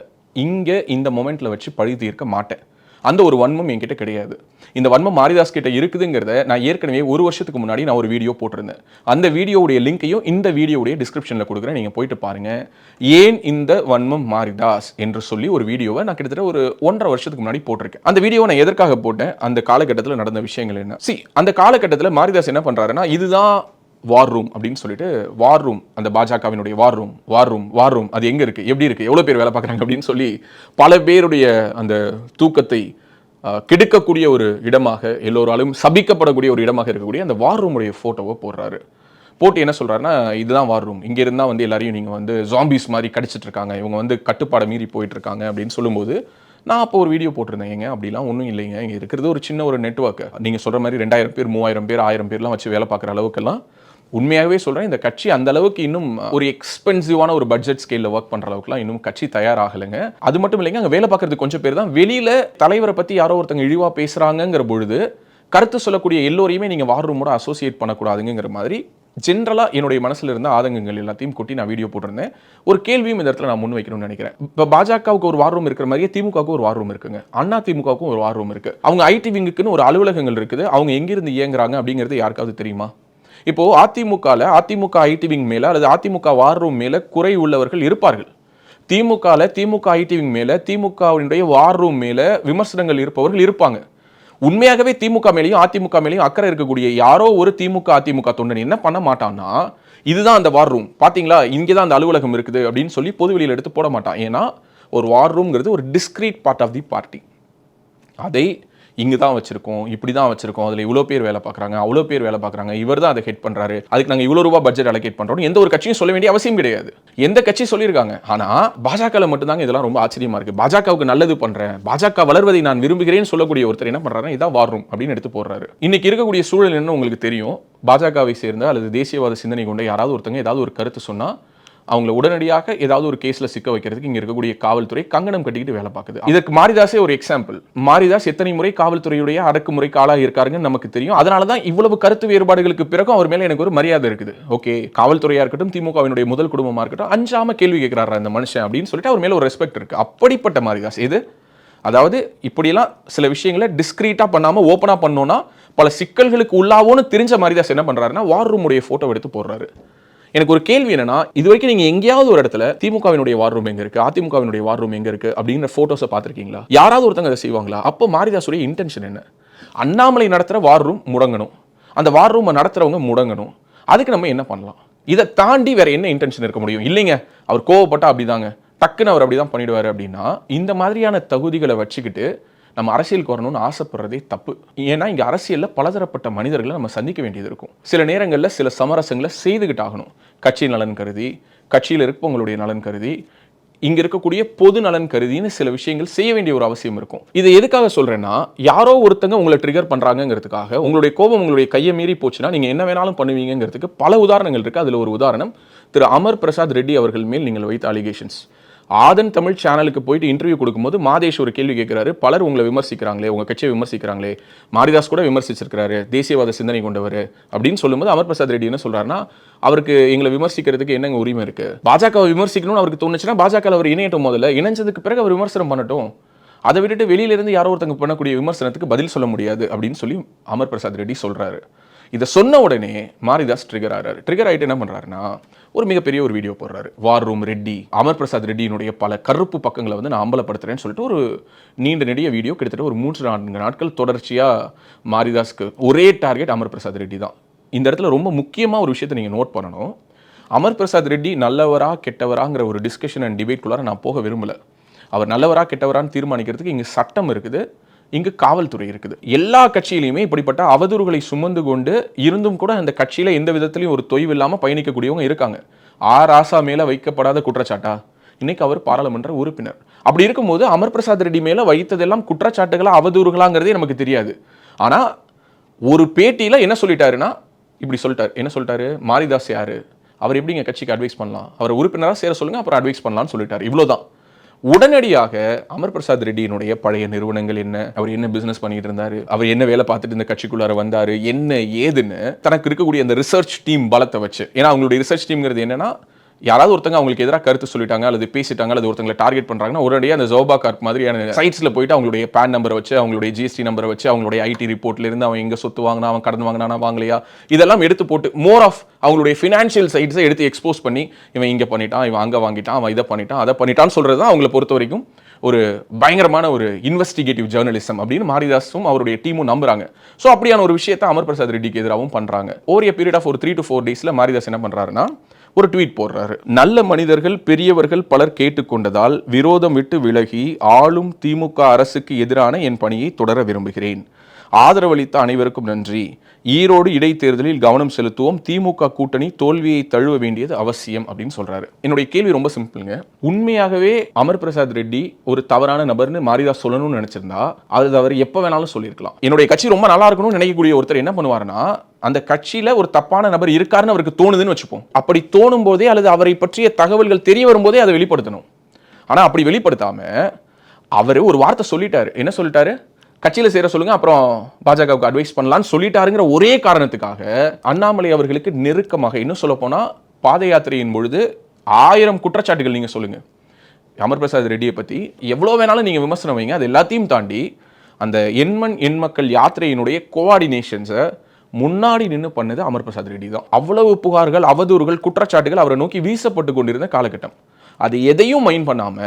இங்கே இந்த மொமெண்ட்டில் வச்சு பழி தீர்க்க மாட்டேன். அந்த ஒரு வன்மம் என்கிட்ட கிடையாது. இந்த வன்மம் மாரிதாஸ் கிட்ட இருக்குதுங்கிறத நான் ஏற்கனவே 1 வருஷத்துக்கு முன்னாடி நான் ஒரு வீடியோ போட்டிருந்தேன். அந்த வீடியோவுடைய லிங்கையும் இந்த வீடியோவுடைய டிஸ்கிரிப்ஷனில் கொடுக்குறேன், நீங்கள் போயிட்டு பாருங்க. ஏன் இந்த வன்மம் மாரிதாஸ் என்று சொல்லி ஒரு வீடியோவை நான் கிட்டத்தட்ட ஒரு 1.5 வருஷத்துக்கு முன்னாடி போட்டிருக்கேன். அந்த வீடியோவை நான் எதற்காக போட்டேன், அந்த காலகட்டத்தில் நடந்த விஷயங்கள் என்ன. அந்த காலகட்டத்தில் மாரிதாஸ் என்ன பண்றாருன்னா, இதுதான் வார் ரூம் அப்படின்னு சொல்லிட்டு, வார் ரூம், அந்த பாஜகவினுடைய வார் ரூம் அது எங்க இருக்கு, எப்படி இருக்கு, எவ்வளவு பேர் வேலை பார்க்குறாங்க அப்படின்னு சொல்லி பல பேருடைய அந்த தூக்கத்தை கெடுக்கக்கூடிய ஒரு இடமாக, எல்லோராலும் சபிக்கப்படக்கூடிய ஒரு இடமாக இருக்கக்கூடிய அந்த வார் ரூமுடைய போட்டோவை போடுறாரு. போட்டு என்ன சொல்றாருன்னா, இதுதான் வார் ரூம், இங்க இருந்தா வந்து எல்லாரையும் நீங்க வந்து ஜாம்பிஸ் மாதிரி கடிச்சிட்டு இருக்காங்க, இவங்க வந்து கட்டுப்பாடை மீறி போயிட்டு இருக்காங்க அப்படின்னு சொல்லும்போது, நான் அப்போ ஒரு வீடியோ போட்டிருந்தேன். ஏங்க அப்படிலாம் ஒன்றும் இல்லைங்க, இங்கே இருக்கிறது ஒரு சின்ன ஒரு நெட்வொர்க். நீங்கள் சொல்கிற மாதிரி 2000 பேர் 3000 பேர் 1000 பேர்லாம் வச்சு வேலை பார்க்குற அளவுக்கெல்லாம் உண்மையாகவே சொல்கிறேன், இந்த கட்சி அந்த அளவுக்கு இன்னும் ஒரு எக்ஸ்பென்சிவான ஒரு பட்ஜெட் ஸ்கேலில் ஒர்க் பண்ணுற அளவுக்குலாம் இன்னும் கட்சி தயாராகலைங்க. அது மட்டும் இல்லைங்க, அங்கே வேலை பார்க்குறது கொஞ்சம் பேர் தான். வெளியில் தலைவரை பற்றி யாரோ ஒருத்தங்க இழிவாக பேசுகிறாங்கங்கிற பொழுது கருத்து சொல்லக்கூடிய எல்லோரையுமே நீங்கள் வார் ரூமோட அசோசியேட் பண்ணக்கூடாதுங்கிற மாதிரி ஜென்ரலாக என்னுடைய மனசில் இருந்த ஆதங்கங்கள் எல்லாத்தையும் கொட்டி நான் வீடியோ போட்டிருந்தேன். ஒரு கேள்வியும் இந்த இடத்துல நான் முன் வைக்கணும்னு நினைக்கிறேன். இப்போ பாஜகவுக்கு ஒரு வார் ரூம் இருக்கிற மாதிரியே திமுகவுக்கு ஒரு வார் ரூம் இருக்குங்க, அண்ணா திமுகவுக்கும் ஒரு வார் ரூம் இருக்குது. அவங்க ஐடி விங்குக்குன்னு ஒரு அலுவலகங்கள் இருக்குது. அவங்க எங்கிருந்து இயங்குறாங்க அப்படிங்கிறது யாருக்காவது தெரியுமா? இப்போ அதிமுக ஐடி விங் மேல அல்லது அதிமுக வார் ரூம் மேல குறை உள்ளவர்கள் இருப்பார்கள். திமுக ஐடி விங் மேல, திமுகவினுடைய வார் ரூம் மேல விமர்சனங்கள் இருப்பவர்கள் இருப்பாங்க. உண்மையாகவே திமுக மேலேயும் அதிமுக மேலேயும் அக்கறை இருக்கக்கூடிய யாரோ ஒரு அதிமுக தொண்டன் என்ன பண்ண மாட்டான்னா, இதுதான் அந்த வார் ரூம், பாத்தீங்களா இங்கதான் அந்த அலுவலகம் இருக்குது அப்படின்னு சொல்லி பொது வெளியில் எடுத்து போட மாட்டான். ஏன்னா ஒரு வார் ரூம்ங்கிறது ஒரு discreet part of the party. அதை இங்கே தான் வச்சிருக்கோம், இப்படி தான் வச்சிருக்கோம், அதில் இவ்வளோ பேர் வேலை பார்க்குறாங்க, அவ்வளோ பேர் வேலை பார்க்குறாங்க, இவர் தான் அதை ஹெட் பண்ணுறாரு, அதுக்கு நாங்கள் இவ்வளோ ரூபா பட்ஜெட் அலோகேட் பண்ணுறோம், எந்த ஒரு கட்சியும் சொல்ல வேண்டிய அவசியம் கிடையாது. எந்த கட்சி சொல்லியிருக்காங்க. ஆனால் பாஜகவில் மட்டும்தாங்க இதெல்லாம் ரொம்ப ஆச்சரியமா இருக்கு. பாஜகவுக்கு நல்லது பண்ணுறேன், பாஜக வளர்வதை நான் விரும்புகிறேன்னு சொல்லக்கூடிய ஒருத்தர் என்ன பண்ணுறாருன்னா, இதான் வார் ரூம் அப்படின்னு எடுத்து போடுறாரு. இன்னைக்கு இருக்கக்கூடிய சூழல் என்ன உங்களுக்கு தெரியும். பாஜகவை சேர்ந்த அல்லது தேசியவாத சிந்தனை கொண்ட யாராவது ஒருத்தங்க ஏதாவது ஒரு கருத்து சொன்னால் அவங்கள உடனடியாக ஏதாவது ஒரு கேஸ்ல சிக்க வைக்கிறதுக்கு இங்க இருக்கக்கூடிய காவல்துறை கங்கணம் கட்டிக்கிட்டு வேலை பார்க்குது. இதற்கு மாரிதாஸே ஒரு எக்ஸாம்பிள். மாரிதாஸ் எத்தனை முறை காவல்துறையுடைய அடக்குமுறைக்கு ஆளாக இருக்காருன்னு நமக்கு தெரியும். அதனாலதான் இவ்வளவு கருத்து வேறுபாடுகளுக்கு பிறகும் அவர் மேல எனக்கு ஒரு மரியாதை இருக்குது. ஓகே, காவல்துறையா இருக்கட்டும், திமுகவினுடைய முதல் குடும்பமா இருக்கட்டும், அஞ்சாம கேள்வி கேட்கிறாரா இந்த மனுஷன் அப்படின்னு சொல்லிட்டு அவர் மேல ஒரு ரெஸ்பெக்ட் இருக்கு. அப்படிப்பட்ட மாரிதாஸ் இது, அதாவது இப்படியெல்லாம் சில விஷயங்களை டிஸ்கிரீட்டா பண்ணாம ஓப்பனா பண்ணோம்னா பல சிக்கல்களுக்கு உள்ளாவோன்னு தெரிஞ்ச மாரிதாஸ் என்ன பண்றாருன்னா, வார் ரூமுடைய போட்டோ எடுத்து போடுறாரு. எனக்கு ஒரு கேள்வி என்னன்னா, இது வரைக்கும் நீங்க எங்கேயாவது ஒரு இடத்துல திமுகவினுடைய வார் ரூம் எங்க இருக்கு, அதிமுகவினுடைய வார் ரூம் எங்க இருக்கு அப்படிங்கிற போட்டோஸை பார்த்திருக்கீங்களா? யாராவது ஒருத்தங்க அதை செய்வாங்களா? அப்போ மாரிதாஸுடைய இன்டென்ஷன் என்ன? அண்ணாமலை நடத்துற வார் ரூம் முடங்கணும், அந்த வார் ரூமை நடத்துறவங்க முடங்கணும். அதுக்கு நம்ம என்ன பண்ணலாம்? இதை தாண்டி வேற என்ன இன்டென்ஷன் இருக்க முடியும்? இல்லைங்க அவர் கோவப்பட்டா அப்படிதாங்க, டக்குன்னு அவர் அப்படிதான் பண்ணிடுவாரு அப்படின்னா, இந்த மாதிரியான தகுதிகளை வச்சுக்கிட்டு நம்ம அரசியலுக்கு வரணும்னு ஆசைப்படுறதே தப்பு. ஏன்னா இங்கே அரசியலில் பலதரப்பட்ட மனிதர்களை நம்ம சந்திக்க வேண்டியது இருக்கும். சில நேரங்களில் சில சமரசங்களை செய்துகிட்டு ஆகணும். கட்சி நலன் கருதி, கட்சியில் இருப்பவங்களுடைய நலன் கருதி, இங்கே இருக்கக்கூடிய பொது நலன் கருதின்னு சில விஷயங்கள் செய்ய வேண்டிய ஒரு அவசியம் இருக்கும். இதை எதுக்காக சொல்கிறேன்னா, யாரோ ஒருத்தங்க உங்களை ட்ரிகர் பண்ணுறாங்கிறதுக்காக உங்களுடைய கோபம் உங்களுடைய கையை மீறி போச்சுன்னா நீங்கள் என்ன வேணாலும் பண்ணுவீங்கிறதுக்கு பல உதாரணங்கள் இருக்குது. அதில் ஒரு உதாரணம் திரு அமர் பிரசாத் ரெட்டி அவர்கள் மேல் நீங்கள் வைத்த அலிகேஷன்ஸ். ஆதன் தமிழ் சேனலுக்கு போயிட்டு இன்டர்வியூ கொடுக்கும்போது மாதேஷ் ஒரு கேள்வி கேட்கிறாரு, பலர் உங்களை விமர்சிக்கிறாங்களே, உங்க கட்சியை விமர்சிக்கிறாங்களே, மாரிதாஸ் கூட விமர்சிச்சிருக்காரு, தேசியவாத சிந்தனை கொண்டவர் அப்படின்னு சொல்லும்போது அமர் பிரசாத் ரெட்டி என்ன சொல்றாருன்னா, அவருக்கு எங்களை விமர்சிக்கிறதுக்கு என்னங்க உரிமை இருக்கு? பாஜகவை விமர்சிக்கணும்னு அவருக்கு தோணுச்சுன்னா பாஜக அவர் இணையட்டும், முதல்ல இணைஞ்சதுக்கு பிறகு அவர் விமர்சனம் பண்ணட்டும். அதை விட்டுட்டு வெளியிலிருந்து யாரோ ஒருத்தங்க பண்ணக்கூடிய விமர்சனத்துக்கு பதில் சொல்ல முடியாது அப்படின்னு சொல்லி அமர் பிரசாத் ரெட்டி சொல்றாரு. இதை சொன்ன உடனே மாரிதாஸ் ட்ரிகர் ஆகிறாரு. ட்ரிகர் ஆகிட்டு என்ன பண்றாருன்னா, ஒரு மிகப்பெரிய ஒரு வீடியோ போடுறாரு. வார் ரூம் ரெட்டி, அமர் பிரசாத் ரெட்டியினுடைய பல கருப்பு பக்கங்களை வந்து நான் அம்பலப்படுத்துறேன்னு சொல்லிட்டு ஒரு நீண்ட நெடிய வீடியோ, கிட்டத்தட்ட ஒரு 3-4 நாட்கள் தொடர்ச்சியா மாரிதாஸ்க்கு ஒரே டார்கெட் அமர் பிரசாத் ரெட்டி தான். இந்த இடத்துல ரொம்ப முக்கியமாக ஒரு விஷயத்தை நீங்கள் நோட் பண்ணணும். அமர் பிரசாத் ரெட்டி நல்லவரா கெட்டவராங்கிற ஒரு டிஸ்கஷன் அண்ட் டிபேட்குள்ளார நான் போக விரும்பலை. அவர் நல்லவரா கெட்டவரான்னு தீர்மானிக்கிறதுக்கு இங்கே சட்டம் இருக்குது, இங்கு காவல்துறை இருக்குது. எல்லா கட்சியிலையுமே இப்படிப்பட்ட அவதூறுகளை சுமந்து கொண்டு இருந்தும் கூட அந்த கட்சியில எந்த விதத்திலையும் ஒரு தொய்வு இல்லாமல் பயணிக்கக்கூடியவங்க இருக்காங்க. ராசா மேல வைக்கப்படாத குற்றச்சாட்டா? இன்னைக்கு அவர் பாராளுமன்ற உறுப்பினர். அப்படி இருக்கும்போது அமர் பிரசாத் ரெட்டி மேல வைத்ததெல்லாம் குற்றச்சாட்டுகளா அவதூறுகளாங்கிறதே நமக்கு தெரியாது. ஆனா ஒரு பேட்டியில என்ன சொல்லிட்டாருன்னா, இப்படி சொல்லிட்டாரு. என்ன சொல்லிட்டாரு? மாரிதாஸ் யாரு, அவர் எப்படிங்க கட்சிக்கு அட்வைஸ் பண்ணலாம், அவர் உறுப்பினராக சேர சொல்லுங்க, அப்புறம் அட்வைஸ் பண்ணலாம்னு சொல்லிட்டாரு. இவ்வளவுதான். உடனடியாக அமர் பிரசாத் ரெட்டியினுடைய பழைய நிறுவனங்கள் என்ன, அவர் என்ன பிசினஸ் பண்ணிட்டு இருந்தாரு, அவர் என்ன வேலை பார்த்துட்டு இந்த கட்சிக்குள்ளார வந்தாரு, என்ன ஏதுன்னு தனக்கு இருக்கக்கூடிய அந்த ரிசர்ச் டீம் பலத்தை வச்சு, ஏன்னா அவங்களுடைய ரிசர்ச் டீம்ங்கிறது என்னன்னா, யாராவது ஒருத்தங்க அவங்களுக்கு எதிராக கருத்து சொல்லிட்டாங்க அல்லது பேசிட்டாங்க அல்லது ஒருத்தங்களை டார்கெட் பண்றாங்கன்னா உடனடியாக அந்த ஜோபா கார்ப் மாதிரியான சைட்ஸ்ல போயிட்டு அவங்களுடைய பேன் நம்பரை வச்சு, அவங்களுடைய ஜிஎஸ்டி நம்பரை வச்சு, அவங்களுடைய ஐடி ரிப்போர்ட்ல இருந்து அவன் எங்க சொத்து வாங்கினா, அவன் கடன் வாங்கினா வாங்கலையா, இதெல்லாம் எடுத்து போட்டு மோர் ஆஃப் அவங்களுடைய ஃபினான்ஷியல் சைட்ஸை எடுத்து எக்ஸ்போஸ் பண்ணி, இவன் இங்க பண்ணிட்டான், இவன் அங்க வாங்கிட்டான், அவன் இதை பண்ணிட்டான், அதை பண்ணிட்டான்னு சொல்றது தான் அவங்களை பொறுத்த வரைக்கும் ஒரு பயங்கரமான ஒரு இன்வெஸ்டிகேட்டிவ் ஜேர்னலிசம் அப்படின்னு மாரிதாஸும் அவருடைய டீமும் நம்புறாங்க. ஸோ அப்படியான ஒரு விஷயத்தை அமர் பிரசாத் ரெட்டிக்கு எதிராகவும் பண்றாங்க. ஓவர் எ பீரியட் ஆஃப் ஒரு 3 to 4 daysல மாரிதாஸ் என்ன பண்றாருன்னா, ஒரு ட்வீட் போடுறாரு. நல்ல மனிதர்கள் பெரியவர்கள் பலர் கேட்டுக்கொண்டதால் விரோதம் விட்டு விலகி ஆளும் திமுக அரசுக்கு எதிரான என் பணியை தொடர விரும்புகிறேன். ஆதரவளித்த அனைவருக்கும் நன்றி. ஈரோடு இடைத்தேர்தலில் கவனம் செலுத்துவோம். திமுக கூட்டணி தோல்வியை தழுவ வேண்டியது அவசியம் அப்படின்னு சொல்றாரு. என்னுடைய கேள்வி ரொம்ப சிம்பிளுங்க. உண்மையாகவே அமர் பிரசாத் ரெட்டி ஒரு தவறான நபர்னு மாரிதாஸ் சொல்லணும்னு நினைச்சிருந்தா அது அவர் எப்ப வேணாலும் சொல்லியிருக்கலாம். என்னுடைய கட்சி ரொம்ப நல்லா இருக்கணும்னு நினைக்கக்கூடிய ஒருத்தர் என்ன பண்ணுவாருன்னா, அந்த கட்சியில ஒரு தப்பான நபர் இருக்காருன்னு அவருக்கு தோணுதுன்னு வச்சுப்போம். அப்படி தோணும் போதே அல்லது அவரை பற்றிய தகவல்கள் தெரிய வரும்போதே அதை வெளிப்படுத்தணும். ஆனா அப்படி வெளிப்படுத்தாம அவரு ஒரு வார்த்தை சொல்லிட்டாரு. என்ன சொல்லிட்டாரு? கட்சியில் சேர சொல்லுங்க, அப்புறம் பாஜகவுக்கு அட்வைஸ் பண்ணலான்னு சொல்லிட்டாருங்கிற ஒரே காரணத்துக்காக அண்ணாமலை அவர்களுக்கு நெருக்கமாக, இன்னும் சொல்ல போனா பாத யாத்திரையின் பொழுது 1000 குற்றச்சாட்டுகள் நீங்க சொல்லுங்க அமர் பிரசாத் ரெட்டியை பத்தி, எவ்வளவு வேணாலும் நீங்க விமர்சனம் வைங்க, அது எல்லாத்தையும் தாண்டி அந்த எண்மண் எண் மக்கள் யாத்திரையினுடைய கோஆர்டினேஷன்ஸை முன்னாடி நின்று பண்ணது அமர் பிரசாத் ரெட்டி தான். அவ்வளவு புகார்கள், அவதூறுகள், குற்றச்சாட்டுகள் அவரை நோக்கி வீசப்பட்டு கொண்டிருந்த காலகட்டம். அது எதையும் மைண்ட் பண்ணாம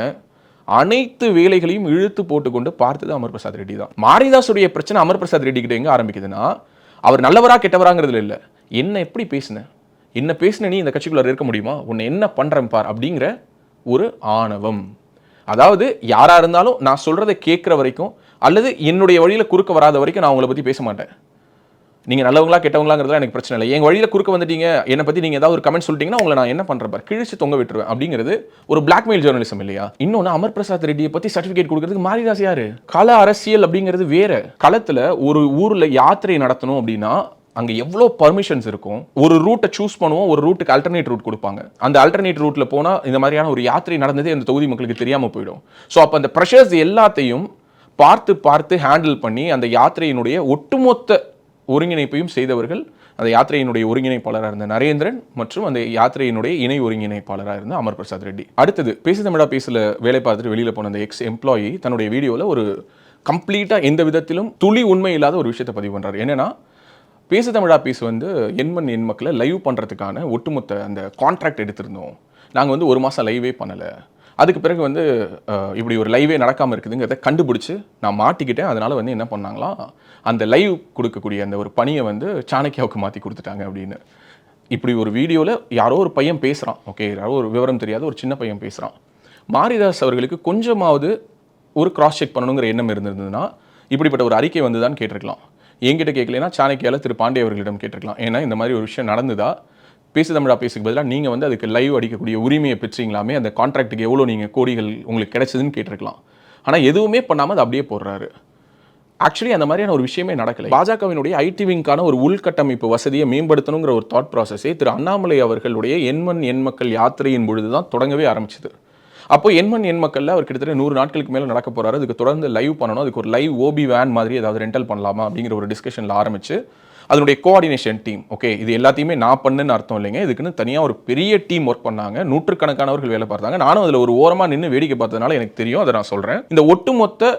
அனைத்து வேலைகளையும் இழுத்து போட்டுக்கொண்டு பார்த்தது அமர் பிரசாத் ரெட்டி தான். மாரிதாஸுடைய பிரச்சனை அமர் பிரசாத் ரெட்டி கிட்ட எங்க ஆரம்பிக்குதுன்னா, அவர் நல்லவரா கெட்டவராங்கிறதுல இல்லை, என்ன எப்படி பேசின, என்ன பேசின, நீ இந்த கட்சிக்குள்ள இருக்க முடியுமா, உன்னை என்ன பண்றேன் பார் அப்படிங்கிற ஒரு ஆணவம். அதாவது யாரா இருந்தாலும் நான் சொல்றதை கேட்கிற வரைக்கும் அல்லது என்னுடைய வழியில குறுக்க வராத வரைக்கும் நான் உங்களை பத்தி பேச மாட்டேன். நீங்க நல்லவங்களா கெட்டவங்களாங்கிறதுல எனக்கு பிரச்சனை இல்லை. எங்க வழியில குறுக்க வந்துட்டீங்க, என்னை பத்தி நீங்க ஏதாவது ஒரு கமெண்ட் சொல்லிட்டீங்கன்னா உங்களை நான் என்ன பண்றேன் பார், கிழிச்சு தொங்க விட்டுருவேன் அப்படிங்கிறது ஒரு பிளாக்மெயில் ஜேர்னலிசம் இல்லையா? இன்னொன்னு, அமர் பிரசாத் ரெட்டியை பத்தி சர்டிபிகேட் கொடுக்கறதுக்கு மாரிதாஸ் யாரு? கள அரசியல் அப்படிங்கிறது வேற. களத்துல ஒரு ஊர்ல யாத்திரை நடத்தணும் அப்படின்னா அங்க எவ்வளோ பர்மிஷன்ஸ் இருக்கும். ஒரு ரூட்டை சூஸ் பண்ணுவோம், ஒரு ரூட்டுக்கு அல்டர்னேட் ரூட் கொடுப்பாங்க. அந்த அல்டர்னேட் ரூட்ல போனா இந்த மாதிரியான ஒரு யாத்திரை நடந்ததே அந்த தொகுதி மக்களுக்கு தெரியாம போயிடும். ஸோ அப்போ அந்த ப்ரெஷர்ஸ் எல்லாத்தையும் பார்த்து பார்த்து ஹேண்டில் பண்ணி அந்த யாத்திரையினுடைய ஒட்டுமொத்த ஒருங்கிணைப்பையும் செய்தவர்கள் அந்த யாத்திரையினுடைய ஒருங்கிணைப்பாளராக இருந்த நரேந்திரன் மற்றும் அந்த யாத்திரையினுடைய இணை ஒருங்கிணைப்பாளராக இருந்த அமர் பிரசாத் ரெட்டி. அடுத்தது பேசு தமிழா பேசல வேலை பார்த்துட்டு வெளியில் போன அந்த எக்ஸ் எம்ப்ளாயி தன்னுடைய வீடியோவில் ஒரு கம்ப்ளீட்டாக எந்த விதத்திலும் துளி உண்மை இல்லாத ஒரு விஷயத்தை பதிவு பண்ணுறாரு. என்னன்னா, பேசு தமிழா பேசு வந்து எண்மண் எண் மக்களை லைவ் பண்ணுறதுக்கான ஒட்டுமொத்த அந்த கான்ட்ராக்ட் எடுத்திருந்தோம். நாங்கள் வந்து 1 மாதம் லைவே பண்ணலை. அதுக்கு பிறகு வந்து இப்படி ஒரு லைவே நடக்காமல் இருக்குதுங்கிறத கண்டுபிடிச்சி நான் மாட்டிக்கிட்டேன். அதனால் வந்து என்ன பண்ணாங்களாம், அந்த லைவ் கொடுக்கக்கூடிய அந்த ஒரு பணியை வந்து சாணக்கியாவுக்கு மாற்றி கொடுத்துட்டாங்க அப்படின்னு. இப்படி ஒரு வீடியோவில் யாரோ ஒரு பையன் பேசுகிறான். ஓகே, யாரோ ஒரு விவரம் தெரியாத ஒரு சின்ன பையன் பேசுகிறான். மாரிதாஸ் அவர்களுக்கு கொஞ்சமாவது ஒரு கிராஸ் செக் பண்ணணுங்கிற எண்ணம் இருந்திருந்ததுன்னா இப்படிப்பட்ட ஒரு அறிக்கை வந்து தான் கேட்டிருக்கலாம். என்கிட்ட கேட்கலைன்னா சாணக்கியாவில் திரு பாண்டே அவர்களிடம் கேட்டிருக்கலாம். ஏன்னா இந்த மாதிரி ஒரு விஷயம் நடந்துதா, பேசு தமிழா பேசுக்கு பதிலாக நீங்கள் வந்து அதுக்கு லைவ் அடிக்கக்கூடிய உரிமையை பெற்றீங்களாமே, அந்த கான்ட்ராக்டுக்கு எவ்வளோ நீங்கள் கோடிகள் உங்களுக்கு கிடைச்சதுன்னு கேட்டிருக்கலாம். ஆனால் எதுவுமே பண்ணாமல் அது அப்படியே போடுறாரு. ஆக்சுவலி அந்த மாதிரியான ஒரு விஷயமே நடக்கலை. பாஜகவினுடைய ஐடி விங்கான ஒரு உள்கட்டமைப்பு வசதியை மேம்படுத்தணுங்கிற ஒரு தாட் ப்ராசஸே திரு அண்ணாமலை அவர்களுடைய எண்மண் எண் மக்கள் யாத்திரையின் பொழுது தான் தொடங்கவே ஆரம்பிச்சது. அப்போ எண்மண் எண் மக்கள்ல அவர் கிட்டத்தட்ட 100 நாட்களுக்கு மேல நடக்க போறாரு. அதுக்கு தொடர்ந்து லைவ் பண்ணணும். அதுக்கு ஒரு லைவ் ஓபி வேன் மாதிரி ஏதாவது ரெண்டல் பண்ணலாமா அப்படிங்கிற ஒரு டிஸ்கஷன்ல ஆரம்பிச்சு அதனுடைய கோஆர்டினேஷன் டீம், ஓகே இது எல்லாத்தையுமே நான் பண்ணுன்னு அர்த்தம் இல்லைங்க, இதுக்குன்னு தனியாக ஒரு பெரிய டீம் ஒர்க் பண்ணாங்க, நூற்றுக்கணக்கானவர்கள் வேலை பார்த்தாங்க. நானும் அதில் ஒரு ஓரமாக நின்று வேடிக்கை பார்த்ததுனால எனக்கு தெரியும், அதை நான் சொல்கிறேன். இந்த ஒட்டுமொத்த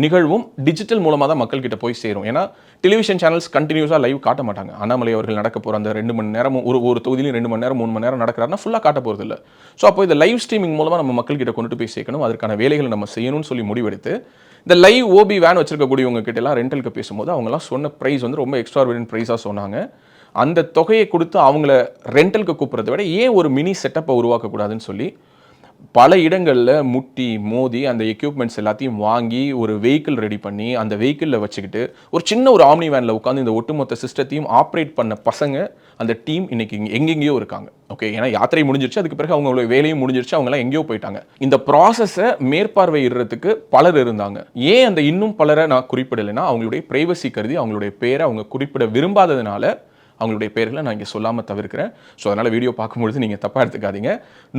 நிகழ்வும் டிஜிட்டல் மூலமாக தான் மக்கள் கிட்ட போய் சேரும். ஏன்னா டெலிவிஷன் சேனல்ஸ் கண்டினியூஸாக லைவ் காட்ட மாட்டாங்க. அண்ணாமலை அவர்கள் நடக்க போகிற அந்த 2 மணி நேரம் ஒரு தொகுதியிலும் 2 மணி நேரம் 3 மணி நேரம் நடக்கிறாருன்னா ஃபுல்லாக காட்ட போகிறது இல்லை. ஸோ அப்போ இந்த லைவ் ஸ்ட்ரீமிங் மூலமாக நம்ம மக்கள் கிட்ட கொண்டுட்டு போய் சேர்க்கணும், அதற்கான வேலைகளை நம்ம செய்யணும்னு சொல்லி முடிவெடுத்து இந்த லைவ் ஓபி வேன் வச்சிருக்கக்கூடியவங்க கிட்ட எல்லாம் ரெண்டலுக்கு பேசும்போது அவங்கலாம் சொன்ன ப்ரைஸ் வந்து ரொம்ப எக்ஸ்ட்ராவர்டினன்ட் ப்ரைஸாக சொன்னாங்க. அந்த தொகையை கொடுத்து அவங்கள ரெண்டலுக்கு கூப்பிட்றத விட ஏன் ஒரு மினி செட்டப்பை உருவாக்கக்கூடாதுன்னு சொல்லி பல இடங்களில் முட்டி மோதி அந்த எக்யூப்மெண்ட்ஸ் எல்லாத்தையும் வாங்கி ஒரு வெஹிக்கிள் ரெடி பண்ணி அந்த வெஹிக்கிளில் வச்சுக்கிட்டு ஒரு சின்ன ஒரு ஆம்னி வேனில் உட்காந்து இந்த ஒட்டுமொத்த சிஸ்டத்தையும் ஆப்ரேட் பண்ண பசங்க அந்த டீம் இன்னைக்கு எங்கெங்கேயோ இருக்காங்க. ஓகே, ஏன்னா யாத்திரை முடிஞ்சிருச்சு, அதுக்கு பிறகு அவங்களோட வேலையும் முடிஞ்சிருச்சு, அவங்களாம் எங்கேயோ போயிட்டாங்க. இந்த ப்ராசஸை மேற்பார்வையிடுறதுக்கு பலர் இருந்தாங்க. ஏன் அந்த இன்னும் பலரை நான் குறிப்பிடலைன்னா அவங்களுடைய பிரைவசி கருதி அவங்களுடைய பேரை அவங்க குறிப்பிட விரும்பாததுனால அவங்களுடைய பேர்களை நான் இங்கே சொல்லாமல் தவிர்க்கிறேன். ஸோ அதனால் வீடியோ பார்க்கும்பொழுது நீங்கள் தப்பாக எடுத்துக்காதீங்க.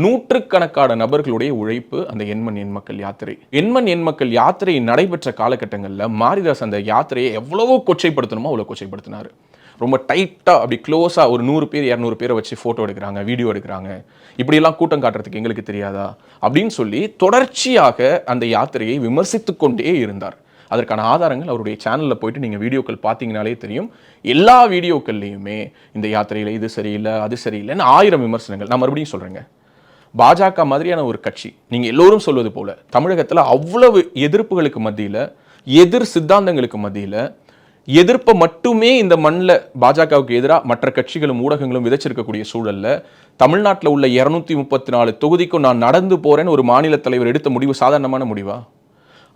நூற்றுக்கணக்கான நபர்களுடைய உழைப்பு அந்த எண்மண் எண் மக்கள் யாத்திரை. எண்மண் எண் மக்கள் யாத்திரை நடைபெற்ற காலகட்டங்களில் மாரிதாஸ் அந்த யாத்திரையை எவ்வளவோ கொச்சைப்படுத்தணுமோ அவ்வளோ கொச்சைப்படுத்தினார். ரொம்ப டைட்டாக அப்படி க்ளோஸாக ஒரு 100 பேர் 200 பேரை வச்சு ஃபோட்டோ எடுக்கிறாங்க, வீடியோ எடுக்கிறாங்க, இப்படியெல்லாம் கூட்டம் காட்டுறதுக்கு எங்களுக்கு தெரியாதா அப்படின்னு சொல்லி தொடர்ச்சியாக அந்த யாத்திரையை விமர்சித்து கொண்டே இருந்தார். அதற்கான ஆதாரங்கள் அவருடைய சேனலில் போயிட்டு நீங்கள் வீடியோக்கள் பார்த்தீங்கனாலே தெரியும். எல்லா வீடியோக்கள்லையுமே இந்த யாத்திரையில் இது சரியில்லை அது சரியில்லைன்னு 1000 விமர்சனங்கள். நான் மறுபடியும் சொல்கிறேங்க, பாஜக மாதிரியான ஒரு கட்சி நீங்கள் எல்லோரும் சொல்வது போல தமிழகத்தில் அவ்வளவு எதிர்ப்புகளுக்கு மத்தியில், எதிர் சித்தாந்தங்களுக்கு மத்தியில், எதிர்ப்பை மட்டுமே இந்த மண்ணில் பாஜகவுக்கு எதிராக மற்ற கட்சிகளும் ஊடகங்களும் விதைச்சிருக்கக்கூடிய சூழலில் தமிழ்நாட்டில் உள்ள 234 தொகுதிக்கும் நான் நடந்து போகிறேன்னு ஒரு மாநில தலைவர் எடுத்த முடிவு சாதாரணமான முடிவா?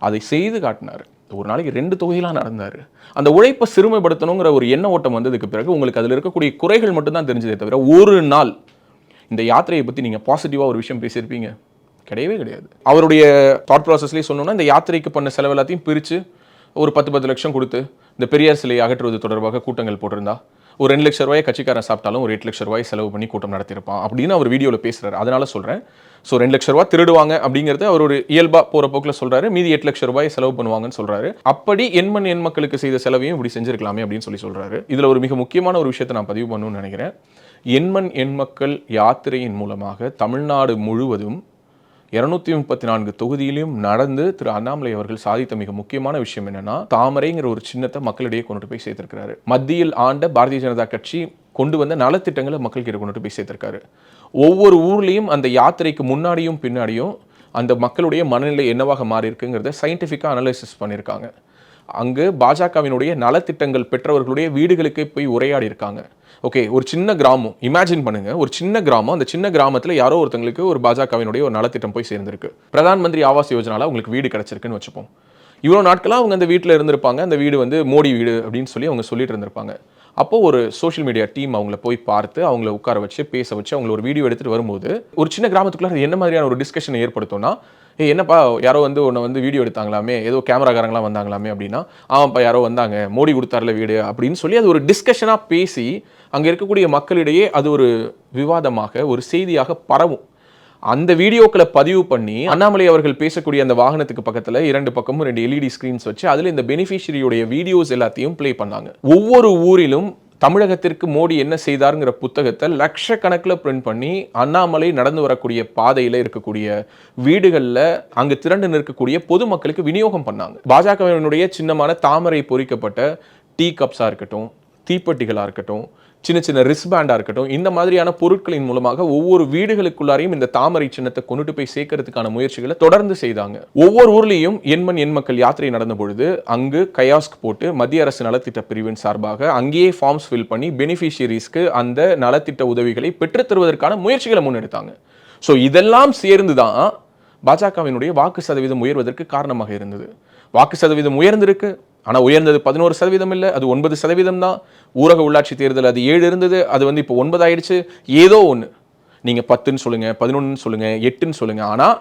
அதை செய்து காட்டினார். ஒரு நாளைக்கு 2 தொகுதியெல்லாம் நடந்தார். அந்த உழைப்பை சிறுமைப்படுத்தணுங்கிற ஒரு எண்ண ஓட்டம் வந்ததுக்கு பிறகு உங்களுக்கு அதில் இருக்கக்கூடிய குறைகள் மட்டும்தான் தெரிஞ்சதே தவிர ஒரு நாள் இந்த யாத்திரையை பற்றி நீங்கள் பாசிட்டிவாக ஒரு விஷயம் பேசியிருப்பீங்க? கிடையவே கிடையாது. அவருடைய தாட் ப்ராசஸ்லேயே சொன்னோன்னா இந்த யாத்திரைக்கு பண்ண செலவு எல்லாத்தையும் பிரித்து ஒரு 10 லட்சம் கொடுத்து இந்த பெரியார் சிலையை அகற்றுவது தொடர்பாக கூட்டங்கள் போட்டிருந்தா ஒரு 2 லட்ச ரூபாயை கட்சிக்காரன் சாப்பிட்டாலும் ஒரு 8 லட்ச ரூபாய் செலவு பண்ணி கூட்டம் நடத்தியிருப்பான் அப்படின்னு அவர் வீடியோவில் பேசுகிறார். அதனால சொல்கிறேன். ஸோ 2 லட்ச ரூபாய் திருடுவாங்க அப்படிங்கிறது அவர் ஒரு இயல்பாக போகிற போக்கில் சொல்கிறாரு. மீதி 8 லட்ச ரூபாய் செலவு பண்ணுவாங்கன்னு சொல்கிறாரு. அப்படி எண்மண் எண் மக்களுக்கு செய்த செலவையும் இப்படி செஞ்சிருக்கலாமே அப்படின்னு சொல்லி சொல்கிறாரு. இதில் ஒரு மிக முக்கியமான ஒரு விஷயத்தை நான் பதிவு பண்ணணும்னு நினைக்கிறேன். எண்மண் எண் மக்கள் யாத்திரையின் மூலமாக தமிழ்நாடு முழுவதும் 234 தொகுதியிலும் நடந்து திரு அண்ணாமலை அவர்கள் சாதித்த மிக முக்கியமான விஷயம் என்னன்னா, தாமரைங்கிற ஒரு சின்னத்தை மக்களிடையே கொண்டு போய் சேர்த்திருக்கிறாரு. மத்தியில் ஆண்ட பாரதிய ஜனதா கட்சி கொண்டு வந்த நலத்திட்டங்களை மக்கள்கிட்ட கொண்டு போய் சேர்த்திருக்காரு. ஒவ்வொரு ஊர்லேயும் அந்த யாத்திரைக்கு முன்னாடியும் பின்னாடியும் அந்த மக்களுடைய மனநிலை என்னவாக மாறி இருக்குங்கிறத சயின்டிஃபிக்காக அனலைசிஸ் பண்ணியிருக்காங்க. அங்கு பாஜகவினுடைய நலத்திட்டங்கள் பெற்றவர்களுடைய வீடுகளுக்கே போய் உரையாடி இருக்காங்க. ஓகே, ஒரு சின்ன கிராமம் இமேஜின் பண்ணுங்க, ஒரு சின்ன கிராமம், அந்த சின்ன கிராமத்தில் யாரோ ஒருத்தங்களுக்கு ஒரு பாஜகவினுடைய ஒரு நலத்திட்டம் போய் சேர்ந்திருக்கு. பிரதான் மந்திரி ஆவாஸ் யோஜனால உங்களுக்கு வீடு கிடைச்சிருக்குன்னு வச்சுப்போம். இவ்வளோ நாட்களாக அவங்க அந்த வீட்டில் இருந்திருப்பாங்க. அந்த வீடு வந்து மோடி வீடு அப்படின்னு சொல்லி அவங்க சொல்லிட்டு இருந்திருப்பாங்க. அப்போது ஒரு சோஷியல் மீடியா டீம் அவங்கள போய் பார்த்து அவங்கள உட்கார வச்சு பேச வச்சு அவங்கள ஒரு வீடியோ எடுத்துகிட்டு வரும்போது ஒரு சின்ன கிராமத்துக்குள்ள அது என்ன மாதிரியான ஒரு டிஸ்கஷனை ஏற்படுத்தும்னா, என்னப்பா யாரோ வந்து உன்னை வந்து வீடியோ எடுத்தாங்களாமே, ஏதோ கேமராக்காரங்களாம் வந்தாங்களாமே அப்படின்னா, ஆமாப்பா யாரோ வந்தாங்க, மோடி கொடுத்தார்ல வீடு அப்படின்னு சொல்லி அது ஒரு டிஸ்கஷனாக பேசி அங்கே இருக்கக்கூடிய மக்களிடையே அது ஒரு விவாதமாக ஒரு செய்தியாக பரவும். அந்த வீடியோக்களை பதிவு பண்ணி அண்ணாமலை அவர்கள் பேசக்கூடிய அந்த வாகனத்துக்கு பக்கத்தில் 2 பக்கமும் 2 LED ஸ்கிரீன்ஸ் வச்சு அதில் இந்த பெனிஃபிஷரியுடைய வீடியோஸ் எல்லாத்தையும் பிளே பண்ணாங்க. ஒவ்வொரு ஊரிலும் தமிழகத்திற்கு மோடி என்ன செய்தாருங்கிற புத்தகத்தை லட்சக்கணக்கில் பிரிண்ட் பண்ணி அண்ணாமலை நடந்து வரக்கூடிய பாதையில் இருக்கக்கூடிய வீடுகளில் அங்கு திரண்டு நிற்கக்கூடிய பொதுமக்களுக்கு விநியோகம் பண்ணாங்க. பாஜகவினுடைய சின்னமான தாமரை பொறிக்கப்பட்ட டீ கப்ஸாக இருக்கட்டும், தீப்பெட்டிகளாக இருக்கட்டும், சின்ன சின்ன ரிஸ்பேண்டாக இருக்கட்டும், இந்த மாதிரியான பொருட்களின் மூலமாக ஒவ்வொரு வீடுகளுக்குள்ளாரையும் இந்த தாமரை சின்னத்தை கொண்டுட்டு போய் சேர்க்கறதுக்கான முயற்சிகளை தொடர்ந்து செய்தாங்க. ஒவ்வொரு ஊர்லேயும் எண்மண் எண் மக்கள் யாத்திரை நடந்த பொழுது அங்கு கயாஸ்க் போட்டு மத்திய அரசு நலத்திட்ட பிரிவின் சார்பாக அங்கேயே ஃபார்ம்ஸ் ஃபில் பண்ணி பெனிஃபிஷியரிஸ்க்கு அந்த நலத்திட்ட உதவிகளை பெற்றுத் தருவதற்கான முயற்சிகளை முன்னெடுத்தாங்க. ஸோ இதெல்லாம் சேர்ந்து தான் பாஜகவினுடைய வாக்கு சதவீதம் உயர்வதற்கு காரணமாக இருந்தது. வாக்கு சதவீதம் உயர்ந்திருக்கு, ஆனால் உயர்ந்தது 11% இல்லை, அது 9% தான். ஊரக உள்ளாட்சி தேர்தல் அது 7 இருந்தது, அது வந்து இப்போ 9 ஆயிடுச்சு. ஏதோ ஒன்று, நீங்கள் 10ன்னு சொல்லுங்க, 11ன்னு சொல்லுங்க, 8ன்னு சொல்லுங்க, ஆனால்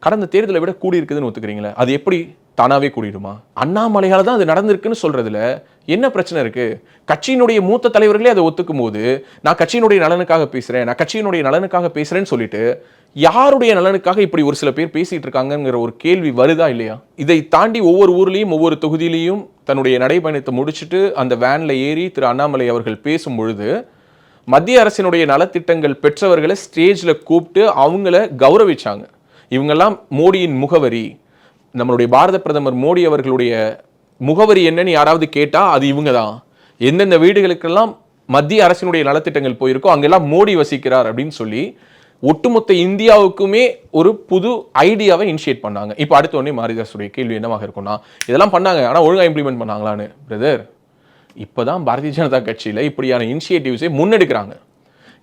கடந்த தேர்தலை விட கூடி இருக்குதுன்னு ஒத்துக்கிறீங்களே, அது எப்படி தானாகவே கூடிடுமா? அண்ணாமலையால் தான் அது நடந்திருக்குன்னு சொல்றதுல என்ன பிரச்சனை இருக்கு? கட்சியினுடைய மூத்த தலைவர்களே அதை ஒத்துக்கும் போது, நான் கட்சியினுடைய நலனுக்காக பேசுறேன், நான் கட்சியினுடைய நலனுக்காக பேசுறேன்னு சொல்லிட்டு, யாருடைய நலனுக்காக இப்படி ஒரு சில பேர் பேசிட்டு இருக்காங்கங்கிற ஒரு கேள்வி வருதா இல்லையா? இதை தாண்டி ஒவ்வொரு ஊர்லயும், ஒவ்வொரு தொகுதியிலையும் தன்னுடைய நடைபயணத்தை முடிச்சுட்டு அந்த வேன்ல ஏறி திரு அண்ணாமலை அவர்கள் பேசும் பொழுது, மத்திய அரசினுடைய நலத்திட்டங்கள் பெற்றவர்களை ஸ்டேஜ்ல கூப்பிட்டு அவங்கள கௌரவிச்சாங்க. இவங்கெல்லாம் மோடியின் முகவரி, நம்மளுடைய பாரத பிரதமர் மோடி அவர்களுடைய முகவரி என்னன்னு யாராவது கேட்டா அது இவங்க தான். எந்தெந்த வீடுகளுக்கெல்லாம் மத்திய அரசினுடைய நலத்திட்டங்கள் போயிருக்கோ அங்கெல்லாம் மோடி வசிக்கிறார் அப்படின்னு சொல்லி ஒட்டுமொத்த இந்தியாவுக்குமே ஒரு புது ஐடியாவை இனிஷியேட் பண்ணாங்க. இப்போ அடுத்த உடனே மாரிதாஸுடைய கேள்வி என்னவாக இருக்கும்னா, இதெல்லாம் பண்ணாங்க ஆனால் ஒழுங்காக இம்ப்ளிமெண்ட் பண்ணாங்களான்னு. பிரதர், இப்போதான் பாரதிய ஜனதா கட்சியில் இப்படியான இனிஷியேட்டிவ்ஸை முன்னெடுக்கிறாங்க.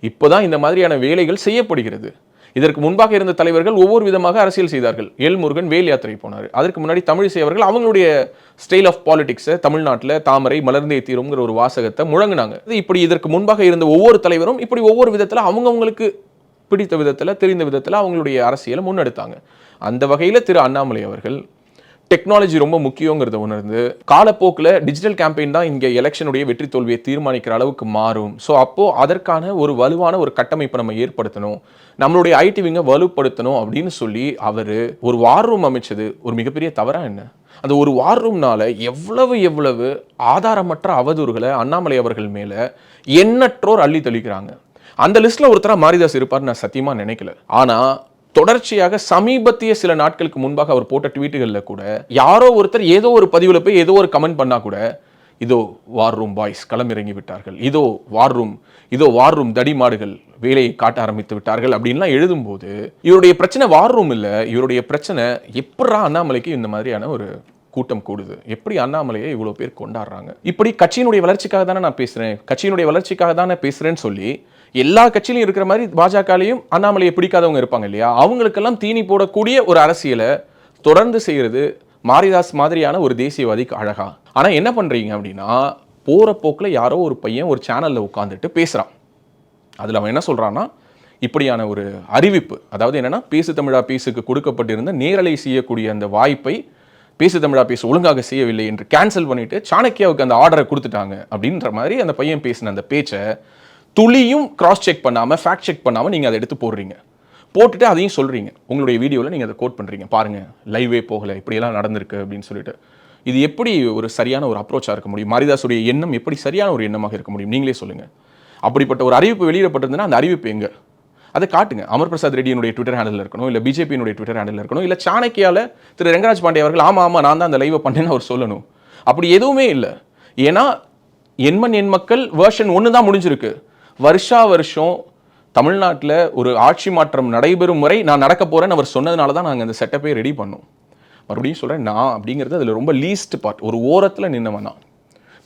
இப்போதான் இந்த மாதிரியான வேலைகள் செய்யப்படுகிறது. இதற்கு முன்பாக இருந்த தலைவர்கள் ஒவ்வொரு விதமாக அரசியல் செய்தார்கள். எல் முருகன் வேல் யாத்திரை போனார். அதற்கு முன்னாடி தமிழிசை அவர்கள் அவங்களுடைய ஸ்டைல் ஆஃப் பாலிடிக்ஸை தமிழ்நாட்டில் தாமரை மலர்ந்தே தீரும்ங்கிற ஒரு வாசகத்தை முழங்கினாங்க. இப்படி இதற்கு முன்பாக இருந்த ஒவ்வொரு தலைவரும் இப்படி ஒவ்வொரு விதத்தில் அவங்கவுங்களுக்கு பிடித்த விதத்தில் தெரிந்த விதத்தில் அவங்களுடைய அரசியலை முன்னெடுத்தாங்க. அந்த வகையில் திரு அண்ணாமலை அவர்கள் டெக்னாலஜி ரொம்ப முக்கியங்கிறத உணர்ந்து காலப்போக்கில் டிஜிட்டல் கேம்பெயின் தான் இங்கே எலெக்ஷனுடைய வெற்றி தோல்வியை தீர்மானிக்கிற அளவுக்கு மாறும். ஸோ அப்போது அதற்கான ஒரு வலுவான ஒரு கட்டமைப்பை நம்ம ஏற்படுத்தணும், நம்மளுடைய ஐடிவிங்க வலுப்படுத்தணும் அப்படின்னு சொல்லி அவர் ஒரு வார் ரூம் அமைச்சது ஒரு மிகப்பெரிய தவறாக என்ன? அந்த ஒரு வார் ரூம்னால எவ்வளவு ஆதாரமற்ற அவதூறுகளை அண்ணாமலை அவர்கள் மேலே எண்ணற்றோர் அள்ளி தெளிக்கிறாங்க. அந்த லிஸ்ட்டில் ஒருத்தராக மாரிதாஸ் இருப்பார் நான் சத்தியமாக நினைக்கல. ஆனால் தொடர்ச்சியாக சமீபத்திய சில நாட்களுக்கு முன்பாக அவர் போட்ட ட்வீட்டுகளில் கூட யாரோ ஒருத்தர் ஏதோ ஒரு பதிவில் போய் ஏதோ ஒரு கமெண்ட் பண்ணா கூட, இதோ வார் ரூம் பாய்ஸ் களமிறங்கி விட்டார்கள், இதோ வார் ரூம் தடி மாடுகள் வேலையை காட்ட ஆரம்பித்து விட்டார்கள் அப்படின்லாம் எழுதும்போது, இவருடைய பிரச்சனை வார் ரூம் இல்லை, இவருடைய பிரச்சனை எப்படா அண்ணாமலைக்கு இந்த மாதிரியான ஒரு கூட்டம் கூடுது, எப்படி அண்ணாமலையை இவ்வளோ பேர் கொண்டாடுறாங்க, இப்படி கட்சியினுடைய வளர்ச்சிக்காக தானே நான் பேசுகிறேன், கட்சியினுடைய வளர்ச்சிக்காக தானே பேசுகிறேன்னு சொல்லி எல்லா கட்சியிலும் இருக்கிற மாதிரி பாஜகலையும் அண்ணாமலையை பிடிக்காதவங்க இருப்பாங்க இல்லையா, அவங்களுக்கெல்லாம் தீனி போடக்கூடிய ஒரு அரசியலை தொடர்ந்து செய்கிறது மாரிதாஸ் மாதிரியான ஒரு தேசியவாதிக்கு அழகா. ஆனால் என்ன பண்ணுறீங்க அப்படின்னா, போகிற போக்கில் யாரோ ஒரு பையன் ஒரு சேனலில் உட்காந்துட்டு பேசுகிறான். அதில் அவன் என்ன சொல்கிறான்னா, இப்படியான ஒரு அறிவிப்பு, அதாவது என்னென்னா பேசு தமிழா பேசுக்கு கொடுக்கப்பட்டிருந்த நேரலை செய்யக்கூடிய அந்த வாய்ப்பை பேசு தமிழா பேசு ஒழுங்காக செய்யவில்லை என்று கேன்சல் பண்ணிவிட்டு சாணக்கியாவுக்கு அந்த ஆர்டரை கொடுத்துட்டாங்க அப்படின்ற மாதிரி அந்த பையன் பேசின அந்த பேச்சை துளியும் கிராஸ் செக் பண்ணாமல் ஃபேக்ட் செக் பண்ணாமல் நீங்கள் அதை எடுத்து போடுறீங்க. போட்டுட்டு அதையும் சொல்கிறீங்க, உங்களுடைய வீடியோவில் நீங்கள் அதை கோட் பண்ணுறீங்க, பாருங்கள் லைவே போகலை, இப்படியெல்லாம் நடந்திருக்கு அப்படின்னு சொல்லிட்டு. இது எப்படி ஒரு சரியான ஒரு அப்ரோச்சாக இருக்க முடியும்? மாரிதாஸுடைய எண்ணம் எப்படி சரியான ஒரு எண்ணமாக இருக்க முடியும்? நீங்களே சொல்லுங்கள். அப்படிப்பட்ட ஒரு அறிவிப்பு வெளியிடப்பட்டிருந்ததுன்னா அந்த அறிவிப்பு எங்கே? அதை காட்டுங்க. அமர் பிரசாத் ரெட்டியினுடைய ட்விட்டர் ஹேண்டில் இருக்கணும், இல்லை பிஜேபியினுடைய ட்விட்டர் ஹேண்டில் இருக்கணும், இல்லை சாணக்கியாவில் திரு ரங்கராஜ் பாண்டே அவர்கள் ஆமாம் நான் தான் அந்த லைவை பண்ணேன்னு அவர் சொல்லணும். அப்படி எதுவுமே இல்லை. ஏன்னா எண்மண் எண் மக்கள் வேர்ஷன் 1 தான் முடிஞ்சிருக்கு. வருஷம் தமிழ்நாட்டில் ஒரு ஆட்சி மாற்றம் நடைபெறும் முறை நான் நடக்க போகிறேன்னு அவர் சொன்னதுனால தான் நாங்கள் அந்த செட்டப்பே ரெடி பண்ணோம். மறுபடியும் சொல்கிறேன், நான் அப்படிங்கிறது அதில் ரொம்ப லீஸ்ட் பார்ட், ஒரு ஓரத்தில் நின்னவன் தான்.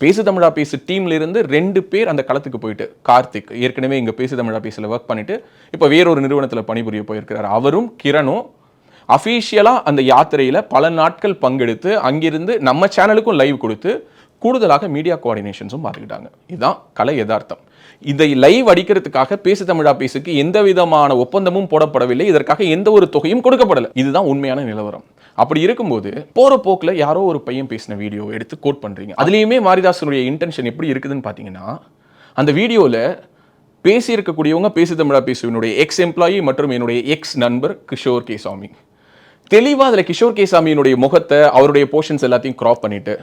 பேசு தமிழா பேசு டீம்லேருந்து 2 பேர் அந்த களத்துக்கு போயிட்டு, கார்த்திக் ஏற்கனவே இங்கே பேசு தமிழா பேசில் ஒர்க் பண்ணிவிட்டு இப்போ வேறொரு நிறுவனத்தில் பணிபுரிய போயிருக்கிறார், அவரும் கிரணும் அஃபீஷியலாக அந்த யாத்திரையில் பல நாட்கள் பங்கெடுத்து அங்கிருந்து நம்ம சேனலுக்கும் லைவ் கொடுத்து கூடுதலாக மீடியா கோஆர்டினேஷன்ஸும் பார்த்துக்கிட்டாங்க. இதுதான் கலை யதார்த்தம். இதை லைவ் அடிக்கிறதுக்காக பேசு தமிழா பேசுக்கு எந்த விதமான ஒப்பந்தமும் போடப்படவில்லை, இதற்காக எந்த ஒரு தொகையும் கொடுக்கப்படலை. இதுதான் உண்மையான நிலவரம். அப்படி இருக்கும்போது போகிற போக்கில் யாரோ ஒரு பையன் பேசின வீடியோ எடுத்து கோட் பண்ணுறீங்க. அதுலேயுமே மாரிதாசனுடைய இன்டென்ஷன் எப்படி இருக்குதுன்னு பார்த்தீங்கன்னா, அந்த வீடியோவில் பேசியிருக்கக்கூடியவங்க பேசு தமிழா பேசுவினுடைய எக்ஸ் எம்ப்ளாயி மற்றும் என்னுடைய எக்ஸ் நண்பர் கிஷோர் கே சாமி. தெளிவாக அதில் கிஷோர் கே சாமியினுடைய முகத்தை அவருடைய போர்ஷன்ஸ் எல்லாத்தையும் கிராப் பண்ணிவிட்டு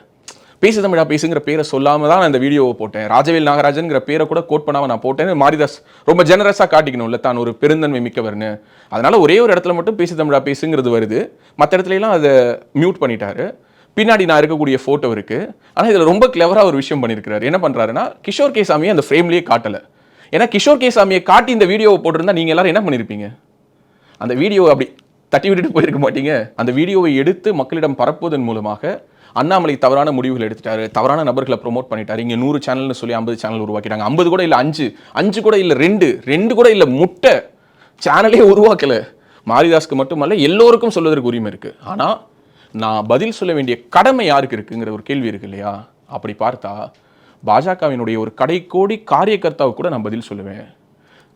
பேசு தமிழா பேசுங்கிற பேரை சொல்லாமல் தான் நான் இந்த வீடியோவை போட்டேன், ராஜவேல் நாகராஜன்கிற பேரை கூட கோட் பண்ணாமல் நான் போட்டேன்னு மாரிதாஸ் ரொம்ப ஜெனரஸாக காட்டிக்கணும்ல தான் ஒரு பெருந்தன்மை மிக்கவர்னு. அதனால் ஒரே ஒரு இடத்துல மட்டும் பேசு தமிழா பேசுங்கிறது வருது, மற்ற இடத்துலலாம் அதை மியூட் பண்ணிட்டாரு. பின்னாடி நான் இருக்கக்கூடிய ஃபோட்டோ இருக்குது. ஆனால் இதில் ரொம்ப கிளவராக ஒரு விஷயம் பண்ணியிருக்கிறார். என்ன பண்ணுறாருன்னா, கிஷோர் கே சாமியை அந்த ஃப்ரேம்லேயே காட்டலை. ஏன்னா கிஷோர் கே சாமியை காட்டி இந்த வீடியோவை போட்டிருந்தா நீங்கள் எல்லாரும் என்ன பண்ணியிருப்பீங்க? அந்த வீடியோவை அப்படி தட்டி விட்டுட்டு போயிருக்க மாட்டீங்க. அந்த வீடியோவை எடுத்து மக்களிடம் பரப்புவதன் மூலமாக அண்ணாமலை தவறான முடிவுகள் எடுத்துட்டாரு, தவறான நபர்களை ப்ரொமோட் பண்ணிட்டாரு. இங்கே 100 சேனல்னு சொல்லி 50 சேனல் உருவாக்கிட்டாங்க. 50 கூட இல்லை, 5 கூட இல்லை, 2 கூட இல்லை, முட்டை சேனலே உருவாக்கலை. மாரிதாஸ்க்கு மட்டுமல்ல எல்லோருக்கும் சொல்வதற்கு உரிமை இருக்குது. ஆனால் நான் பதில் சொல்ல வேண்டிய கடமை யாருக்கு இருக்குங்கிற ஒரு கேள்வி இருக்கு இல்லையா? அப்படி பார்த்தா பாஜகவினுடைய ஒரு கடைக்கோடி காரியகர்த்தாவுக்கு கூட நான் பதில் சொல்லுவேன்.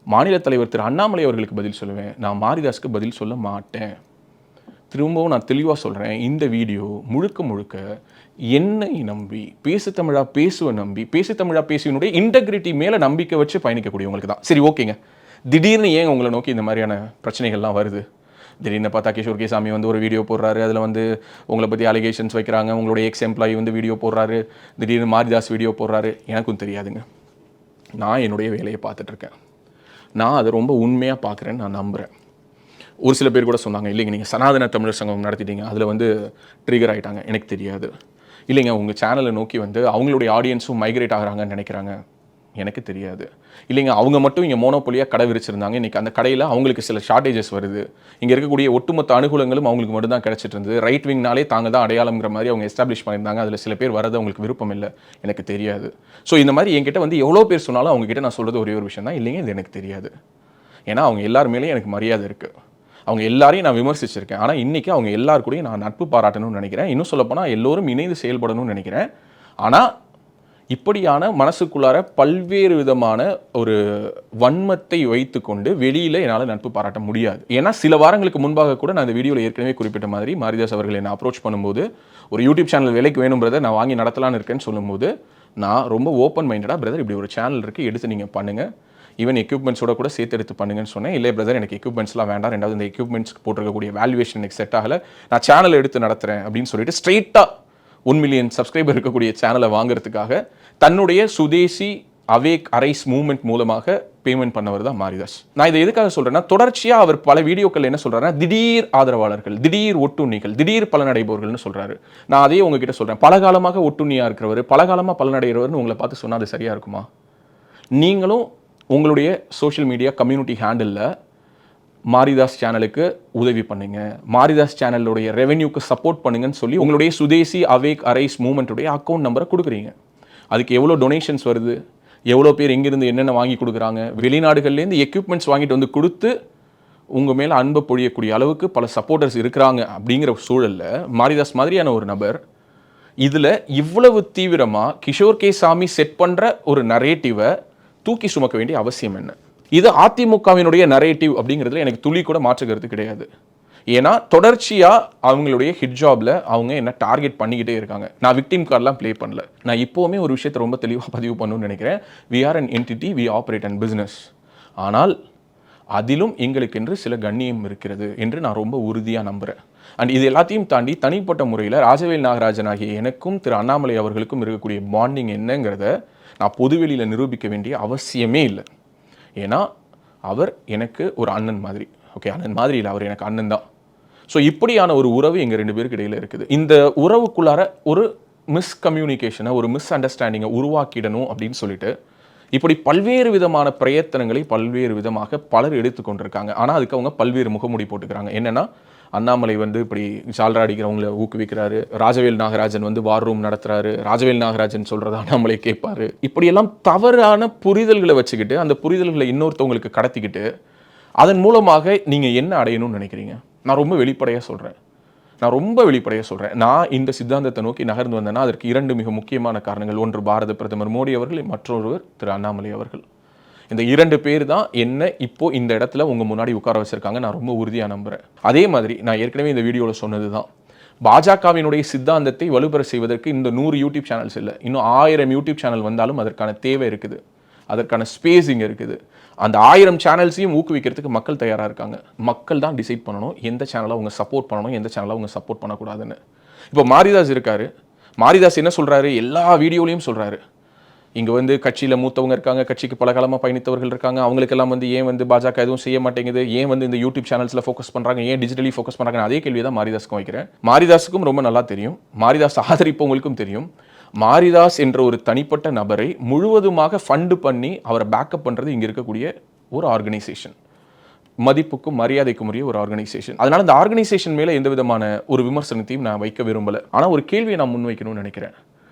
மாநில தலைவர் திரு அண்ணாமலை அவர்களுக்கு பதில் சொல்லுவேன். நான் மாரிதாஸ்க்கு பதில் சொல்ல மாட்டேன். திரும்பவும் நான் தெளிவாக சொல்கிறேன், இந்த வீடியோ முழுக்க என்னை நம்பி பேசு தமிழா பேசுவ நம்பி பேசு தமிழா பேசுவனுடைய இன்டெகிரிட்டி மேலே நம்பிக்கை வச்சு பயணிக்கக்கூடியவங்களுக்கு தான். சரி, ஓகேங்க, திடீர்னு ஏன் உங்களை நோக்கி இந்த மாதிரியான பிரச்சனைகள்லாம் வருது? திடீர்னு பார்த்தா கிஷோர் கே சாமி வந்து ஒரு வீடியோ போடுறாரு, அதில் வந்து உங்களை பற்றி அலிகேஷன்ஸ் வைக்கிறாங்க, உங்களுடைய எக்ஸ் எம்ப்ளாயி வந்து வீடியோ போடுறாரு, திடீர்னு மாரிதாஸ் வீடியோ போடுறாரு. எனக்கும் தெரியாதுங்க. நான் என்னுடைய வேலையை பார்த்துட்ருக்கேன். நான் அதை ரொம்ப உண்மையாக பார்க்குறேன்னு நான் நம்புகிறேன். ஒரு சில பேர் கூட சொன்னாங்க, இல்லைங்க நீங்கள் சனாதன தமிழர் சங்கம் நடத்திட்டீங்க, அதில் வந்து ட்ரிகர் ஆகிட்டாங்க. எனக்கு தெரியாது. இல்லைங்க உங்கள் சேனலை நோக்கி வந்து அவங்களுடைய ஆடியன்ஸும் மைக்ரேட் ஆகிறாங்கன்னு நினைக்கிறாங்க. எனக்கு தெரியாது. இல்லைங்க அவங்க மட்டும் இங்கே மோனோபொலியாக கடை விரிச்சிருந்தாங்க, இன்றைக்கி அந்த கடையில் அவங்களுக்கு சில ஷார்ட்டேஜஸ் வருது, இங்கே இருக்கக்கூடிய ஒட்டுமொத்த அனுகூலங்களும் அவங்களுக்கு மட்டும் தான் கிடச்சிட்டு இருந்தது, ரைட் விங்னாலே தாங்க தான் அடையாளங்கிற மாதிரி அவங்க எஸ்டாப்ளிஷ் பண்ணியிருந்தாங்க, அதில் சில பேர் வரது அவங்களுக்கு விருப்பம் இல்லை, எனக்கு தெரியாது. ஸோ இந்த மாதிரி என்கிட்ட வந்து எவ்வளோ பேர் சொன்னாலும் அவங்ககிட்ட நான் சொல்கிறது ஒரே ஒரு விஷயம் தான், இல்லைங்க இது எனக்கு தெரியாது. ஏன்னா அவங்க எல்லார் மேலேயும் எனக்கு மரியாதை இருக்குது, அவங்க எல்லாரையும் நான் விமர்சிச்சிருக்கேன். ஆனால் இன்றைக்கி அவங்க எல்லார் கூடயும் நான் நட்பு பாராட்டணும்னு நினைக்கிறேன். இன்னும் சொல்லப்போனால் எல்லோரும் இணைந்து செயல்படணும்னு நினைக்கிறேன். ஆனால் இப்படியான மனசுக்குள்ளார பல்வேறு விதமான ஒரு வன்மத்தை வைத்துக்கொண்டு வெளியில் என்னால் நட்பு பாராட்ட முடியாது. ஏன்னா சில வாரங்களுக்கு முன்பாக கூட நான் இந்த வீடியோவில் ஏற்கனவே குறிப்பிட்ட மாதிரி மாரிதாஸ் அவர்கள் என்னை அப்ரோச் பண்ணும்போது ஒரு யூடியூப் சேனல் விலைக்கு வேணும் பிரதர், நான் வாங்கி நடத்தலான்னு இருக்கேன்னு சொல்லும்போது நான் ரொம்ப ஓப்பன் மைண்டடாக, பிரதர் இப்படி ஒரு சேனல் இருக்குது, எடுத்து நீங்கள் பண்ணுங்கள், ஈவன் எக்யூப்மெண்ட்ஸோட கூட சேர்த்து எடுத்து பண்ணுங்கன்னு சொன்னேன். இல்லை பிரதர் எனக்கு எக்யூப்மெண்ட்ஸ்லாம் வேண்டாம், ரெண்டாவது இந்த எக்யூப்மெண்ட்ஸ் போட்டிருக்கக்கூடிய வேல்யூவேஷன் எனக்கு செட் ஆகலை, நான் சேனல் எடுத்து நடத்துகிறேன் அப்படின்னு சொல்லிட்டு ஸ்ட்ரெயிட்டாக 1 மில்லியன் சப்ஸ்கிரைபர் இருக்கக்கூடிய சேனலை வாங்குறதுக்காக தன்னுடைய சுதேசி அவேக் அரைஸ் மூவ்மெண்ட் மூலமாக பேமெண்ட் பண்ணவர் தான் மாரிதாஸ். நான் இதை எதுக்காக சொல்றேன்னா, தொடர்ச்சியாக அவர் பல வீடியோக்கள் என்ன சொல்றாருன்னா, திடீர் ஆதரவாளர்கள், திடீர் ஒட்டுண்ணிகள், திடீர் பலனடைபவர்கள்னு சொல்றாரு. நான் அதையே உங்ககிட்ட சொல்றேன், பலகாலமாக ஒட்டுண்ணியா இருக்கிறவர், பலகாலமாக பலனடைகிறவர்னு உங்களை பார்த்து சொன்னால் அது சரியா இருக்குமா? நீங்களும் உங்களுடைய சோஷியல் மீடியா கம்யூனிட்டி ஹேண்டிலில் மாரிதாஸ் சேனலுக்கு உதவி பண்ணுங்க, மாரிதாஸ் சேனலுடைய ரெவென்யூக்கு சப்போர்ட் பண்ணுங்கன்னு சொல்லி உங்களுடைய சுதேசி அவேக் அரைஸ் மூவ்மெண்ட்டுடைய அக்கௌண்ட் நம்பரை கொடுக்குறீங்க. அதுக்கு எவ்வளோ டொனேஷன்ஸ் வருது, எவ்வளோ பேர் எங்கேருந்து என்னென்ன வாங்கி கொடுக்குறாங்க, வெளிநாடுகள்லேருந்து எக்யூப்மெண்ட்ஸ் வாங்கிட்டு வந்து கொடுத்து உங்கள் மேலே அன்பை பொழியக்கூடிய அளவுக்கு பல சப்போர்ட்டர்ஸ் இருக்கிறாங்க. அப்படிங்கிற சூழலில் மாரிதாஸ் மாதிரியான ஒரு நபர் இதில் இவ்வளவு தீவிரமாக கிஷோர் கே சாமி செட் பண்ணுற ஒரு நரேட்டிவை தூக்கி சுமக்க வேண்டிய அவசியம் என்ன? இது அதிமுகவினுடைய நரேட்டிவ் அப்படிங்கிறதுல எனக்கு துளி கூட மாற்றுக்கிறது கிடையாது. ஏன்னா தொடர்ச்சியாக அவங்களுடைய ஹிட் ஜாபில் அவங்க என்ன டார்கெட் பண்ணிக்கிட்டே இருக்காங்க. நான் விக்டிம் கார்டெலாம் ப்ளே பண்ணல. நான் இப்போவுமே ஒரு விஷயத்தை ரொம்ப தெளிவாக பதிவு பண்ணணும்னு நினைக்கிறேன். We are an entity, we operate and business. ஆனால் அதிலும் எங்களுக்கென்று சில கண்ணியம் இருக்கிறது என்று நான் ரொம்ப உறுதியாக நம்புகிறேன். அண்ட் இது எல்லாத்தையும் தாண்டி தனிப்பட்ட முறையில் ராஜவேல் நாகராஜன் ஆகிய எனக்கும் திரு அண்ணாமலை அவர்களுக்கும் இருக்கக்கூடிய பாண்டிங் என்னங்கிறத நான் பொதுவெளியில் நிரூபிக்க வேண்டிய அவசியமே இல்லை. ஏன்னா அவர் எனக்கு ஒரு அண்ணன் மாதிரி. ஓகே, அண்ணன் மாதிரி இல்லை, அவர் எனக்கு அண்ணன் தான். ஸோ இப்படியான ஒரு உறவு எங்கள் 2 பேருக்கு இடையில் இருக்குது. இந்த உறவுக்குள்ளார ஒரு மிஸ்கம்யூனிகேஷனை, ஒரு மிஸ் அண்டர்ஸ்டாண்டிங்கை உருவாக்கிடணும் அப்படின்னு சொல்லிட்டு இப்படி பல்வேறு விதமான பிரயத்தனங்களை பல்வேறு விதமாக பலர் எடுத்துக்கொண்டிருக்காங்க. ஆனால் அதுக்கு அவங்க பல்வேறு முகமூடி போட்டுக்கிறாங்க. என்னென்னா, அண்ணாமலை வந்து இப்படி ஜால்ரா அடிக்கிறவங்களை ஊக்குவிக்கிறாரு, ராஜவேல் நாகராஜன் வந்து வார் ரூம் நடத்துறாரு, ராஜவேல் நாகராஜன் சொல்கிறத அண்ணாமலை கேட்பாரு. இப்படியெல்லாம் தவறான புரிதல்களை வச்சுக்கிட்டு அந்த புரிதல்களை இன்னொருத்தவங்களுக்கு கடத்திக்கிட்டு அதன் மூலமாக நீங்கள் என்ன அடையணும்னு நினைக்கிறீங்க? நான் ரொம்ப வெளிப்படையாக சொல்கிறேன். நான் இந்த சித்தாந்தத்தை நோக்கி நகர்ந்து வந்தேன்னா அதற்கு 2 மிக முக்கியமான காரணங்கள். ஒன்று பாரத பிரதமர் மோடி அவர்கள், மற்றொருவர் திரு அண்ணாமலை அவர்கள். இந்த 2 பேர் தான் என்ன இப்போ இந்த இடத்துல உங்கள் முன்னாடி உட்கார வச்சிருக்காங்க. நான் ரொம்ப உறுதியாக நம்புகிறேன். அதே மாதிரி நான் ஏற்கனவே இந்த வீடியோவில் சொன்னது தான், பாஜகவினுடைய சித்தாந்தத்தை வலுப்பெற செய்வதற்கு இந்த 100 யூடியூப் சேனல்ஸ் இல்லை, இன்னும் 1000 யூடியூப் சேனல் வந்தாலும் அதற்கான தேவை இருக்குது, அதற்கான ஸ்பேஸ் இங்கே இருக்குது. அந்த 1000 சேனல்ஸையும் ஊக்குவிக்கிறதுக்கு மக்கள் தயாராக இருக்காங்க. மக்கள் தான் டிசைட் பண்ணணும் எந்த சேனலை அவங்க சப்போர்ட் பண்ணணும், எந்த சேனலை அவங்க சப்போர்ட் பண்ணக்கூடாதுன்னு. இப்போ மாரிதாஸ் இருக்காரு, மாரிதாஸ் என்ன சொல்கிறாரு, எல்லா வீடியோலையும் சொல்கிறாரு, இங்கே வந்து கட்சியில் மூத்தவங்க இருக்காங்க, கட்சிக்கு பல காலமாக பயணித்தவர்கள் இருக்காங்க, அவங்களுக்கெல்லாம் வந்து ஏன் வந்து பாஜக எதுவும் செய்ய மாட்டேங்குது, ஏன் வந்து இந்த யூடியூப் சேனல்ஸில் ஃபோக்கஸ் பண்ணுறாங்க, ஏன் டிஜிட்டலி ஃபோக்கஸ் பண்ணுறாங்க, அதே கேள்வி தான் மாரிதாஸுக்கும் வைக்கிறேன். மாரிதாஸுக்கும் ரொம்ப நல்லா தெரியும், மாரிதாஸ் ஆதரிப்பவங்களுக்கும் தெரியும், மாரிதாஸ் என்ற ஒரு தனிப்பட்ட நபரை முழுவதுமாக ஃபண்டு பண்ணி அவரை பேக்கப் பண்ணுறது இங்கே இருக்கக்கூடிய ஒரு ஆர்கனைசேஷன், மதிப்புக்கும் மரியாதைக்கும் உரிய ஒரு ஆர்கனைசேஷன். அதனால் இந்த ஆர்கனைசேஷன் மேலே எந்த விதமான ஒரு விமர்சனத்தையும் நான் வைக்க விரும்பலை. ஆனால் ஒரு கேள்வியை நான் முன்வைக்கணும்னு நினைக்கிறேன்.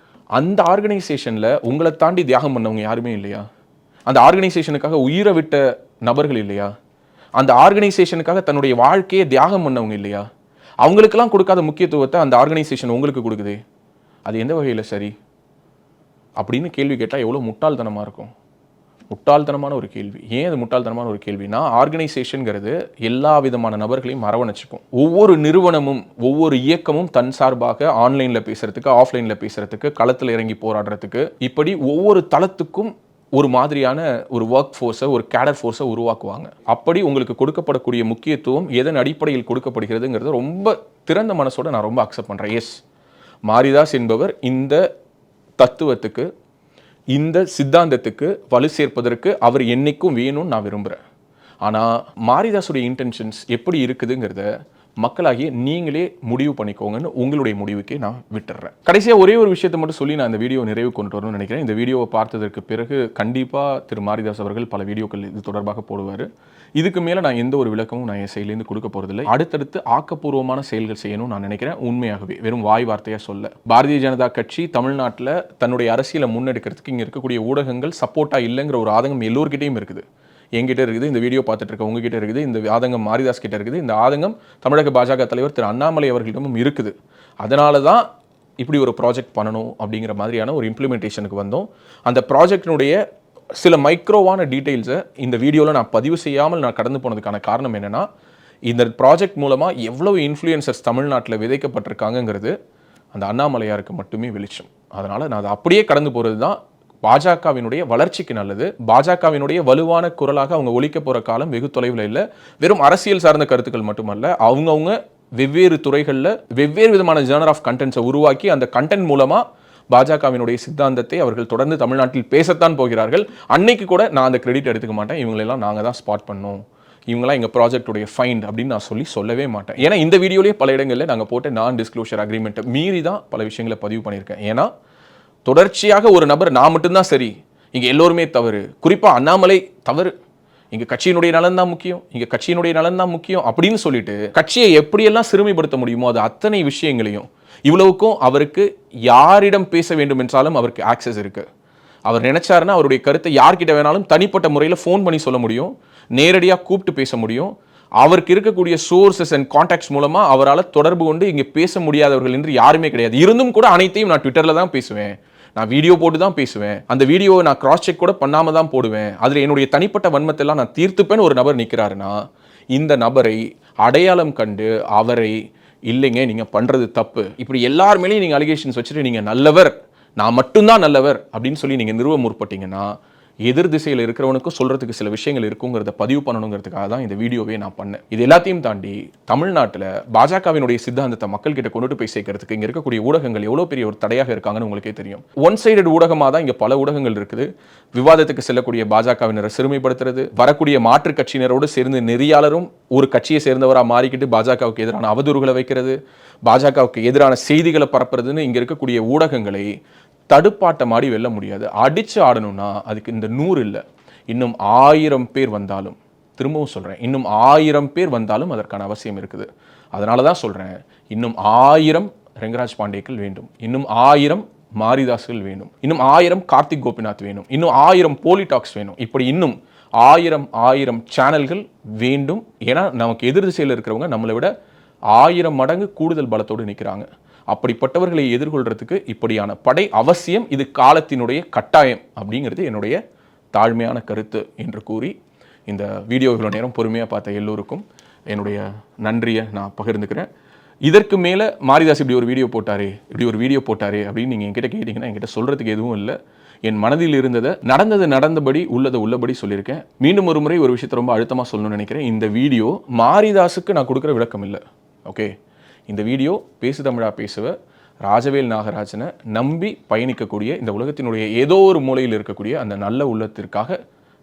அந்த ஆர்கனைசேஷனில் உங்களை தாண்டி தியாகம் பண்ணவங்க யாருமே இல்லையா? அந்த ஆர்கனைசேஷனுக்காக உயிரை விட்ட நபர்கள் இல்லையா? அந்த ஆர்கனைசேஷனுக்காக தன்னுடைய வாழ்க்கையை தியாகம் பண்ணவங்க இல்லையா? அவங்களுக்கெல்லாம் கொடுக்காத முக்கியத்துவத்தை அந்த ஆர்கனைசேஷன் உங்களுக்கு கொடுக்குது. அது எந்த வகையில் சரி அப்படின்னு கேள்வி கேட்டால் எவ்வளோ முட்டாள்தனமாக இருக்கும். முட்டாள்தனமான ஒரு கேள்வி. ஏன் அது முட்டாள்தனமான ஒரு கேள்வினா, ஆர்கனைசேஷன்ங்கிறது எல்லா விதமான நபர்களையும் அரவணைச்சுக்கும். ஒவ்வொரு நிறுவனமும், ஒவ்வொரு இயக்கமும் தன் சார்பாக ஆன்லைன்ல பேசுறதுக்கு, ஆஃப்லைன்ல பேசுறதுக்கு, களத்துல இறங்கி போராடுறதுக்கு, இப்படி ஒவ்வொரு தளத்துக்கும் ஒரு மாதிரியான ஒரு ஒர்க் ஃபோர்ஸை, ஒரு கேடர் ஃபோர்ஸை உருவாக்குவாங்க. அப்படி உங்களுக்கு கொடுக்கப்படக்கூடிய முக்கியத்துவம் எதன் அடிப்படையில் கொடுக்கப்படுகிறதுங்கிறத ரொம்ப திறந்த மனசோட நான் ரொம்ப அக்செப்ட் பண்ணுறேன். எஸ், மாரிதாஸ் என்பவர் இந்த தத்துவத்துக்கு, இந்த சித்தாந்தத்துக்கு வலு சேர்ப்பதற்கு அவர் என்னைக்கும் வேணும்னு நான் விரும்புகிறேன். ஆனால் மாரிதாஸுடைய இன்டென்ஷன்ஸ் எப்படி இருக்குதுங்கிறத மக்களாகிய நீங்களே முடிவு பண்ணிக்கோங்கன்னு உங்களுடைய முடிவுக்கே நான் விட்டுறேன். கடைசியாக ஒரே ஒரு விஷயத்தை மட்டும் சொல்லி நான் இந்த வீடியோ நிறைவு கொண்டு வரணும்னு நினைக்கிறேன். இந்த வீடியோவை பார்த்ததற்கு பிறகு கண்டிப்பாக திரு மாரிதாஸ் அவர்கள் பல வீடியோக்கள் இது தொடர்பாக போடுவார். இதுக்கு மேலே நான் எந்த ஒரு விளக்கமும் நான் என் செயலேருந்து கொடுக்க போகிறதில்லை. அடுத்தடுத்து ஆக்கப்பூர்வமான செயல்கள் செய்யணும்னு நான் நினைக்கிறேன். உண்மையாகவே வெறும் வாய் வார்த்தையாக சொல்ல. பாரதிய ஜனதா கட்சி தமிழ்நாட்டில் தன்னுடைய அரசியலை முன்னெடுக்கிறதுக்கு இங்கே இருக்கக்கூடிய ஊடகங்கள் சப்போர்ட்டாக இல்லைங்கிற ஒரு ஆதங்கம் எல்லோருக்கிட்டையும் இருக்குது. என்கிட்ட இருக்குது, இந்த வீடியோ பார்த்துட்டு இருக்க உங்ககிட்ட இருக்குது, இந்த ஆதங்கம் மாரிதாஸ் கிட்ட இருக்குது, இந்த ஆதங்கம் தமிழக பாஜக தலைவர் திரு அண்ணாமலை அவர்களிடமும் இருக்குது. அதனால தான் இப்படி ஒரு ப்ராஜெக்ட் பண்ணணும் அப்படிங்கிற மாதிரியான ஒரு இம்ப்ளிமெண்டேஷனுக்கு வந்தோம். அந்த ப்ராஜெக்டினுடைய சில மைக்ரோவான டீட்டெயில்ஸை இந்த வீடியோவில் நான் பதிவு செய்யாமல் நான் கடந்து போனதுக்கான காரணம் என்னென்னா, இந்த ப்ராஜெக்ட் மூலமாக எவ்வளவு இன்ஃப்ளூயன்சர்ஸ் தமிழ்நாட்டில் விதைக்கப்பட்டிருக்காங்கிறது அந்த அண்ணாமலையாருக்கு மட்டுமே வெளிச்சம். அதனால் நான் அதை அப்படியே கடந்து போகிறது தான் பாஜகவினுடைய வளர்ச்சிக்கு நல்லது. பாஜகவினுடைய வலுவான குரலாக அவங்க ஒலிக்க போகிற காலம் வெகு தொலைவில் இல்லை. வெறும் அரசியல் சார்ந்த கருத்துக்கள் மட்டுமல்ல, அவங்கவுங்க வெவ்வேறு துறைகளில் வெவ்வேறு விதமான ஜர்னர் ஆஃப் கண்டென்ட்ஸை உருவாக்கி அந்த கண்டென்ட் மூலமாக பாஜகவினுடைய சித்தாந்தத்தை அவர்கள் தொடர்ந்து தமிழ்நாட்டில் பேசத்தான் போகிறார்கள். அன்னைக்கு கூட நான் அந்த கிரெடிட் எடுத்துக்க மாட்டேன். இவங்களெல்லாம் நாங்கள் தான் ஸ்பாட் பண்ணோம், இவங்களாம் எங்கள் ப்ராஜெக்டுடைய ஃபைண்ட் அப்படின்னு நான் சொல்லவே மாட்டேன். ஏன்னா இந்த வீடியோலேயே பல இடங்களில் நாங்கள் போட்ட நான் டிஸ்க்ளோஷர் அக்ரிமெண்ட்டை மீறி தான் பல விஷயங்களை பதிவு பண்ணியிருக்கேன். ஏன்னா தொடர்ச்சியாக ஒரு நபர் நான் மட்டும்தான் சரி, இங்கே எல்லோருமே தவறு, குறிப்பாக அண்ணாமலை தவறு, இங்கே கட்சியினுடைய நலன் தான் முக்கியம், இங்கே கட்சியினுடைய நலன் தான் முக்கியம் அப்படின்னு சொல்லிட்டு கட்சியை எப்படியெல்லாம் சிறுமைப்படுத்த முடியுமோ அது அத்தனை விஷயங்களையும், இவ்வளவுக்கும் அவருக்கு யாரிடம் பேச வேண்டும் என்றாலும் அவருக்கு ஆக்சஸ் இருக்கு. அவர் நினைச்சாருன்னா அவருடைய கருத்தை யார்கிட்ட வேணாலும் தனிப்பட்ட முறையில் ஃபோன் பண்ணி சொல்ல முடியும், நேரடியாக கூப்பிட்டு பேச முடியும். அவருக்கு இருக்கக்கூடிய சோர்சஸ் அண்ட் கான்டாக்ட்ஸ் மூலமாக அவரால் தொடர்பு கொண்டு இங்கே பேச முடியாதவர்கள் என்று யாருமே கிடையாது. இருந்தும் கூட அனைத்தையும் நான் ட்விட்டரில் தான் பேசுவேன், நான் வீடியோ போட்டு தான் பேசுவேன், அந்த வீடியோவை நான் கிராஸ் செக் கூட பண்ணாமல் தான் போடுவேன், அதில் என்னுடைய தனிப்பட்ட வன்மத்தெல்லாம் நான் தீர்த்துப்பேன்னு ஒரு நபர் நிற்கிறாருன்னா, இந்த நபரை அடையாளம் கண்டு அவரை இல்லைங்க நீங்கள் பண்ணுறது தப்பு, இப்படி எல்லார் மேலேயும் நீங்கள் அலிகேஷன்ஸ் வச்சுட்டு நீங்கள் நல்லவர், நான் மட்டும்தான் நல்லவர் அப்படின்னு சொல்லி நீங்கள் நிறுவ முற்பட்டீங்கன்னா எதிர் திசையில் இருக்கிறவனுக்கும் சொல்கிறதுக்கு சில விஷயங்கள் இருக்குங்கிறத பதிவு பண்ணணுங்கிறதுக்காக தான் இந்த வீடியோவே நான் பண்ணேன். இது எல்லாத்தையும் தாண்டி தமிழ்நாட்டில் பாஜகவினுடைய சித்தாந்தத்தை மக்கள்கிட்ட கொண்டுட்டு போய் சேர்க்கறதுக்கு இங்கே இருக்கக்கூடிய ஊடகங்கள் எவ்வளோ பெரிய ஒரு தடையாக இருக்காங்கன்னு உங்களுக்கே தெரியும். ஒன் சைடட் ஊடகமாக தான் இங்கே பல ஊடகங்கள் இருக்குது. விவாதத்துக்கு செல்லக்கூடிய பாஜகவினரை சிறுமைப்படுத்துறது, வரக்கூடிய மாற்றுக் கட்சியினரோடு சேர்ந்து நெறியாளரும் ஒரு கட்சியை சேர்ந்தவராக மாறிக்கிட்டு பாஜகவுக்கு எதிரான அவதூறுகளை வைக்கிறது, பாஜகவுக்கு எதிரான செய்திகளை பரப்புறதுன்னு இங்கே இருக்கக்கூடிய ஊடகங்களை தடுப்பாட்ட மாடி வெல்ல முடியாது. அடிச்சு ஆடணும்னா அதுக்கு இந்த 100 இல்லை, இன்னும் 1000 பேர் வந்தாலும், திரும்பவும் சொல்கிறேன், இன்னும் 1000 பேர் வந்தாலும் அதற்கான அவசியம் இருக்குது. அதனால தான் சொல்கிறேன், இன்னும் 1000 ரெங்கராஜ் பாண்டேக்கள் வேண்டும், இன்னும் 1000 மாரிதாஸ்கள் வேணும், இன்னும் 1000 கார்த்திக் கோபிநாத் வேணும், இன்னும் 1000 போலி டாக்ஸ் வேணும், இப்படி இன்னும் 1000 சேனல்கள் வேண்டும். ஏன்னா நமக்கு எதிர் திசையில் இருக்கிறவங்க நம்மளை விட 1000 மடங்கு கூடுதல் பலத்தோடு நிற்கிறாங்க. அப்படிப்பட்டவர்களை எதிர்கொள்றதுக்கு இப்படியான படை அவசியம். இது காலத்தினுடைய கட்டாயம் அப்படிங்கிறது என்னுடைய தாழ்மையான கருத்து என்று கூறி இந்த வீடியோ இவ்வளோ நேரம் பொறுமையாக பார்த்த எல்லோருக்கும் என்னுடைய நன்றியை நான் பகிர்ந்துக்கிறேன். இதற்கு மேலே மாரிதாஸ் இப்படி ஒரு வீடியோ போட்டாரே அப்படின்னு நீங்கள் என்கிட்ட கேட்டிங்கன்னா என்கிட்ட சொல்கிறதுக்கு எதுவும் இல்லை. என் மனதில் இருந்ததை நடந்தபடி உள்ளபடி சொல்லியிருக்கேன். மீண்டும் ஒரு முறை ஒரு விஷயத்தை ரொம்ப அழுத்தமாக சொல்லணும்னு நினைக்கிறேன். இந்த வீடியோ மாரிதாஸுக்கு நான் கொடுக்குற விளக்கம் இல்லை. ஓகே, இந்த வீடியோ பேசு தமிழா பேசுவ ராஜவேல் நாகராஜனை நம்பி பயணிக்கக்கூடிய இந்த உலகத்தினுடைய ஏதோ ஒரு மூலையில் இருக்கக்கூடிய அந்த நல்ல உள்ளத்திற்காக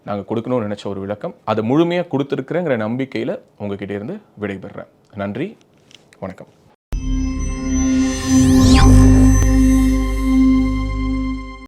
நாங்கள் கொடுக்கணும்னு நினச்ச ஒரு விளக்கம். அதை முழுமையாக கொடுத்துருக்குறேங்கிற நம்பிக்கையில் உங்ககிட்ட இருந்து விடைபெறுறேன். நன்றி, வணக்கம்.